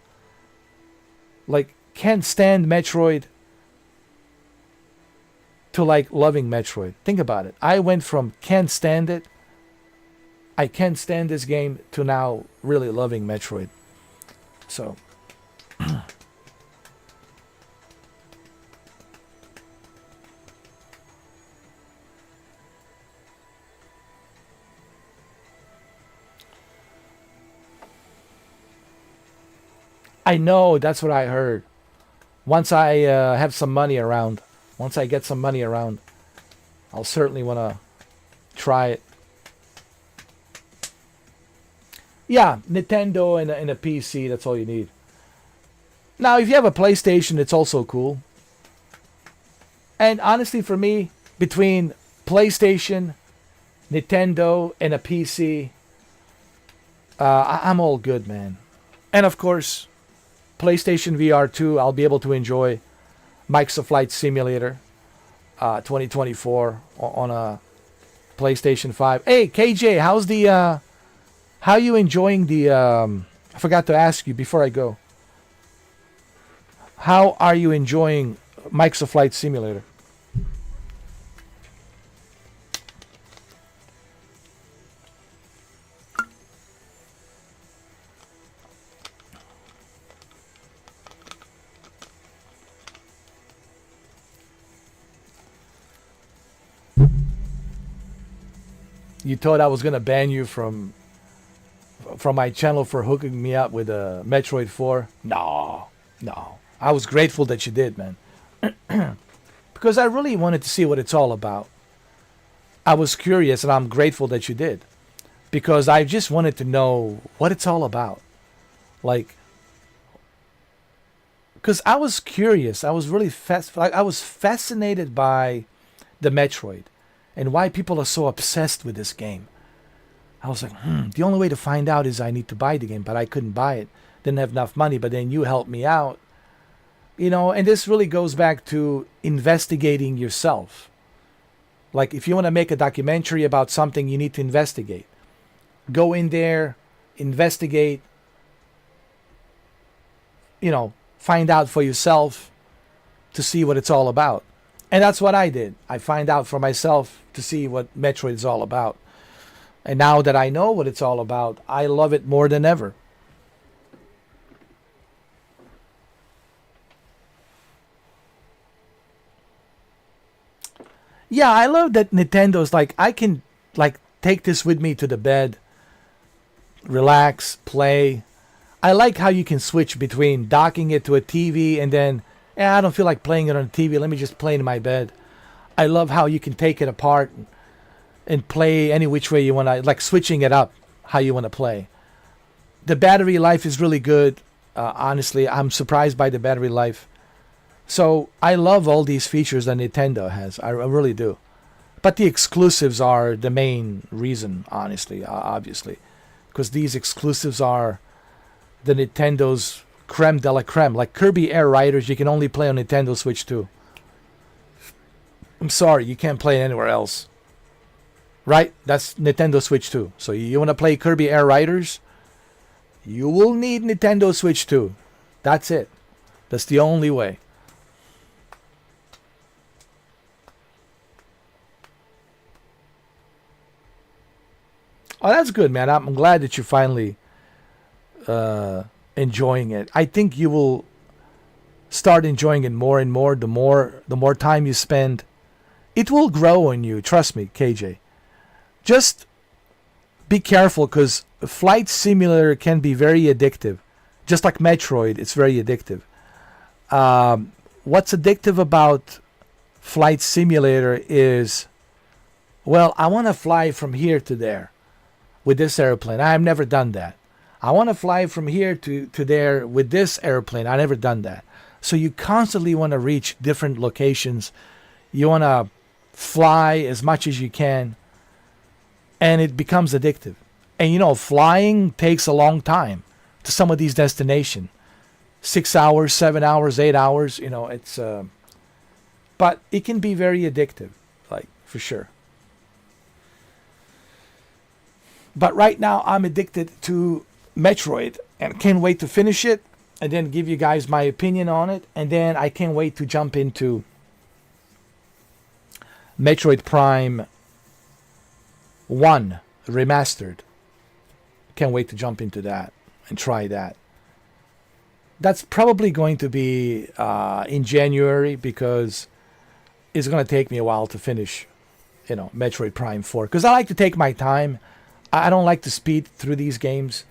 like can't stand Metroid to like loving Metroid. Think about it. I went from can't stand it I can't stand this game to now really loving Metroid. So I know, that's what I heard. Once I have some money around, once I get some money around, I'll certainly want to try it. Yeah, Nintendo and a PC, that's all you need. Now, if you have a PlayStation, it's also cool. And honestly, for me, between PlayStation, Nintendo, and a PC, I'm all good, man. And of course, PlayStation VR 2, I'll be able to enjoy Microsoft Flight Simulator 2024 on a PlayStation 5. Hey, KJ, how's the... how are you enjoying the... I forgot to ask you before I go. How are you enjoying Microsoft Flight Simulator? You thought I was gonna ban you from my channel for hooking me up with a Metroid 4? No. I was grateful that you did, man. Because I really wanted to see what it's all about. I was curious, and I'm grateful that you did. Because I just wanted to know what it's all about. Like, because I was curious. I was really I was fascinated by the Metroid and why people are so obsessed with this game. I was like, the only way to find out is I need to buy the game, but I couldn't buy it. Didn't have enough money, but then you helped me out. You know, and this really goes back to investigating yourself. Like, if you want to make a documentary about something, you need to investigate. Go in there, investigate, you know, find out for yourself to see what it's all about. And that's what I did. I find out for myself to see what Metroid is all about. And now that I know what it's all about, I love it more than ever. Yeah, I love that Nintendo's like, I can like take this with me to the bed, relax, play. I like how you can switch between docking it to a TV and then, I don't feel like playing it on a TV. Let me just play it in my bed. I love how you can take it apart and play any which way you want to, like switching it up how you want to play. The battery life is really good. Honestly, I'm surprised by the battery life. So I love all these features that Nintendo has. I really do. But the exclusives are the main reason, honestly, obviously. Because these exclusives are the Nintendo's creme de la creme. Like Kirby Air Riders, you can only play on Nintendo Switch 2. I'm sorry, you can't play it anywhere else. Right? That's Nintendo Switch 2. So you want to play Kirby Air Riders? You will need Nintendo Switch 2. That's it. That's the only way. Oh, that's good, man. I'm glad that you're finally enjoying it. I think you will start enjoying it more and more. The more time you spend, it will grow on you. Trust me, KJ. Just be careful, because Flight Simulator can be very addictive. Just like Metroid, it's very addictive. What's addictive about Flight Simulator is, well, I want to fly from here to there with this airplane. I've never done that. I want to fly from here to there with this airplane. I've never done that. So you constantly want to reach different locations. You want to fly as much as you can. And it becomes addictive. And you know, flying takes a long time to some of these destinations. 6 hours, 7 hours, 8 hours. You know, it's... but it can be very addictive. Like, for sure. But right now, I'm addicted to Metroid and can't wait to finish it and then give you guys my opinion on it. And then I can't wait to jump into Metroid Prime 1 remastered. Can't wait to jump into that and try that. That's probably going to be in January, because it's going to take me a while to finish, Metroid Prime 4. Because I like to take my time. I don't like to speed through these games.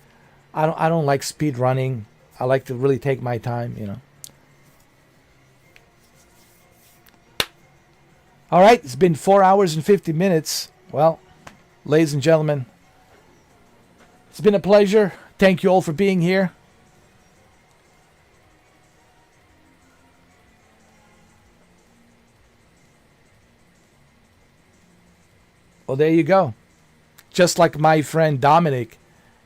I don't like speed running. I like to really take my time. All right, it's been 4 hours and 50 minutes. Well, ladies and gentlemen, it's been a pleasure. Thank you all for being here. Well, there you go. Just like my friend Dominic,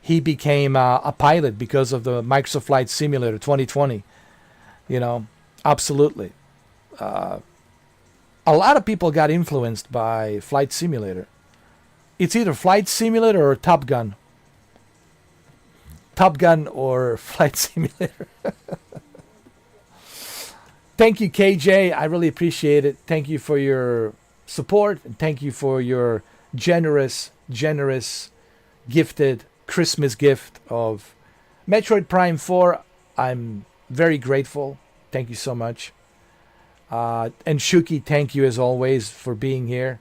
he became a pilot because of the Microsoft Flight Simulator 2020. Absolutely. A lot of people got influenced by Flight Simulator. It's either Flight Simulator or Top Gun. Top Gun or Flight Simulator. Thank you, KJ. I really appreciate it. Thank you for your support, and thank you for your generous, gifted Christmas gift of Metroid Prime 4. I'm very grateful. Thank you so much. And Shuki, thank you as always for being here.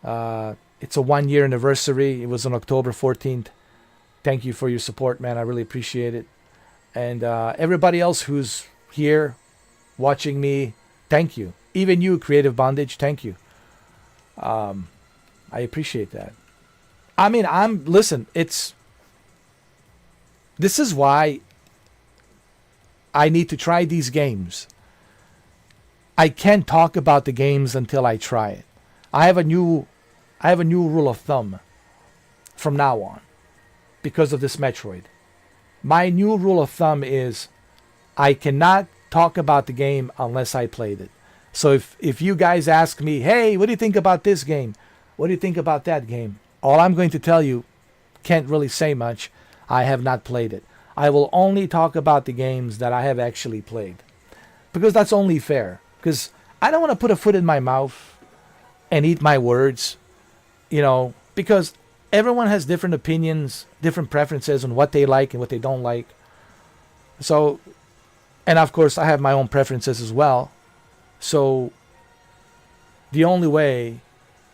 It's a 1-year anniversary. It was on October 14th. Thank you for your support, man. I really appreciate it. And everybody else who's here watching me, thank you. Even you, Creative Bondage, thank you. I appreciate that. I mean, this is why I need to try these games. I can't talk about the games until I try it. I have a new rule of thumb from now on because of this Metroid. My new rule of thumb is I cannot talk about the game unless I played it. So if you guys ask me, hey, what do you think about this game? What do you think about that game? All I'm going to tell you, can't really say much. I have not played it. I will only talk about the games that I have actually played. Because that's only fair. Because I don't want to put a foot in my mouth and eat my words. Because everyone has different opinions, different preferences on what they like and what they don't like. So, and of course, I have my own preferences as well. So, the only way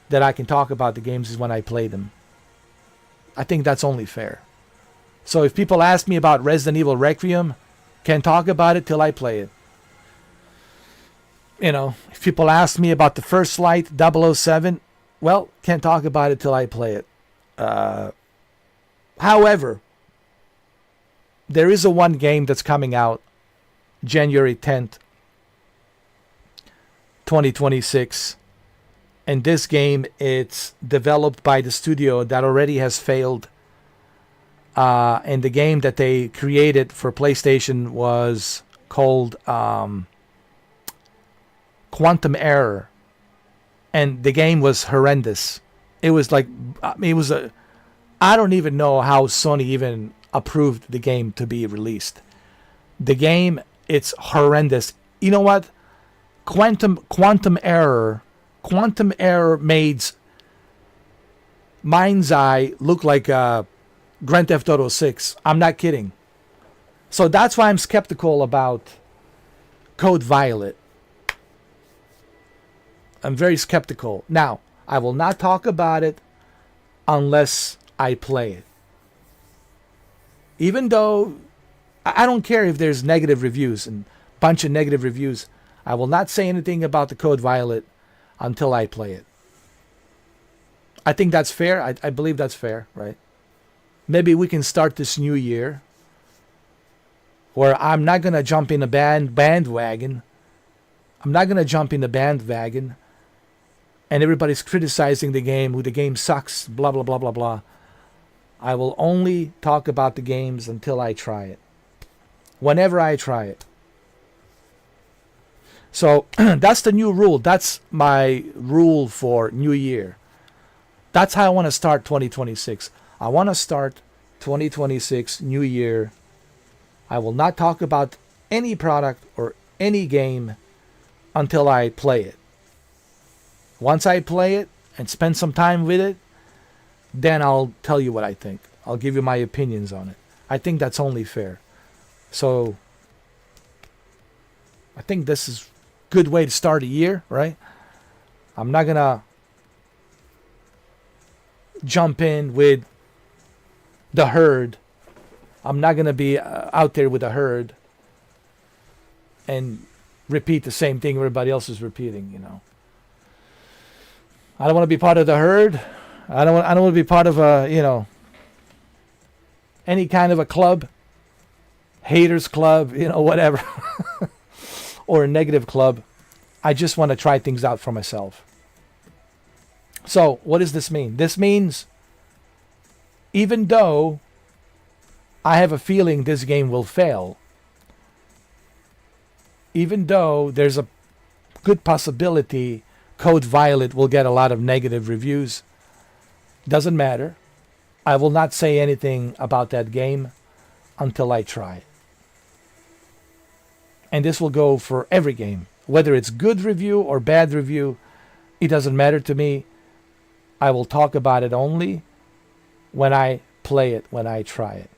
that I can talk about the games is when I play them. I think that's only fair. So if people ask me about Resident Evil Requiem, can't talk about it till I play it. If people ask me about the First Light 007, well, can't talk about it till I play it. However, there is one game that's coming out January 10th, 2026. And this game, it's developed by the studio that already has failed. And the game that they created for PlayStation was called Quantum Error. And the game was horrendous. It was I don't even know how Sony even approved the game to be released. The game, it's horrendous. You know what? Quantum Error made Mind's Eye look like Grand Theft Auto 6. I'm not kidding. So that's why I'm skeptical about Code Violet. I'm very skeptical. Now, I will not talk about it unless I play it. Even though I don't care if there's negative reviews and a bunch of negative reviews. I will not say anything about the Code Violet until I play it. I think that's fair. I believe that's fair, right? Maybe we can start this new year where I'm not going to jump in a bandwagon. I'm not going to jump in the bandwagon and everybody's criticizing the game, the game sucks, blah, blah, blah, blah, blah. I will only talk about the games until I try it. Whenever I try it. So that's the new rule. That's my rule for New Year. That's how I want to start 2026. I want to start 2026 New Year. I will not talk about any product or any game until I play it. Once I play it and spend some time with it, then I'll tell you what I think. I'll give you my opinions on it. I think that's only fair. So I think this is a good way to start a year, right? I'm not gonna jump in with the herd. I'm not gonna be out there with the herd and repeat the same thing everybody else is repeating, you know. I don't want to be part of the herd. I don't want to be part of a, you know, any kind of a club, haters club, you know, whatever, or a negative club. I just want to try things out for myself. So what does this mean? This means even though I have a feeling this game will fail, even though there's a good possibility Code Violet will get a lot of negative reviews, doesn't matter. I will not say anything about that game until I try it. And this will go for every game. Whether it's good review or bad review, it doesn't matter to me. I will talk about it only when I play it, when I try it.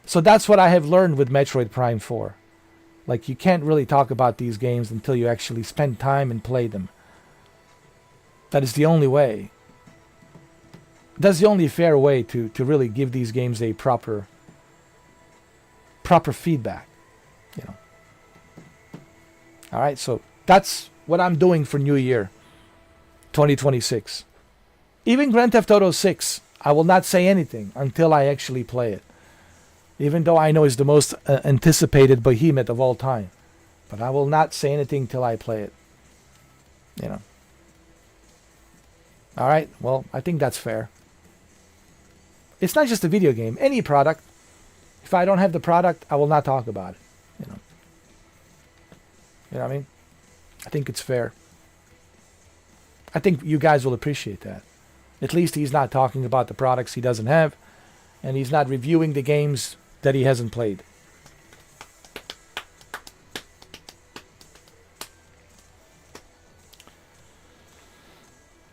So that's what I have learned with Metroid Prime 4. Like, you can't really talk about these games until you actually spend time and play them. That is the only way. That's the only fair way to really give these games a proper feedback. You know. Alright, so that's what I'm doing for New Year 2026. Even Grand Theft Auto 6, I will not say anything until I actually play it. Even though I know it's the most anticipated behemoth of all time. But I will not say anything till I play it. You know. Alright, well, I think that's fair. It's not just a video game. Any product. If I don't have the product, I will not talk about it. You know. You know what I mean? I think it's fair. I think you guys will appreciate that. At least he's not talking about the products he doesn't have. And he's not reviewing the games that he hasn't played.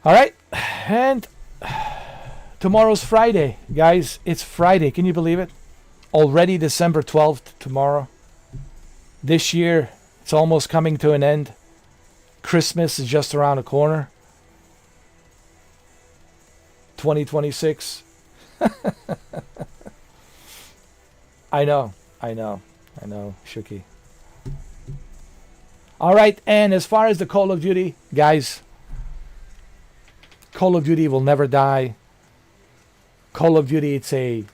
Alright. And tomorrow's Friday, guys. It's Friday. Can you believe it? Already December 12th tomorrow. This year, it's almost coming to an end. Christmas is just around the corner. 2026. I know, Shuki. Alright, and as far as the Call of Duty, guys, Call of Duty will never die. Call of Duty, it's a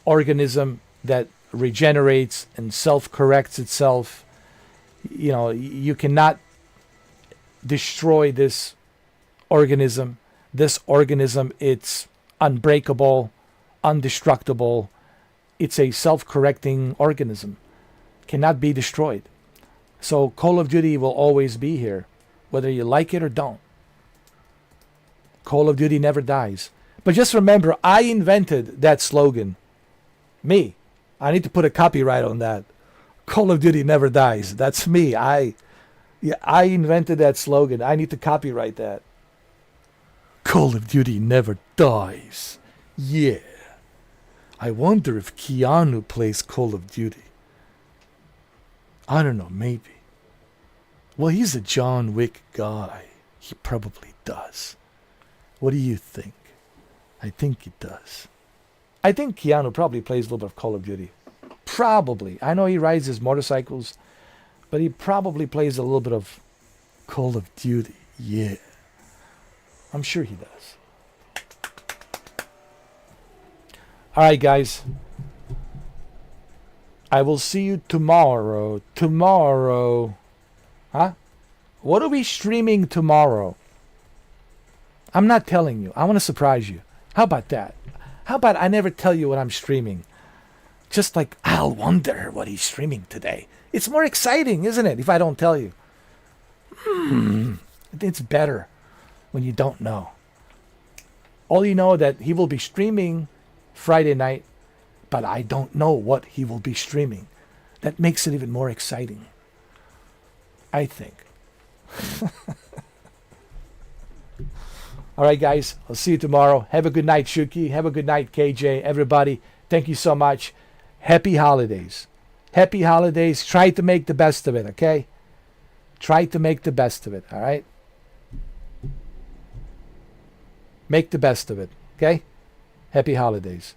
organism that regenerates and self-corrects itself. You know, you cannot destroy this organism. This organism, it's unbreakable, indestructible. It's a self-correcting organism. Cannot be destroyed. So Call of Duty will always be here, whether you like it or don't. Call of Duty never dies. But just remember, I invented that slogan. Me. I need to put a copyright on that. Call of Duty never dies. That's me. I invented that slogan. I need to copyright that. Call of Duty never dies. Yeah. I wonder if Keanu plays Call of Duty. I don't know, maybe. Well, he's a John Wick guy. He probably does. What do you think? I think he does. I think Keanu probably plays a little bit of Call of Duty. Probably. I know he rides his motorcycles, but he probably plays a little bit of Call of Duty. Yeah. I'm sure he does. Alright, guys. I will see you tomorrow. Tomorrow. Huh? What are we streaming tomorrow? I'm not telling you. I want to surprise you. How about that? How about I never tell you what I'm streaming? Just like, I'll wonder what he's streaming today. It's more exciting, isn't it, if I don't tell you? It's better when you don't know. All you know that he will be streaming Friday night, but I don't know what he will be streaming. That makes it even more exciting. I think. All right, guys. I'll see you tomorrow. Have a good night, Shuki. Have a good night, KJ. Everybody, thank you so much. Happy holidays. Happy holidays. Try to make the best of it, okay? Try to make the best of it, all right? Make the best of it, okay? Happy holidays.